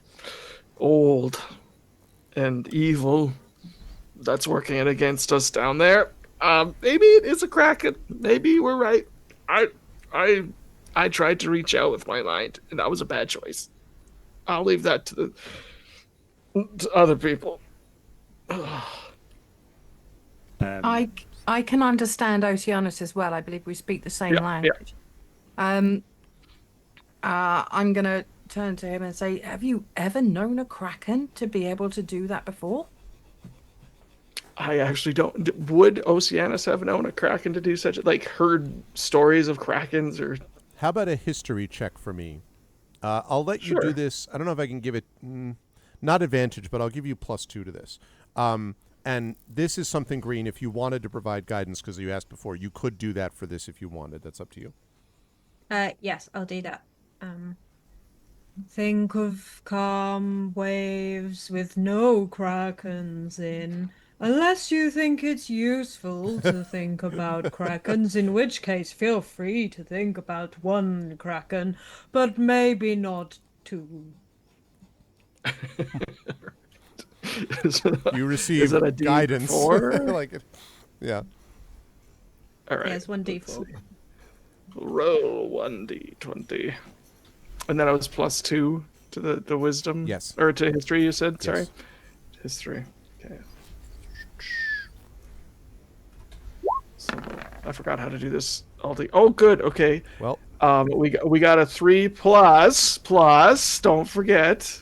old and evil that's working against us down there. Maybe it is a kraken. Maybe we're right. I tried to reach out with my mind, and that was a bad choice. I'll leave that to other people. I can understand Oceanus as well. I believe we speak the same language. I'm going to turn to him and say, have you ever known a kraken to be able to do that before? I actually don't. Would Oceanus have known a kraken to do such? Like, heard stories of krakens or? How about a history check for me? I'll let you do this. I don't know if I can give it, not advantage, but I'll give you +2 to this. And this is something, Green, if you wanted to provide guidance, because you asked before, you could do that for this if you wanted. That's up to you. Yes, I'll do that. Think of calm waves with no krakens in. Unless you think it's useful to think about krakens, in which case feel free to think about one kraken, but maybe not two. You receive guidance. Like it. Yeah. All right. Yes, 1d4. Roll 1d20. And then I was +2 to the wisdom? Yes. Or to history, you said? Yes. Sorry. History. Okay. So, I forgot how to do this. Oh, good. Okay. Well, we got a 3 plus. Don't forget.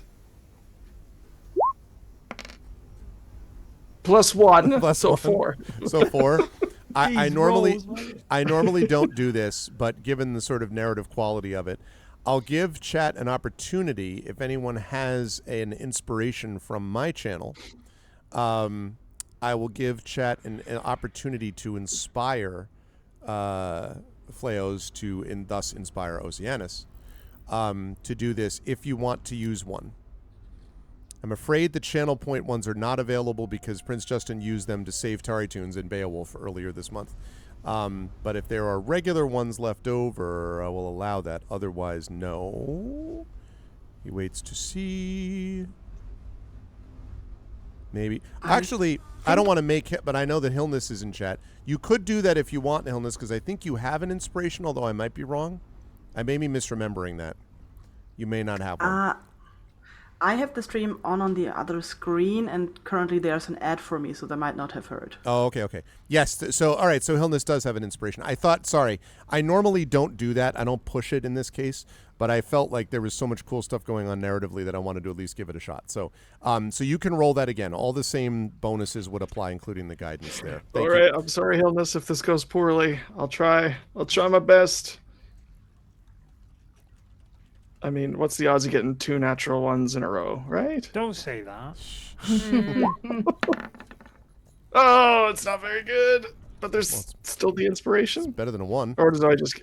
+1. So 4. So 4. I normally don't do this, but given the sort of narrative quality of it, I'll give chat an opportunity if anyone has an inspiration from my channel. I will give chat an opportunity to inspire flails to thus inspire Oceanus to do this if you want to use one. I'm afraid the channel point ones are not available because Prince Justin used them to save Tari Tunes in Beowulf earlier this month. But if there are regular ones left over, I will allow that. Otherwise, no. He waits to see. Maybe. Actually, I don't want to make it, but I know that Hilness is in chat. You could do that if you want, Hilness, because I think you have an inspiration, although I might be wrong. I may be misremembering that. You may not have one. I have the stream on the other screen, and currently there's an ad for me, so they might not have heard. Oh, okay. Yes, so, all right, so Hilness does have an inspiration. I normally don't do that. I don't push it in this case, but I felt like there was so much cool stuff going on narratively that I wanted to at least give it a shot. So so you can roll that again. All the same bonuses would apply, including the guidance there. All right, I'm sorry, Hilness, if this goes poorly. I'll try my best. I mean, what's the odds of getting 2 natural ones in a row, right? Don't say that. Oh, it's not very good. But there's still the inspiration. It's better than a 1. Or did I just...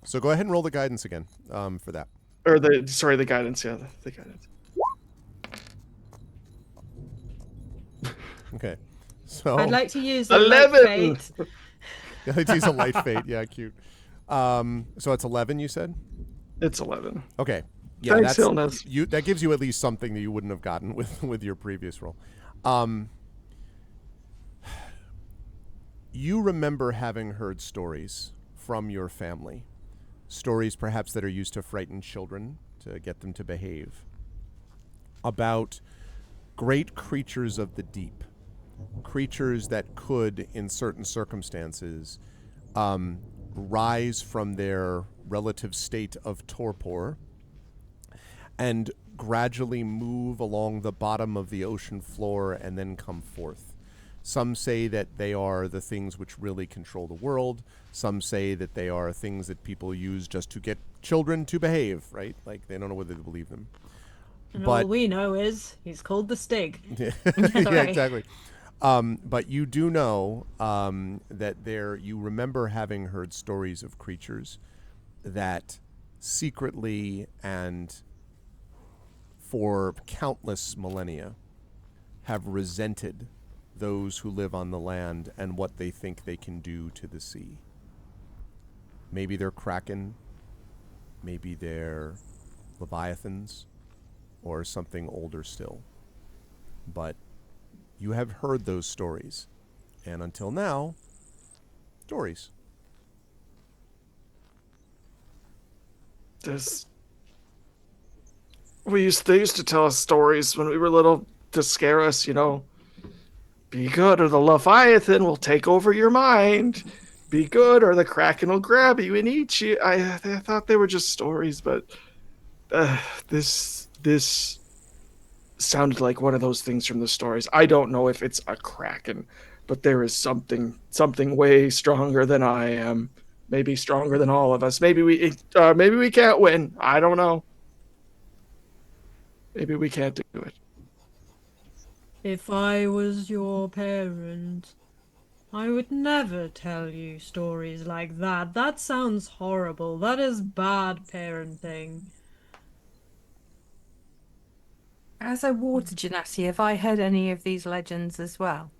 So go ahead and roll the guidance again for that. Or the guidance, yeah, the guidance. Okay. So I'd like to use the 11! light fate. Yeah, let's use a light fate. Yeah, cute. So it's 11, you said? It's 11. Okay. Yeah, Thanks, Hilness. That gives you at least something that you wouldn't have gotten with your previous roll. You remember having heard stories from your family, stories perhaps that are used to frighten children, to get them to behave, about great creatures of the deep, creatures that could, in certain circumstances, rise from their relative state of torpor and gradually move along the bottom of the ocean floor and then come forth. Some say that they are the things which really control the world. Some say that they are things that people use just to get children to behave, right? Like, they don't know whether to believe them. And all we know is he's called the Stig. Yeah, yeah, exactly. But you do know that you remember having heard stories of creatures that secretly and for countless millennia have resented those who live on the land and what they think they can do to the sea. Maybe they're kraken, maybe they're leviathans, or something older still. But you have heard those stories, and until now, stories. They used to tell us stories when we were little to scare us, Be good or the Leviathan will take over your mind. Be good or the Kraken will grab you and eat you. I thought they were just stories, but this sounded like one of those things from the stories. I don't know if it's a Kraken, but there is something way stronger than I am. Maybe stronger than all of us. Maybe we can't win. I don't know. Maybe we can't do it. If I was your parent, I would never tell you stories like that. That sounds horrible. That is bad parenting. As a water genasi, have I heard any of these legends as well?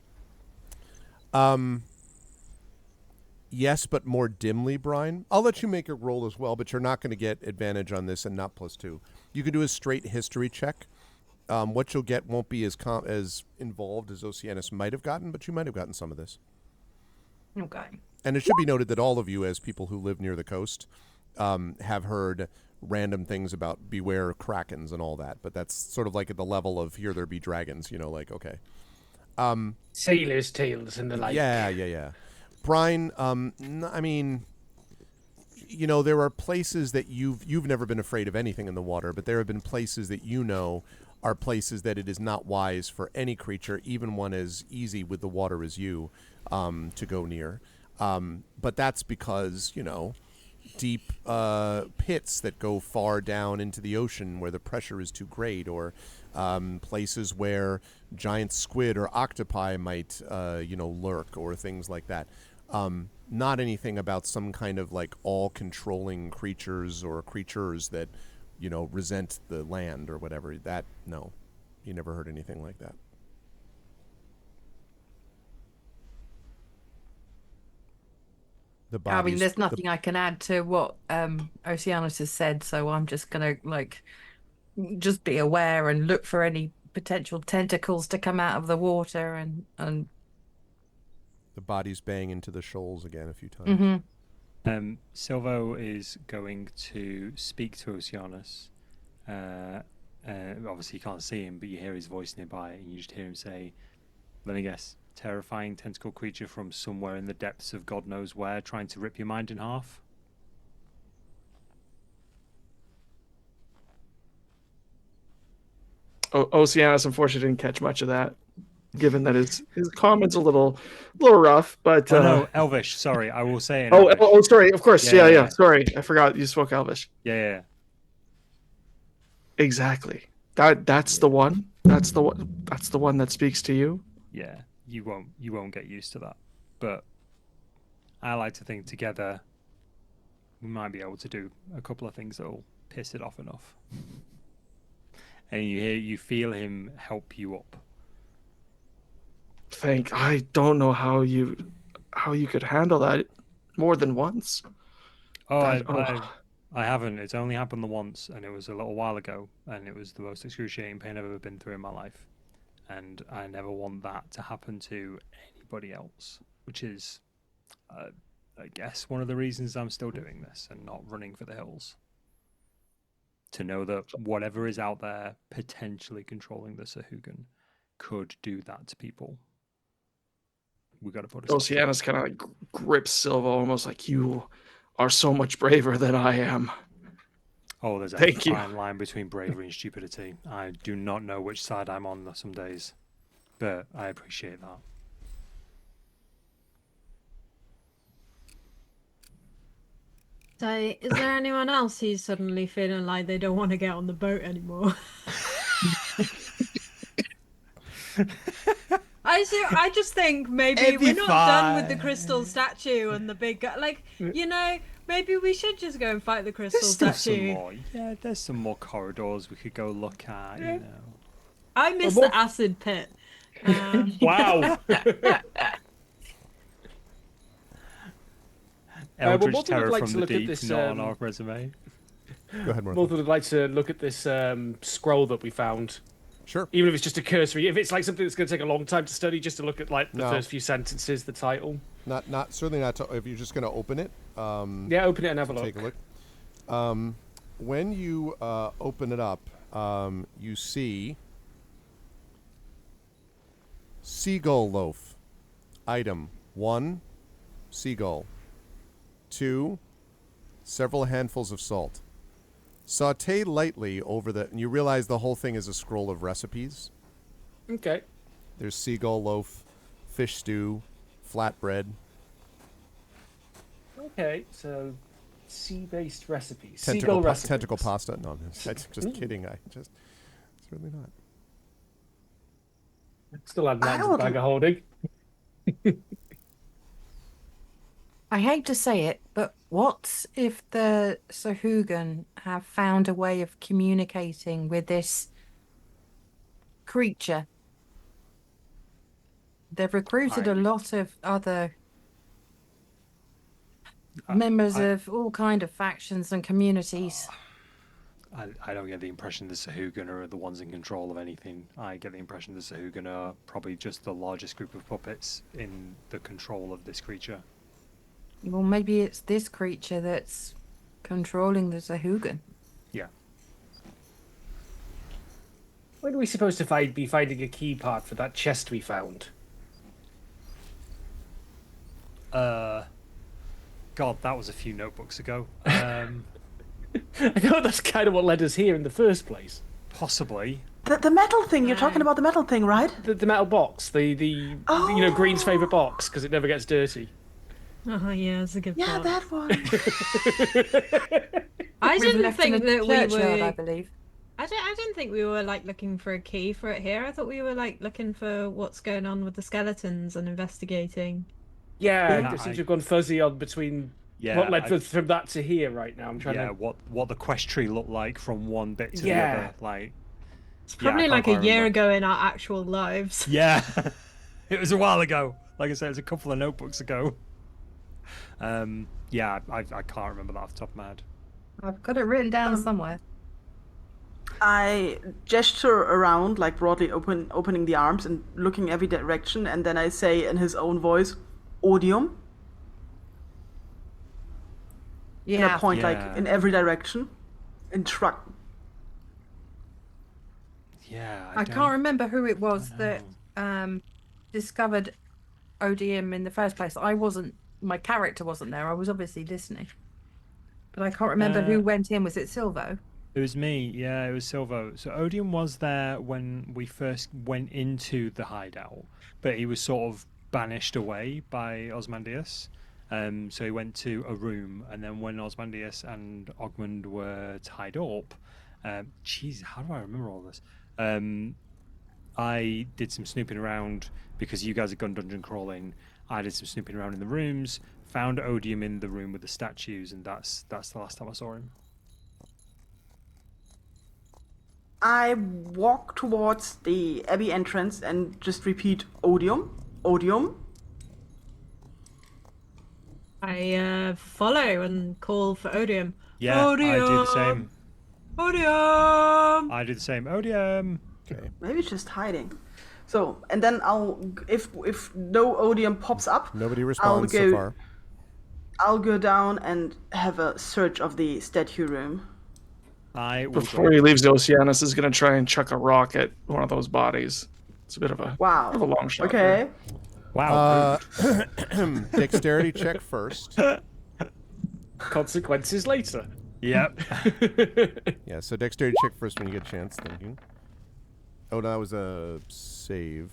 Yes, but more dimly, Brian. I'll let you make a roll as well, but you're not going to get advantage on this and not +2. You can do a straight history check. What you'll get won't be as involved as Oceanus might have gotten, but you might have gotten some of this. Okay. And it should be noted that all of you, as people who live near the coast, have heard random things about beware krakens and all that, but that's sort of like at the level of here there be dragons, okay. Sailors' tales and the like. Yeah. Brian, I mean, there are places that you've never been afraid of anything in the water, but there have been places that are places that it is not wise for any creature, even one as easy with the water as you, to go near. But that's because, deep pits that go far down into the ocean where the pressure is too great, or places where giant squid or octopi might, lurk, or things like that. not anything about some kind of like all-controlling creatures or creatures that, you know, resent the land or whatever. That, no, you never heard anything like that. The I mean, bodies. there's nothing I can add to what Oceanus has said, so I'm just gonna like just be aware and look for any potential tentacles to come out of the water and the bodies bang into the shoals again a few times. Silvo is going to speak to Oceanus. Obviously, you can't see him, but you hear his voice nearby, and you just hear him say, "Let me guess, terrifying tentacle creature from somewhere in the depths of God knows where, trying to rip your mind in half." Oceanus unfortunately didn't catch much of that, given that his comments a little rough. But no, Elvish. Sorry, I will say it. Sorry. Of course, yeah. Sorry, I forgot you spoke Elvish. Yeah. Exactly. That's the one. That's the one that speaks to you. Yeah, you won't get used to that, but I like to think together we might be able to do a couple of things that'll piss it off enough. And you feel him help you up. I don't know how you could handle that more than once. I haven't. It's only happened the once, and it was a little while ago, and it was the most excruciating pain I've ever been through in my life. And I never want that to happen to anybody else, which is, I guess, one of the reasons I'm still doing this and not running for the hills. To know that whatever is out there potentially controlling the Sahuagin could do that to people. We got to put it. Oceanus kind of like grips Silva, almost like, you are so much braver than I am. Oh, there's a fine line between bravery and stupidity. I do not know which side I'm on some days, but I appreciate that. So, is there anyone else who's suddenly feeling like they don't want to get on the boat anymore? I just think maybe we're not done with the crystal statue and the big guy. Like, you know, maybe we should just go and fight the crystal statue. Some more. Yeah, there's some more corridors we could go look at. You know, I miss the acid pit. Wow. Eldritch terror from the deep, not on our resume. Go ahead, Martha. Mortha would like to look at this scroll that we found. Sure. Even if it's just a cursory, if it's like something that's going to take a long time to study, just to look at like the first few sentences, the title. Certainly not. If you're just going to open it. Yeah, open it and have a look. Take a look. When you open it up, you see seagull loaf. Item 1, seagull. 2, several handfuls of salt. Saute lightly over and you realize the whole thing is a scroll of recipes. Okay. There's seagull loaf, fish stew, flatbread. Okay, so sea-based recipes. Tentacle, Seagull recipes. tentacle pasta. No, I'm just kidding. It's really not. Still had Matt's bag of holding. I hate to say it, but what if the Sahuagin have found a way of communicating with this creature? They've recruited a lot of other members of all kind of factions and communities. I don't get the impression the Sahuagin are the ones in control of anything. I get the impression the Sahuagin are probably just the largest group of puppets in the control of this creature. Well, maybe it's this creature that's controlling the Sahuagin. Yeah. When are we supposed to be finding a key part for that chest we found? God, that was a few notebooks ago. I know that's kind of what led us here in the first place. Possibly. The metal thing, you're talking about the metal thing, right? The metal box, you know, Green's favourite box, because it never gets dirty. Oh yeah, that's a good Yeah, part. that one. I We've didn't left think in a that we churchyard, I were. believe. I didn't think we were like looking for a key for it here. I thought we were like looking for what's going on with the skeletons and investigating. Yeah, Yeah. it seems to have gone fuzzy on between Yeah, what led from that to here right now. I'm trying yeah, to. what the quest tree looked like from one bit to the Yeah. other. Like, It's yeah, I probably can't like a quite year remember. ago in our actual lives. Yeah, it was a while ago. Like I said, it was a couple of notebooks ago. Yeah, I can't remember that off the top of my head. I've got it written down somewhere. I gesture around, like broadly opening the arms and looking every direction, and then I say in his own voice, "Odium." And I Yeah. point like Yeah. in every direction, and shrug. Yeah, I can't remember who it was that discovered ODM in the first place. My character wasn't there. I was obviously listening. But I can't remember who went in. Was it Silvo? It was me. Yeah, it was Silvo. So Odium was there when we first went into the hideout, but he was sort of banished away by Osmandius. So he went to a room, and then when Osmandius and Ogmund were tied up, jeez, how do I remember all this? I did some snooping around because you guys had gone dungeon crawling. I did some snooping around in the rooms, found Odium in the room with the statues, and that's the last time I saw him. I walk towards the abbey entrance and just repeat, "Odium, Odium." I follow and call for Odium. Yeah, Odium! I do the same. Odium! I do the same. Odium. Okay. Maybe it's just hiding. So, and then if no Odium pops up, Nobody responds so far. I'll go down and have a search of the statue room. I will Before he leaves, Oceanus is going to try and chuck a rock at one of those bodies. It's a bit of a Wow. bit of a long shot. Okay. Wow. Dexterity check first. Consequences later. Yep. Yeah, so dexterity check first when you get a chance. Thank you. Oh, no, that was a save.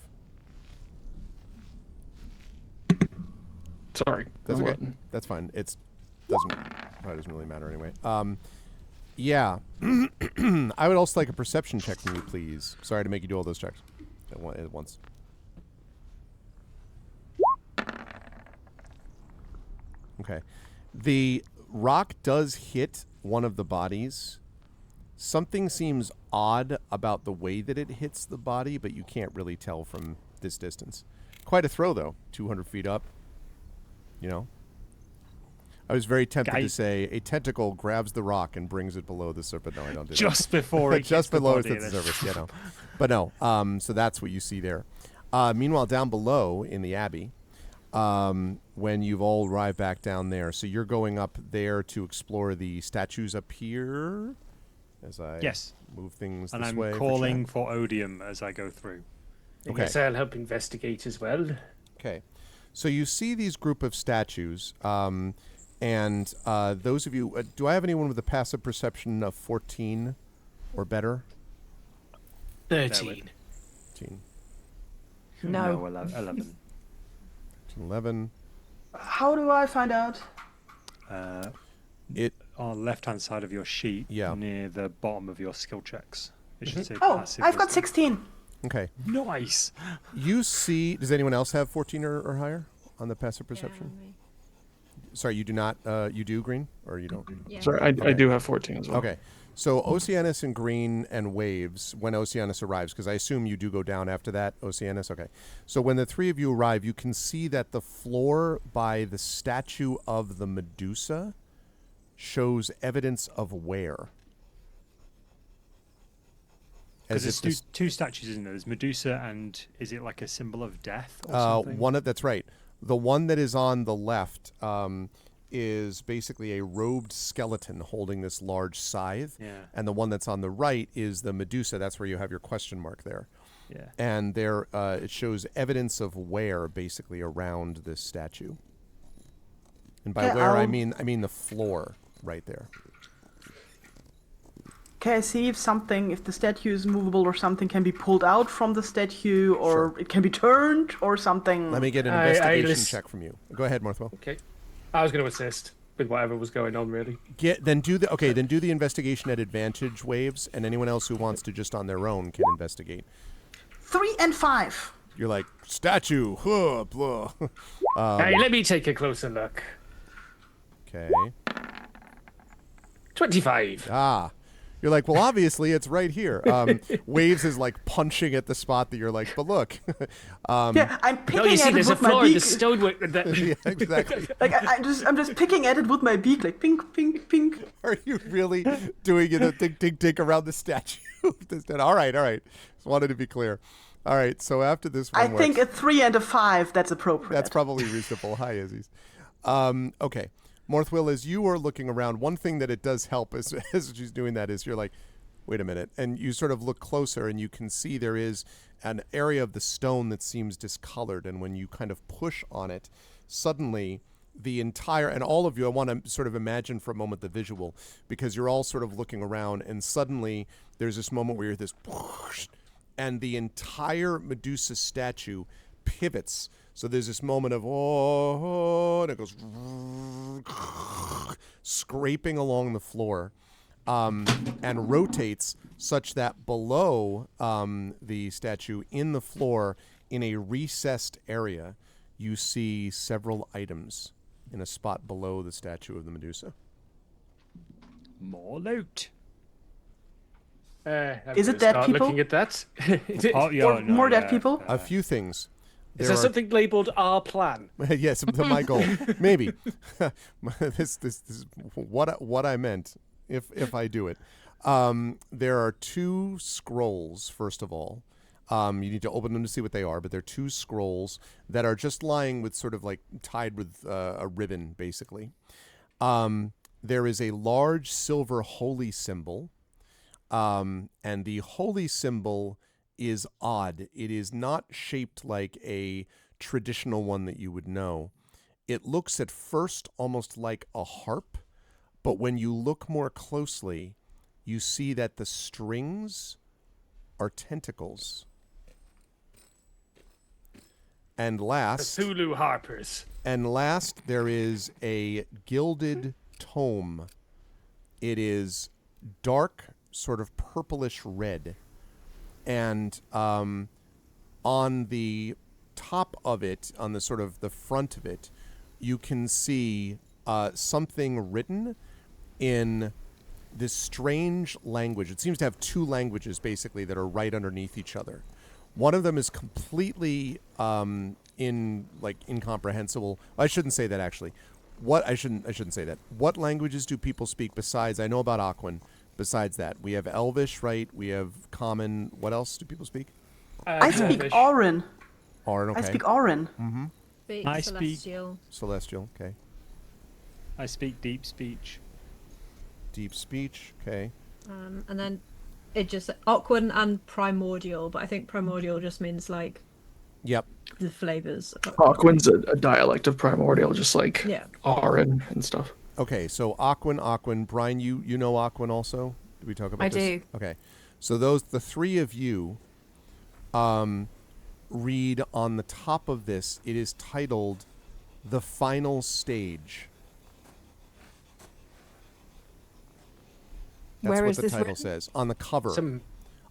Sorry. That's I'm okay. letting- That's fine. Probably doesn't really matter anyway. Yeah. I would also like a perception check from you, please. Sorry to make you do all those checks at once. Okay. The rock does hit one of the bodies. Something seems odd about the way that it hits the body, but you can't really tell from this distance. Quite a throw, though. 200 feet up. You know? I was very tempted to say a tentacle grabs the rock and brings it below the surface. No, I don't do Just before it just hits below the it body, hits the surface. Yeah, no. But no. So that's what you see there. Meanwhile, down below in the abbey, when you've all arrived back down there, so you're going up there to explore the statues up here. As I Yes. move things And this I'm way. calling for Odium as I go through. I Okay. guess I'll help investigate as well. Okay. So you see these group of statues, and those of you, do I have anyone with a passive perception of 14 or better? 13. 13. No. 11. 11. How do I find out? It On left-hand side of your sheet, Yeah. near the bottom of your skill checks. It should say Oh, passive I've got wisdom. 16. okay. Nice. You see, does anyone else have 14 or higher on the passive perception? Sorry, you do not. You do, Green? Or you don't? Sorry, I do have 14 as well. Okay. So Oceanus and Green and Waves, when Oceanus arrives, because I assume you do go down after that, Oceanus? Okay. So when the three of you arrive, you can see that the floor by the statue of the Medusa shows evidence of wear. Because As there's if two statues, isn't there? There's Medusa, and is it like a symbol of death or something? that's right. The one that is on the left is basically a robed skeleton holding this large scythe. Yeah. And the one that's on the right is the Medusa. That's where you have your question mark there. Yeah. And there it shows evidence of wear basically around this statue. And by Yeah, wear, I I'll- mean the floor right there. Can I see if the statue is movable or something can be pulled out from the statue or it can be turned or something? Let me get an I investigation list- check from you. Go ahead, Morthwell. Okay. I was going to assist with whatever was going on, really. Then do the investigation at advantage, Waves, and anyone else who wants to just on their own can investigate. 3 and 5. You're like, statue. Huh, blah. Hey, let me take a closer look. Okay. 25. You're like, well, obviously it's right here. Waves is like punching at the spot that you're like, but look. Yeah, I'm picking No, you see, at there's it a with my floor in the beak. stonework. Yeah, exactly. Like I'm just picking at it with my beak, like pink, pink, pink. Are you really doing it a tick, tick, tick around the statue? All right. Just wanted to be clear. All right, so after this one I think a 3 and a 5. That's appropriate. That's probably reasonable. Hi, Izzy's. Okay. Morthwill, as you are looking around, one thing that it does help as she's doing that is you're like, wait a minute. And you sort of look closer and you can see there is an area of the stone that seems discolored. And when you kind of push on it, suddenly the entire, and all of you, I want to sort of imagine for a moment the visual, because you're all sort of looking around and suddenly there's this moment where you're this, and the entire Medusa statue pivots. So there's this moment of, and it goes scraping along the floor and rotates such that below the statue in the floor, in a recessed area, you see several items in a spot below the statue of the Medusa. More loot. Is it dead people? Looking at that. More dead people? A few things. Is there something labeled our plan? Yes, my goal. Maybe. This is what I meant if I do it. There are 2 scrolls, first of all. You need to open them to see what they are, but they're 2 scrolls that are just lying with sort of like tied with a ribbon, basically. There is a large silver holy symbol, and the holy symbol is odd. It is not shaped like a traditional one that you would know. It looks at first almost like a harp, but when you look more closely, you see that the strings are tentacles. And last, Cthulhu harpers. And last, there is a gilded tome. It is dark, sort of purplish red. And on the top of it, on the sort of the front of it, you can see something written in this strange language. It seems to have 2 languages, basically, that are right underneath each other. One of them is completely incomprehensible. I shouldn't say that, actually. I shouldn't say that. What languages do people speak besides? I know about Aquan. Besides that, we have Elvish, right? We have Common. What else do people speak? I speak Auran. Auran, okay. I speak Auran. Mm-hmm. I speak Celestial. Celestial, okay. I speak deep speech. Deep speech, okay. And then it just Aquan and Primordial, but I think Primordial just means like Yep. the flavors. Aquan's a dialect of Primordial, just like Auran and stuff. Okay, so Aquan. Brian, you know Aquan also? Did we talk about this? I do. Okay. So the 3 of you read on the top of this, it is titled The Final Stage. That's Where what is the this title written? says on the cover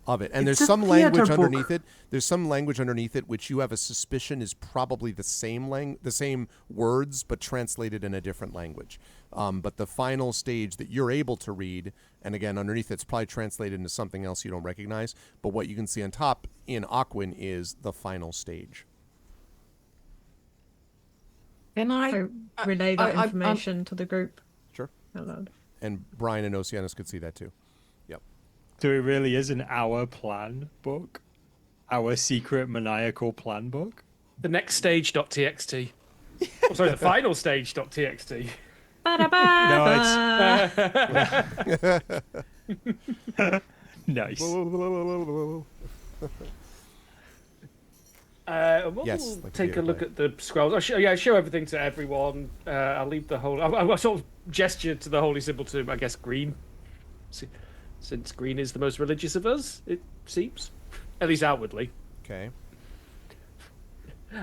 of it. And It's there's a some theater language book. underneath it. There's some language underneath it which you have a suspicion is probably the same words but translated in a different language. But the final stage that you're able to read, and again underneath it's probably translated into something else you don't recognize, but what you can see on top in Aquan is the final stage. Can I relay that I- information to the group? Sure. Hello. And Brian and Oceanus could see that too. Yep. So it really is an our plan book? Our secret maniacal plan book? The next stage.txt. Oh, sorry, the final stage.txt. No, it's nice. We'll Yes, like take a theater look play. at the scrolls. I'll show everything to everyone. I'll leave the whole. I'll sort of gesture to the holy symbol to, I guess, Green, since Green is the most religious of us. It seems, at least outwardly. Okay.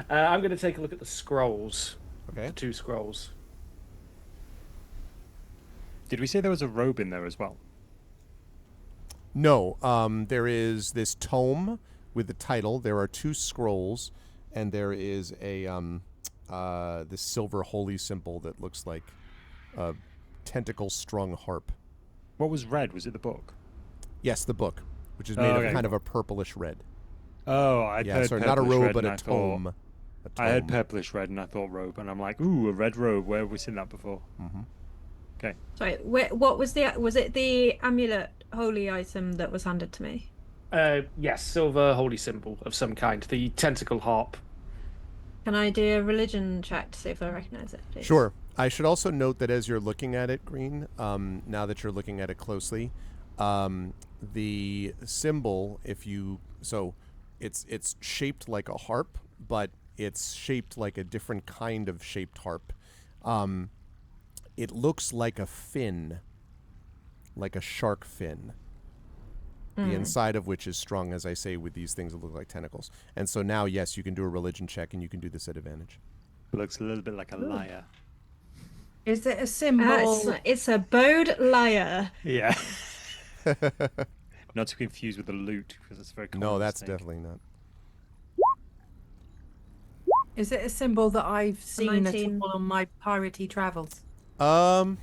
I'm going to take a look at the scrolls. Okay. The 2 scrolls. Did we say there was a robe in there as well? No, there is this tome with the title. There are 2 scrolls, and there is a this silver holy symbol that looks like a tentacle-strung harp. What was red? Was it the book? Yes, the book, which is made of kind of a purplish red. Oh, I'd heard sorry, purplish not a robe, red, but and a I tome. thought- I heard purplish red, and I thought robe, and I'm like, ooh, a red robe. Where have we seen that before? Mm-hmm. Okay. Sorry, what was it the amulet holy item that was handed to me? Yes, silver holy symbol of some kind. The tentacle harp. Can I do a religion check to see if I recognize it, please? Sure. I should also note that as you're looking at it, Green, now that you're looking at it closely, the symbol, it's shaped like a harp, but it's shaped like a different kind of shaped harp. It looks like a fin, like a shark fin. The inside of which is strung, as I say, with these things that look like tentacles. And so now, yes, you can do a religion check, and you can do this at advantage. Looks a little bit like a lyre. Is it a symbol? It's a bowed lyre. Yeah. Not to confuse with a lute, because it's very common. No, that's mistake. definitely not. Is it a symbol that I've seen at 19. all on my piratey travels? Go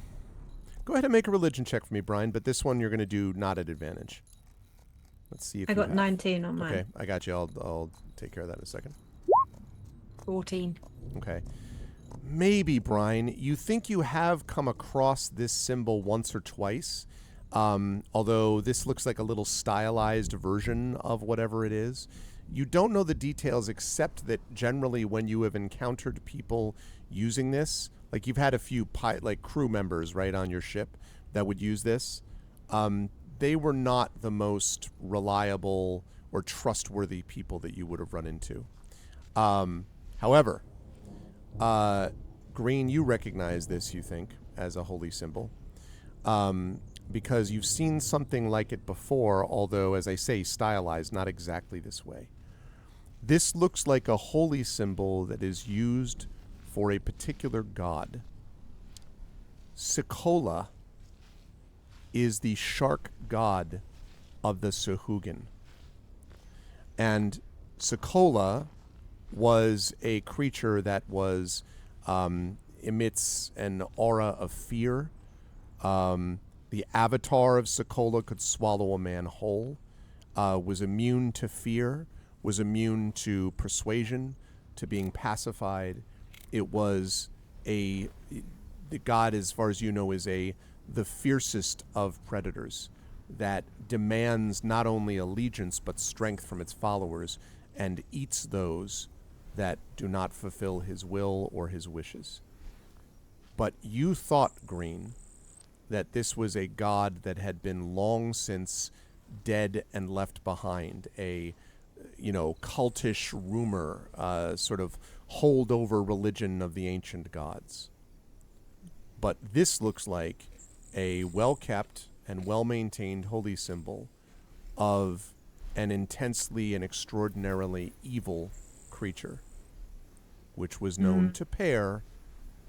ahead and make a religion check for me, Brian, but this one you're going to do not at advantage. Let's see if I you got have. 19 on mine. Okay, I got you. I'll take care of that in a second. 14. Okay. Maybe, Brian, you think you have come across this symbol once or twice, although this looks like a little stylized version of whatever it is. You don't know the details except that generally when you have encountered people using this, like you've had a few crew members, right, on your ship that would use this, they were not the most reliable or trustworthy people that you would have run into. However, Green, you recognize this, you think, as a holy symbol, because you've seen something like it before, although, as I say, stylized, not exactly this way. This looks like a holy symbol that is used for a particular god. Sikola is the shark god of the Sahuagin. And Sikola was a creature that was emits an aura of fear. The avatar of Sikola could swallow a man whole, was immune to fear, was immune to persuasion, to being pacified. It was the god, as far as you know, is the fiercest of predators that demands not only allegiance but strength from its followers and eats those that do not fulfill his will or his wishes. But you thought, Green, that this was a god that had been long since dead and left behind, a cultish rumor, sort of holdover religion of the ancient gods. But this looks like a well-kept and well-maintained holy symbol of an intensely and extraordinarily evil creature, which was known to pair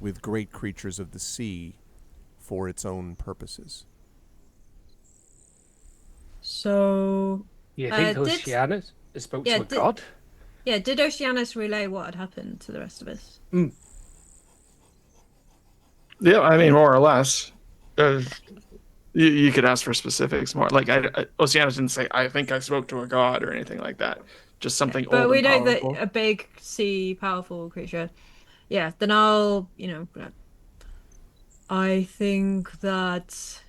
with great creatures of the sea for its own purposes. So, You think Oceanus spoke to a god? Yeah, did Oceanus relay what had happened to the rest of us? Yeah, I mean, more or less. You could ask for specifics more. Like, Oceanus didn't say, I think I spoke to a god or anything like that. Just something But old we and know powerful. that a big sea powerful creature. Yeah, then I'll, I think that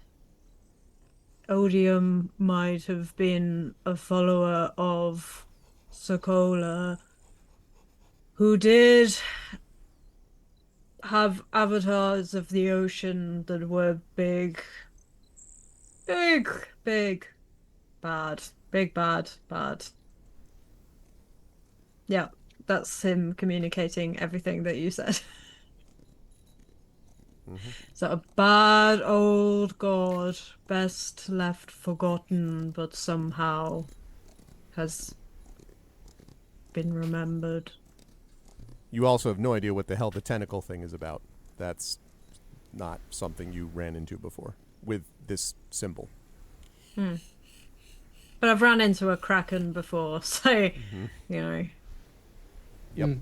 Odium might have been a follower of Sokola who did have avatars of the ocean that were big, bad. Yeah, that's him communicating everything that you said. So a bad old god, best left forgotten, but somehow has been remembered. You also have no idea what the hell the tentacle thing is about. That's not something you ran into before with this symbol. But I've run into a kraken before, so you know. Yep.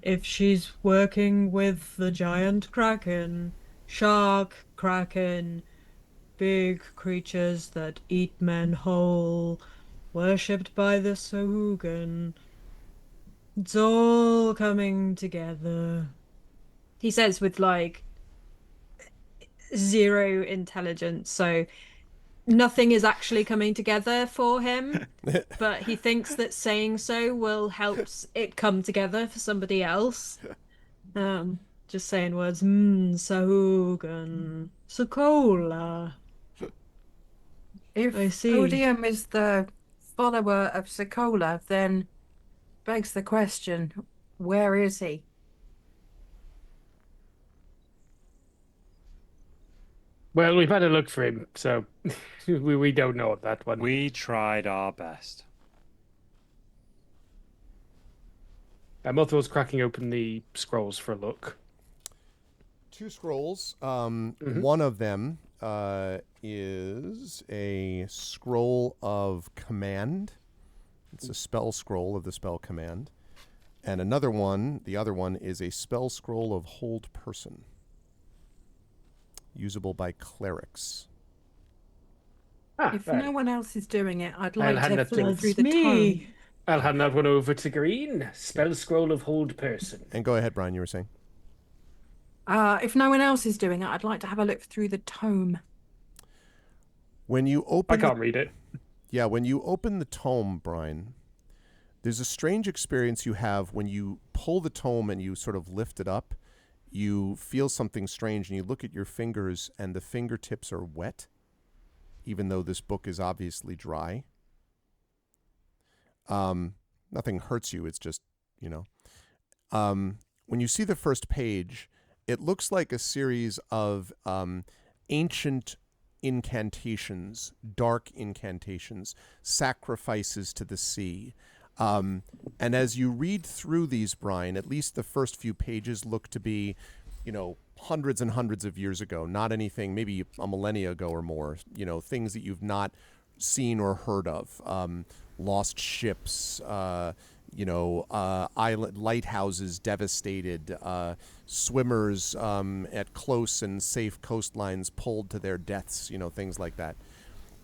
If she's working with the giant kraken, shark, kraken, big creatures that eat men whole, worshipped by the Sohugan. It's all coming together. He says with like zero intelligence, so nothing is actually coming together for him, but he thinks that saying so will help it come together for somebody else. Just saying words, Sahugan, Sokola. If I see. Odium is the follower of Sokola, then begs the question, where is he? Well, we've had a look for him, so we don't know that one. We tried our best. Morthal's cracking open the scrolls for a look. 2 scrolls. One of them is a scroll of command. It's a spell scroll of the spell command. And another one, the other one, is a spell scroll of hold person. Usable by clerics. If no one else is doing it, I'd I'll like hand to that to flick you. through It's the me. tome. I'll hand that one over to Green. Spell scroll of hold person. And go ahead, Brian, you were saying. If no one else is doing it, I'd like to have a look through the tome. When you I open can't read it. Yeah, when you open the tome, Brian, there's a strange experience you have when you pull the tome and you sort of lift it up. You feel something strange and you look at your fingers and the fingertips are wet, even though this book is obviously dry. Nothing hurts you. It's just, when you see the first page, it looks like a series of ancient incantations, dark incantations, sacrifices to the sea. And as you read through these, Brian, at least the first few pages look to be, hundreds and hundreds of years ago, not anything, maybe a millennia ago or more, things that you've not seen or heard of. Lost ships, island lighthouses devastated, swimmers at close and safe coastlines pulled to their deaths, things like that.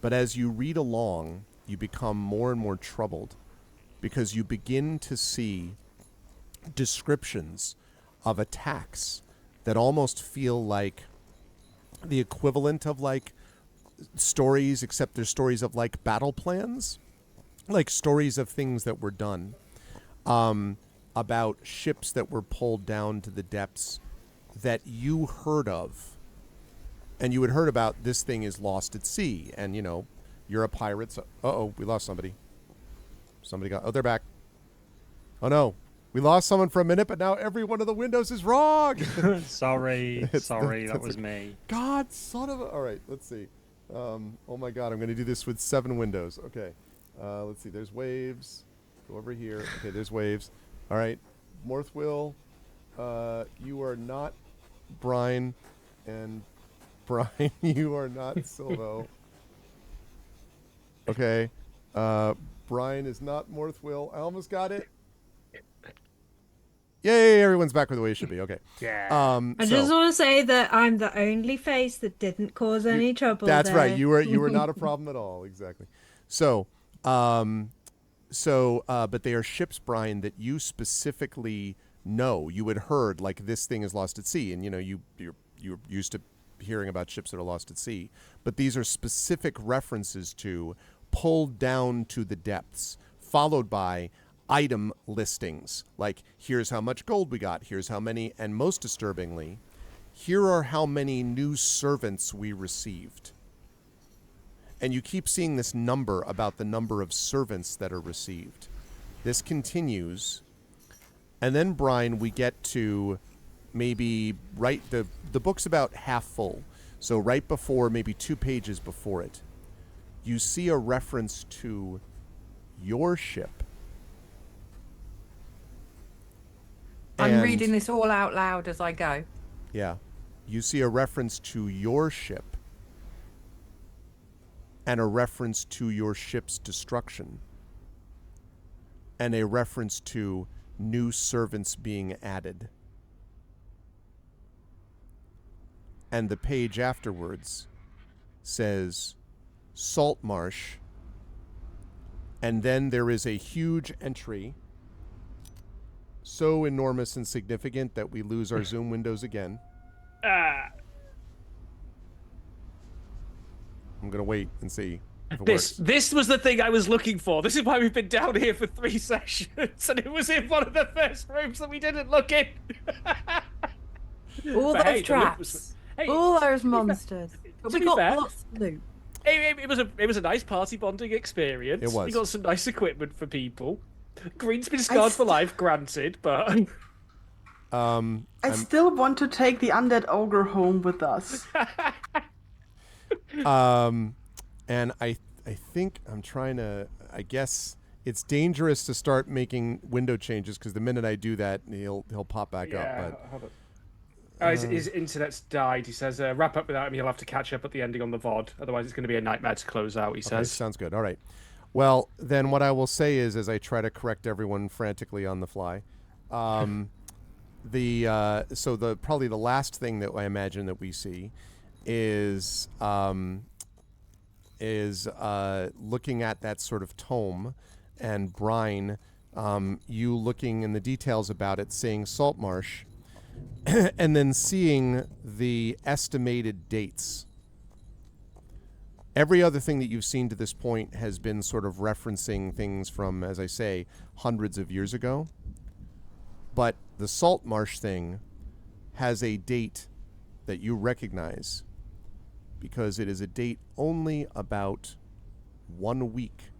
But as you read along, you become more and more troubled because you begin to see descriptions of attacks that almost feel like the equivalent of like stories, except they're stories of like battle plans, like stories of things that were done, about ships that were pulled down to the depths that you heard of. And you had heard about this thing is lost at sea. And, you're a pirate. So, uh-oh, we lost somebody. They're back. Oh, no. We lost someone for a minute, but now every one of the windows is wrong. Sorry, that was me. God, son of a... All right, let's see. Oh, my God, I'm going to do this with 7 windows. Okay. Let's see. There's waves. Go over here. Okay, there's waves. All right. Morthwill, you are not Brian. And Brian, you are not Silvo. Okay. Brian is not Morthwill. I almost got it. Yay, everyone's back where the way it should be. Okay. Yeah. I just want to say that I'm the only face that didn't cause any trouble. That's there. right. You were not a problem at all. Exactly. So, but they are ships, Brian, that you specifically know. You had heard like this thing is lost at sea, and you're used to hearing about ships that are lost at sea. But these are specific references to pulled down to the depths, followed by item listings, like here's how much gold we got, here's how many, and most disturbingly, here are how many new servants we received. And you keep seeing this number about the number of servants that are received. This continues, and then, Brian, we get to maybe the book's about half full, so right before, maybe 2 pages before it, you see a reference to your ship. I'm reading this all out loud as I go. Yeah. You see a reference to your ship. and a reference to your ship's destruction, and a reference to new servants being added. And the page afterwards says Saltmarsh, and then there is a huge entry, so enormous and significant that we lose our Zoom windows again. I'm going to wait and see if it works. This was the thing I was looking for. This is why we've been down here for 3 sessions, and it was in one of the first rooms that we didn't look in. All But those hey, the loot traps, was- all those monsters. But to we be got fair- lots of loot. It was a nice party bonding experience. It was. We got some nice equipment for people. Green's been scarred for life, granted, but I still want to take the undead ogre home with us. And I think I'm trying to, I guess it's dangerous to start making window changes, because the minute I do that, he'll pop back up. But his internet's died. He says, wrap up without him, you'll have to catch up at the ending on the VOD. Otherwise, it's going to be a nightmare to close out, he okay, says. sounds good. All right. Well, then what I will say is, as I try to correct everyone frantically on the fly, probably the last thing that I imagine that we see is looking at that sort of tome, and Brine, you looking in the details about it, saying Saltmarsh, and then seeing the estimated dates. Every other thing that you've seen to this point has been sort of referencing things from, as I say, hundreds of years ago. But the Saltmarsh thing has a date that you recognize, because it is a date only about 1 week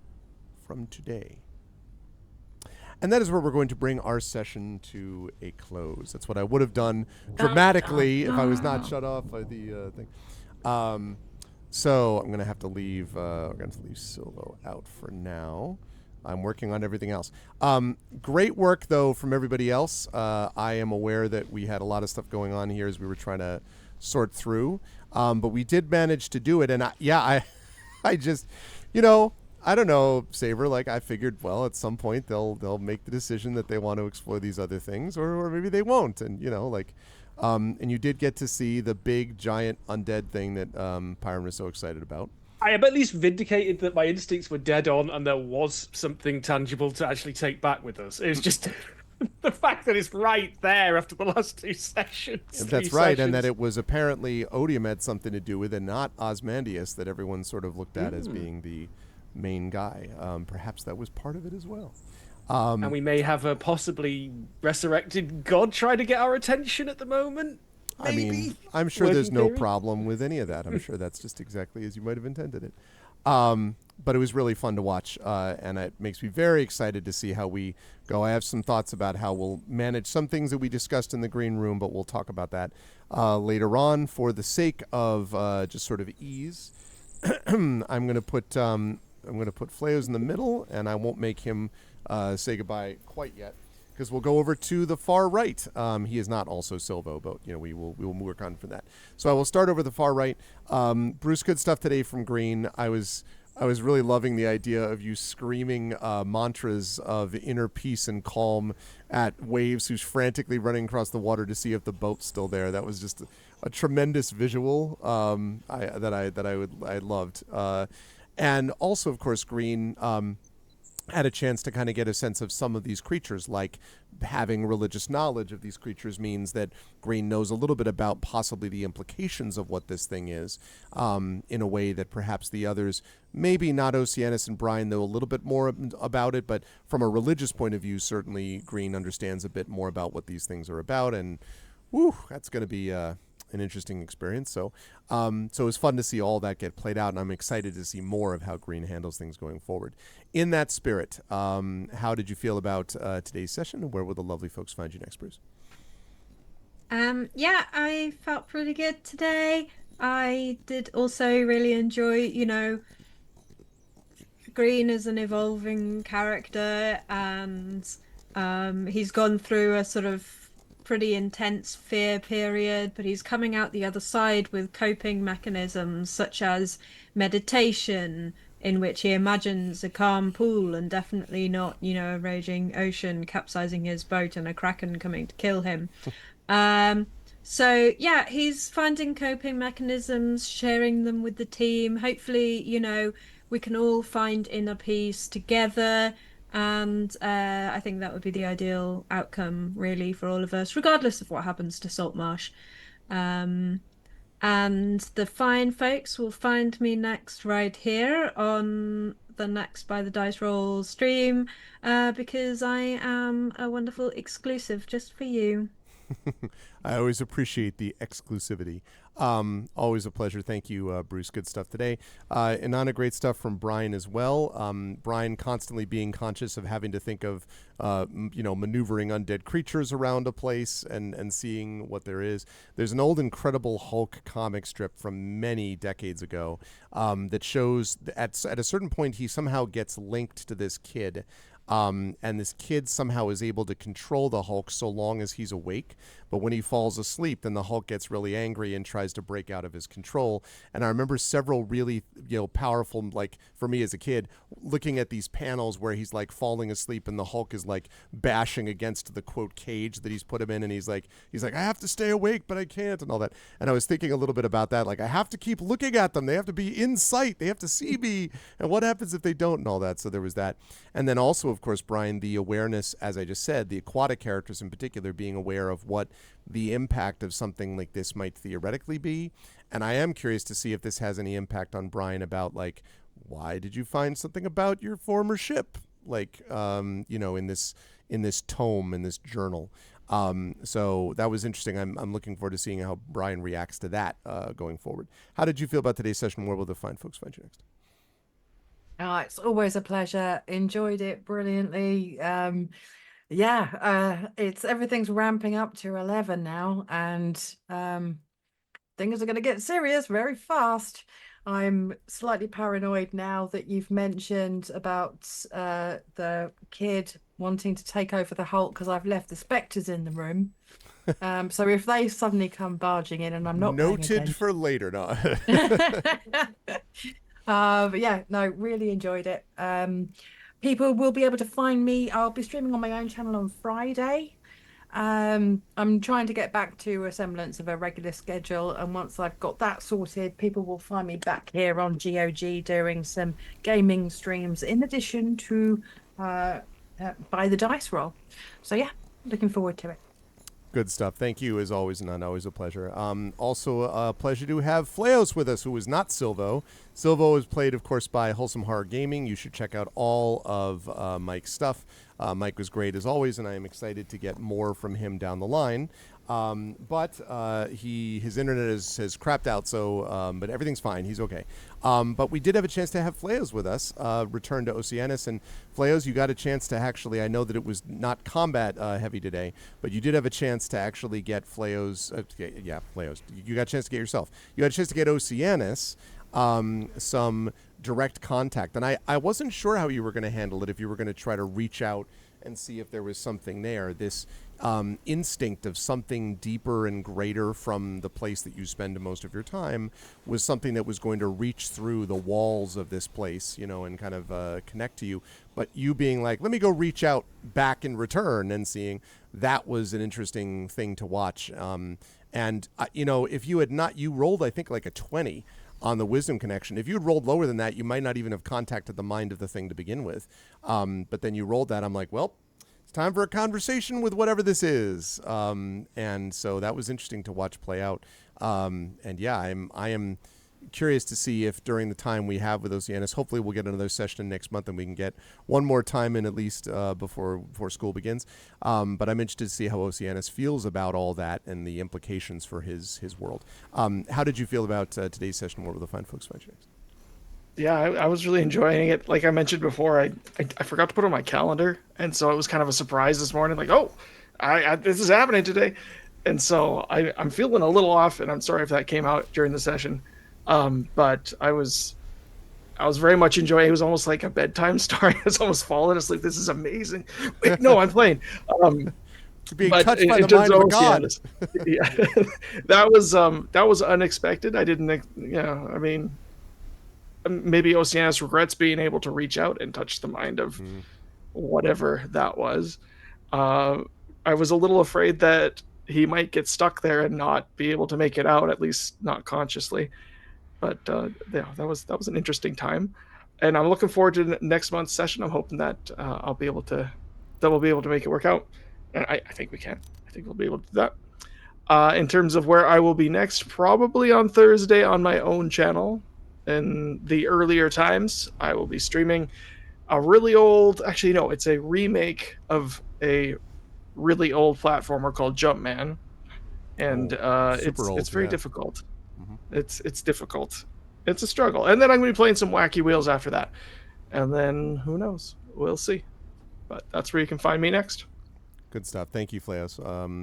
from today. And that is where we're going to bring our session to a close. That's what I would have done dramatically if I was not shut off by the thing. So I'm going to have to leave, we're going to leave Silvo out for now. I'm working on everything else. Great work, though, from everybody else. I am aware that we had a lot of stuff going on here as we were trying to sort through. But we did manage to do it. And I just, I don't know, Saber, like I figured, well, at some point they'll make the decision that they want to explore these other things, or maybe they won't. And, and you did get to see the big, giant undead thing that Pyron was so excited about. I am at least vindicated that my instincts were dead on and there was something tangible to actually take back with us. It was just the fact that it's right there after the last 2 sessions. That's right, and that it was apparently Odium had something to do with it, not Osmandius, that everyone sort of looked at as being the main guy. Perhaps that was part of it as well. And we may have a possibly resurrected god trying to get our attention at the moment. Maybe. I mean, I'm sure Working there's no theory. problem with any of that. I'm sure that's just exactly as you might have intended it. But it was really fun to watch, and it makes me very excited to see how we go. I have some thoughts about how we'll manage some things that we discussed in the green room, but we'll talk about that later on. For the sake of just sort of ease, I'm going to put Fleos in the middle, and I won't make him say goodbye quite yet, because we'll go over to the far right. He is not also Silvo, but we will work on for that. So I will start over the far right. Bruce, good stuff today from Green. I was really loving the idea of you screaming mantras of inner peace and calm at Waves, who's frantically running across the water to see if the boat's still there. That was just a tremendous visual I loved. And also, of course, Green had a chance to kind of get a sense of some of these creatures, like having religious knowledge of these creatures means that Green knows a little bit about possibly the implications of what this thing is, in a way that perhaps the others, maybe not Oceanus and Brian, know a little bit more about it, but from a religious point of view, certainly Green understands a bit more about what these things are about, and that's going to be an interesting experience. So it was fun to see all that get played out, and I'm excited to see more of how Green handles things going forward. In that spirit, how did you feel about today's session, and where will the lovely folks find you next, Bruce? Yeah, I felt pretty good today. I did also really enjoy, Green as an evolving character, and he's gone through a sort of pretty intense fear period, but he's coming out the other side with coping mechanisms such as meditation, in which he imagines a calm pool and definitely not, a raging ocean capsizing his boat and a kraken coming to kill him. So yeah, he's finding coping mechanisms, sharing them with the team. Hopefully, we can all find inner peace together. And I think that would be the ideal outcome, really, for all of us, regardless of what happens to Saltmarsh. And the fine folks will find me next right here on the next By the Dice Roll stream, because I am a wonderful exclusive just for you. I always appreciate the exclusivity. Always a pleasure. Thank you, Bruce. Good stuff today. Inanna, great stuff from Brian as well. Brian constantly being conscious of having to think of, maneuvering undead creatures around a place and seeing what there is. There's an old Incredible Hulk comic strip from many decades ago that shows at a certain point he somehow gets linked to this kid. And this kid somehow is able to control the Hulk so long as he's awake. But when he falls asleep, then the Hulk gets really angry and tries to break out of his control. And I remember several really, powerful, like for me as a kid, looking at these panels where he's like falling asleep and the Hulk is like bashing against the quote cage that he's put him in. And he's like, I have to stay awake, but I can't, and all that. And I was thinking a little bit about that. Like, I have to keep looking at them. They have to be in sight. They have to see me. And what happens if they don't, and all that. So there was that. And then also, of course, Brian, the awareness, as I just said, the aquatic characters in particular, being aware of what the impact of something like this might theoretically be. And I am curious to see if this has any impact on Brian about, like, why did you find something about your former ship? Like, in this tome, in this journal. So that was interesting. I'm looking forward to seeing how Brian reacts to that going forward. How did you feel about today's session? Where will the fine folks find you next? It's always a pleasure. Enjoyed it brilliantly. Everything's ramping up to 11 now, and things are going to get serious very fast. I'm slightly paranoid now that you've mentioned about the kid wanting to take over the Hulk, because I've left the specters in the room. So if they suddenly come barging in and I'm not noted for later, no. But yeah, no, really enjoyed it. People will be able to find me. I'll be streaming on my own channel on Friday. I'm trying to get back to a semblance of a regular schedule, and once I've got that sorted, people will find me back here on GOG doing some gaming streams in addition to By the Dice Roll. So yeah, looking forward to it. Good stuff. Thank you, as always, None. Always a pleasure. Also, a pleasure to have Fleos with us, who is not Silvo. Silvo is played, of course, by Wholesome Horror Gaming. You should check out all of Mike's stuff. Mike was great, as always, and I am excited to get more from him down the line. But his internet has crapped out, so but everything's fine. He's okay. But we did have a chance to have Fleos with us, return to Oceanus. And Fleos, you got a chance to actually, I know that it was not combat heavy today, but you did have a chance to actually get Fleos. Fleos. You got a chance to get yourself. You had a chance to get Oceanus some direct contact. And I wasn't sure how you were going to handle it, if you were going to try to reach out and see if there was something there. This instinct of something deeper and greater from the place that you spend most of your time was something that was going to reach through the walls of this place, and kind of connect to you. But you being like, let me go reach out back in return, and seeing that was an interesting thing to watch. If you had not, you rolled, I think, like a 20 on the wisdom connection. If you had rolled lower than that, you might not even have contacted the mind of the thing to begin with. But then you rolled that. I'm like, well, it's time for a conversation with whatever this is. And so that was interesting to watch play out. I am curious to see if during the time we have with Oceanus, hopefully we'll get another session next month and we can get one more time in at least before school begins. But I'm interested to see how Oceanus feels about all that and the implications for his world. How did you feel about today's session? What will the fine folks find you next? Yeah, I was really enjoying it. Like I mentioned before, I forgot to put it on my calendar, and so it was kind of a surprise this morning. Like, oh, this is happening today, and so I'm feeling a little off, and I'm sorry if that came out during the session. But I was very much enjoying it. It was almost like a bedtime story. I was almost falling asleep. This is amazing. Wait, no, I'm playing. being But touched by in the terms mind of a of god. Oceanus, yeah, that was unexpected. I didn't, I mean, maybe Oceanus regrets being able to reach out and touch the mind of whatever that was. I was a little afraid that he might get stuck there and not be able to make it out, at least not consciously. But yeah, that was an interesting time, and I'm looking forward to next month's session. I'm hoping that we'll be able to make it work out, and I think we can. I think we'll be able to do that. In terms of where I will be next, probably on Thursday on my own channel. In the earlier times, I will be streaming a really old. Actually, no, it's a remake of a really old platformer called Jumpman, and it's very difficult. It's difficult. It's a struggle. And then I'm going to be playing some Wacky Wheels after that. And then who knows? We'll see. But that's where you can find me next. Good stuff. Thank you, Fleos.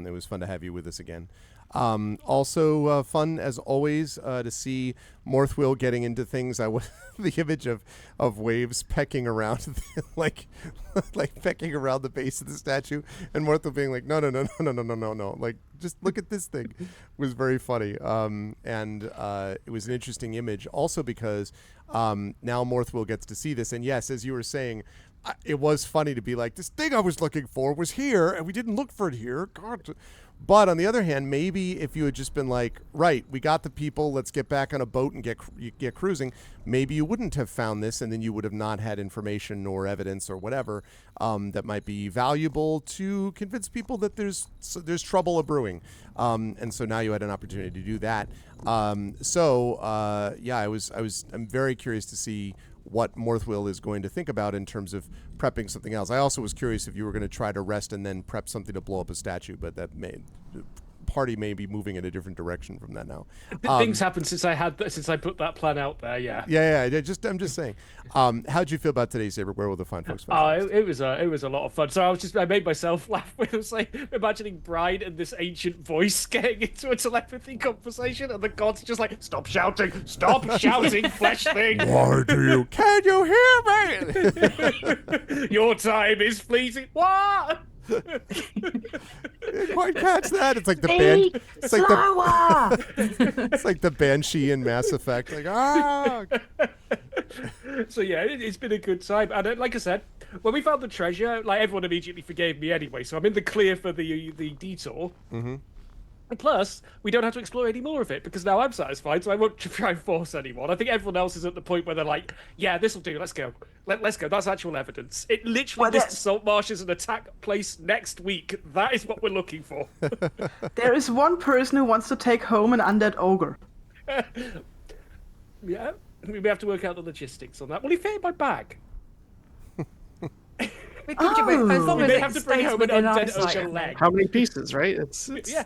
It was fun to have you with us again. Also fun as always to see Morthwill getting into things. The image of Waves pecking around like pecking around the base of the statue, and Morthwill being like, no, like just look at this thing, was very funny. And it was an interesting image also because now Morthwill gets to see this, and yes, as you were saying, it was funny to be like, this thing I was looking for was here, and we didn't look for it here. God. But on the other hand, maybe if you had just been like, right, we got the people, let's get back on a boat and get cruising, maybe you wouldn't have found this, and then you would have not had information or evidence or whatever that might be valuable to convince people that there's trouble brewing. And so now you had an opportunity to do that. Yeah, I'm very curious to see what Morthwill is going to think about in terms of prepping something else. I also was curious if you were going to try to rest and then prep something to blow up a statue, but party may be moving in a different direction from that now. Things happen since I put that plan out there. Yeah. I'm just saying. How'd you feel about today's Saber? Where will the fine folks find it was a lot of fun. So I made myself laugh with it was like imagining Bride and this ancient voice getting into a telepathy conversation, and the gods just like, stop shouting, flesh thing. Why do you? Can you hear me? Your time is fleeting. What? Didn't quite catch that. It's like the band. It's it's like the Banshee in Mass Effect. Like So yeah, it's been a good time, and like I said, when we found the treasure, like everyone immediately forgave me anyway, so I'm in the clear for the detour. Mm-hmm. And plus, we don't have to explore any more of it because now I'm satisfied, so I won't try and force anyone. I think everyone else is at the point where they're like, yeah, this will do, let's go. Let's go, that's actual evidence. It literally, this Saltmarsh is an attack place next week. That is what we're looking for. There is one person who wants to take home an undead ogre. Yeah, we have to work out the logistics on that. Will he fit in my bag? As long as they have to bring home an undead ogre leg. How many pieces, right? It's yeah.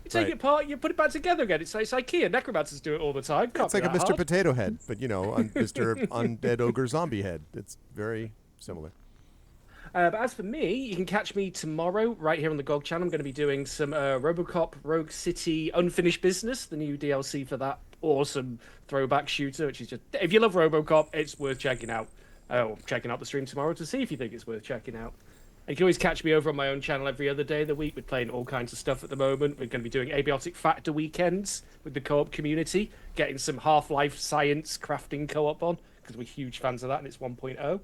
You take it apart, you put it back together again. It's IKEA. Necromancers do it all the time. It's like a Mr. Potato Head, but Mr. Undead Ogre Zombie Head. It's very similar. But as for me, you can catch me tomorrow right here on the GOG channel. I'm going to be doing some RoboCop Rogue City Unfinished Business, the new DLC for that awesome throwback shooter, which is just, if you love RoboCop, it's worth checking out. Checking out the stream tomorrow to see if you think it's worth checking out. You can always catch me over on my own channel every other day of the week. We're playing all kinds of stuff at the moment. We're going to be doing Abiotic Factor weekends with the co-op community, getting some Half-Life science crafting co-op on, because we're huge fans of that, and it's 1.0.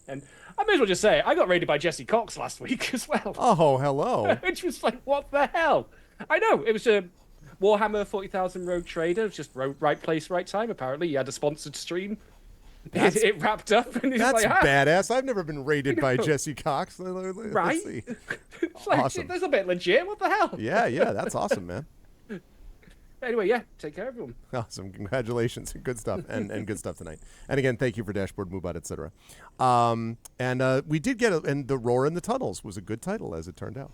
And I may as well just say, I got raided by Jesse Cox last week as well. Oh, hello. Which was like, what the hell? I know, it was a Warhammer 40,000 Road Trader. It was just right place, right time, apparently. He had a sponsored stream. It wrapped up, and he's that's like, badass. I've never been raided by Jesse Cox. Right? See. It's like, awesome. That's a bit legit. What the hell? Yeah, that's awesome, man. Anyway, yeah, take care, everyone. Awesome. Congratulations. Good stuff. And good stuff tonight. And again, thank you for Dashboard Moobot, etc. And we did get and The Roar in the Tunnels was a good title, as it turned out.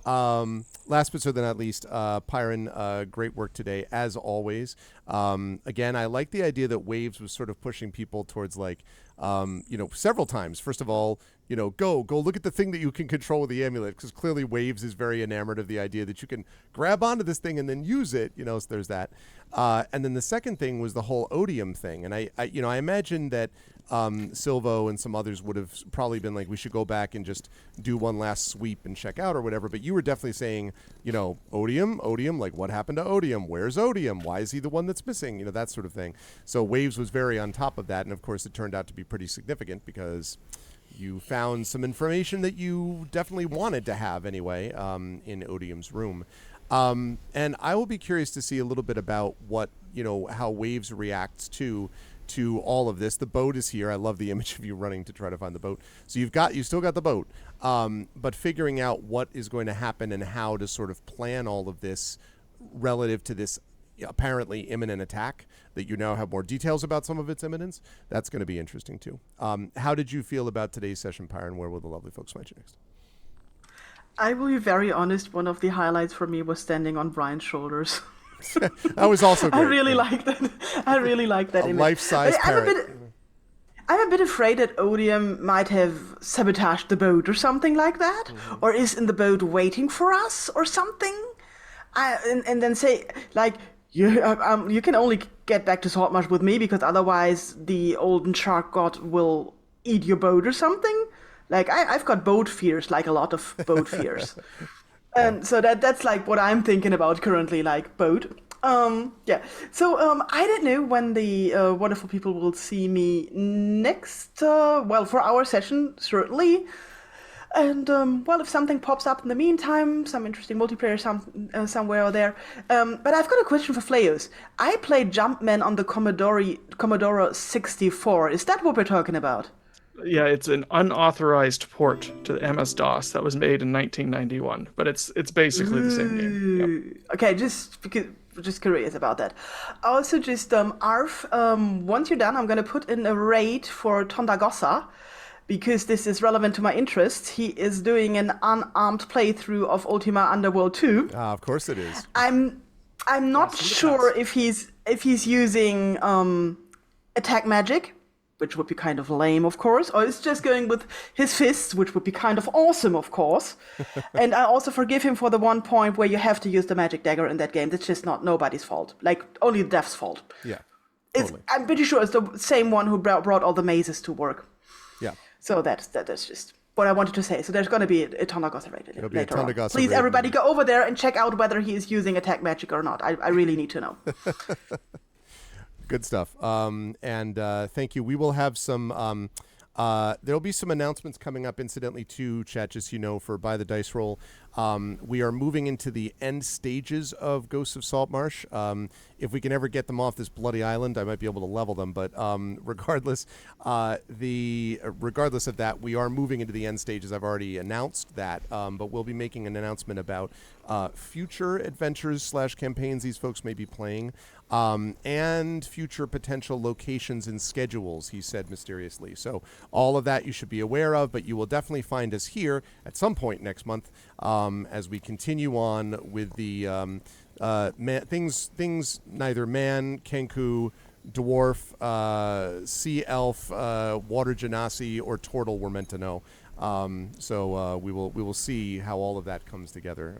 Last but certainly not least, Pyron, great work today, as always. Again, I like the idea that Waves was sort of pushing people towards several times. First of all, go look at the thing that you can control with the amulet, because clearly Waves is very enamored of the idea that you can grab onto this thing and then use it, so there's that. And then the second thing was the whole odium thing. And I imagine that Silvo and some others would have probably been like, we should go back and just do one last sweep and check out or whatever. But you were definitely saying, odium, like what happened to odium? Where's odium? Why is he the one that's missing? That sort of thing. So Waves was very on top of that. And of course, it turned out to be pretty significant because you found some information that you definitely wanted to have anyway in Odium's room. And I will be curious to see a little bit about what, how Waves reacts to all of this. The boat is here. I love the image of you running to try to find the boat. So you still got the boat, but figuring out what is going to happen and how to sort of plan all of this relative to this apparently imminent attack that you now have more details about some of its imminence. That's going to be interesting too. How did you feel about today's session, Pyre, and where will the lovely folks find you next? I will be very honest. One of the highlights for me was standing on Brian's shoulders. That was also great. I really like that. I really like that a image. Life-size parrot. I'm a bit afraid that Odium might have sabotaged the boat or something like that, or is in the boat waiting for us or something. And then say, like, you can only get back to Saltmarsh with me because otherwise the Olden Shark God will eat your boat or something. Like, I've got boat fears, like a lot of boat fears. And so that's like what I'm thinking about currently, like boat. Yeah. So I don't know when the wonderful people will see me next. Well, for our session, certainly. And, well, if something pops up in the meantime, some interesting multiplayer somewhere or there. But I've got a question for Flayos. I played Jumpman on the Commodore 64. Is that what we're talking about? Yeah, it's an unauthorized port to the MS-DOS that was made in 1991, but it's basically the same game. Yep. Okay, just curious about that. Also, just Arf, once you're done, I'm going to put in a raid for Tondagosa, because this is relevant to my interests. He is doing an unarmed playthrough of Ultima Underworld 2. Of course it is. I'm not sure if he's using attack magic, which would be kind of lame, of course, or is just going with his fists, which would be kind of awesome, of course. And I also forgive him for the one point where you have to use the magic dagger in that game. That's just not nobody's fault, like only the dev's fault. Yeah, totally. I'm pretty sure it's the same one who brought all the mazes to work. Yeah. So that's just what I wanted to say. So there's going to be a Tondagosa raid later on. Tondagosa Please, raid. everybody, go over there and check out whether he is using attack magic or not. I really need to know. Good stuff. And thank you. We will have some. There'll be some announcements coming up, incidentally, too, chat, just for By the Dice Roll. We are moving into the end stages of Ghosts of Saltmarsh. If we can ever get them off this bloody island, I might be able to level them. But regardless of that, we are moving into the end stages. I've already announced that, but we'll be making an announcement about future adventures / campaigns these folks may be playing, and future potential locations and schedules, he said mysteriously. So all of that you should be aware of, but you will definitely find us here at some point next month as we continue on with the things neither man, Kenku, dwarf, sea elf, water genasi, or turtle were meant to know. So we will see how all of that comes together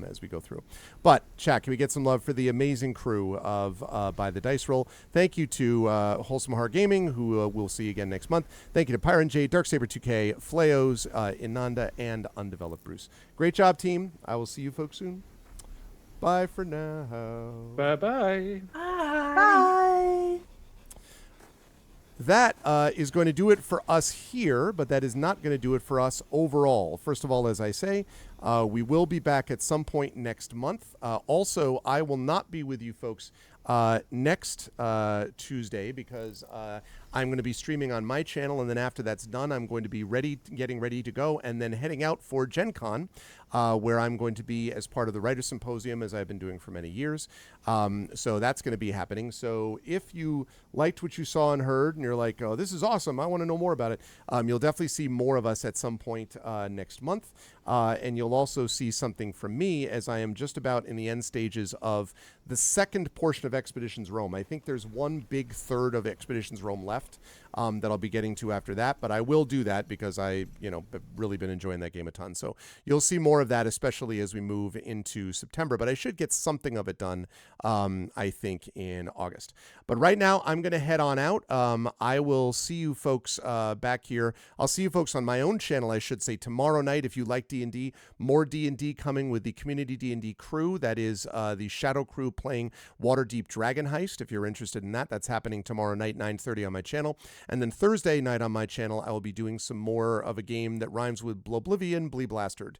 as we go through. But, chat, can we get some love for the amazing crew of By the Dice Roll? Thank you to Wholesome Heart Gaming, who we'll see again next month. Thank you to Pyron J, Darksaber2K, Flayos, Inanda, and Undeveloped Bruce. Great job, team. I will see you folks soon. Bye for now. Bye-bye. Bye. That is going to do it for us here, but that is not going to do it for us overall. First of all, as I say, we will be back at some point next month. Also, I will not be with you folks next Tuesday because I'm going to be streaming on my channel, and then after that's done, I'm going to be getting ready to go, and then heading out for Gen Con, where I'm going to be as part of the Writer Symposium, as I've been doing for many years. So that's going to be happening. So if you liked what you saw and heard, and you're like, oh, this is awesome, I want to know more about it, you'll definitely see more of us at some point next month. And you'll also see something from me as I am just about in the end stages of the second portion of Expeditions Rome. I think there's one big third of Expeditions Rome left. left that I'll be getting to after that. But I will do that because I, have really been enjoying that game a ton. So you'll see more of that, especially as we move into September. But I should get something of it done, I think, in August. But right now, I'm going to head on out. I will see you folks back here. I'll see you folks on my own channel, I should say, tomorrow night. If you like D&D, more D&D coming with the Community D&D crew. That is the Shadow crew playing Waterdeep Dragon Heist. If you're interested in that, that's happening tomorrow night, 9:30 on my channel. And then Thursday night on my channel, I will be doing some more of a game that rhymes with Bloblivion, Bleblastard.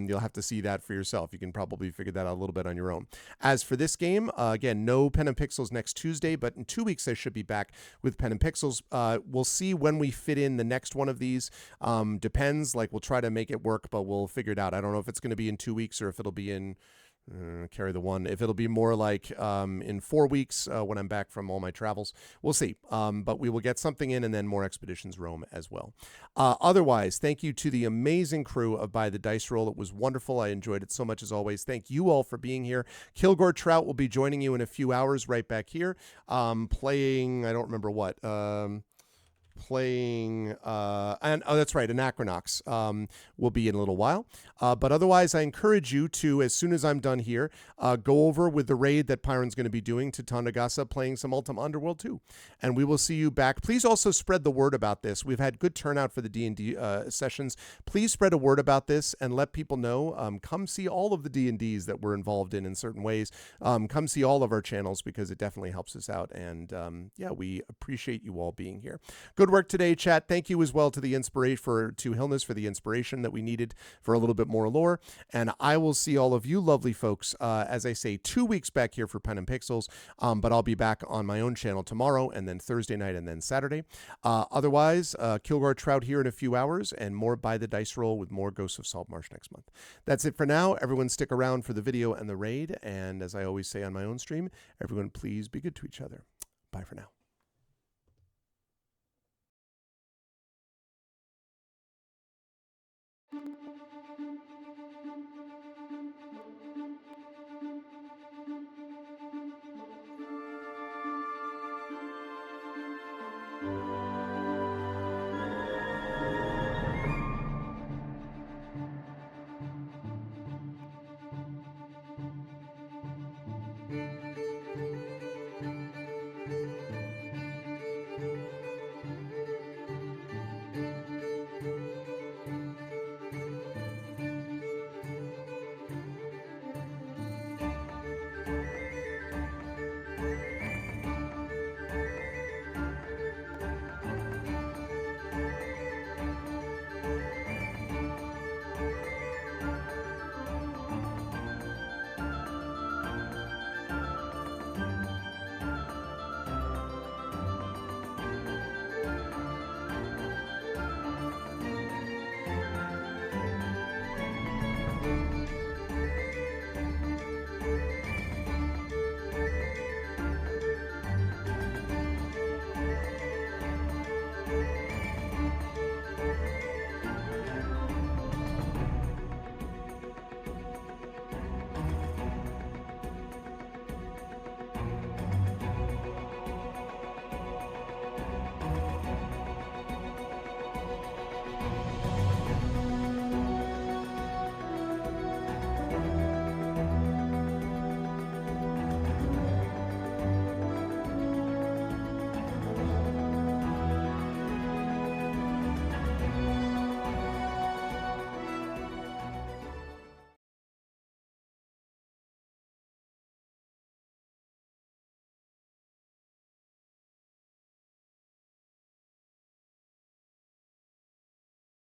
You'll have to see that for yourself. You can probably figure that out a little bit on your own. As for this game, again, no Pen and Pixels next Tuesday, but in 2 weeks I should be back with Pen and Pixels. We'll see when we fit in the next one of these. Depends. Like, we'll try to make it work, but we'll figure it out. I don't know if it's going to be in 2 weeks or if it'll be in carry the one. If it'll be more like in 4 weeks when I'm back from all my travels, we'll see. But we will get something in, and then more Expeditions Rome as well. Otherwise, thank you to the amazing crew of By the Dice Roll. It was wonderful. I enjoyed it so much as always. Thank you all for being here. Kilgore Trout will be joining you in a few hours right back here, playing, I don't remember what, that's right, Anachronox will be in a little while. But otherwise, I encourage you to, as soon as I'm done here, go over with the raid that Pyron's going to be doing to Tondagasa, playing some Ultima Underworld 2. And we will see you back. Please also spread the word about this. We've had good turnout for the D&D sessions. Please spread a word about this and let people know. Come see all of the D&Ds that we're involved in certain ways. Come see all of our channels because it definitely helps us out. And we appreciate you all being here. Good work today, chat. Thank you as well to Hilnis for the inspiration that we needed for a little bit more lore. And I will see all of you lovely folks, as I say, 2 weeks back here for Pen and Pixels. But I'll be back on my own channel tomorrow, and then Thursday night, and then Saturday. Otherwise, Kilgore Trout here in a few hours, and more By the Dice Roll with more Ghosts of Saltmarsh next month. That's it for now. Everyone stick around for the video and the raid. And as I always say on my own stream, everyone please be good to each other. Bye for now.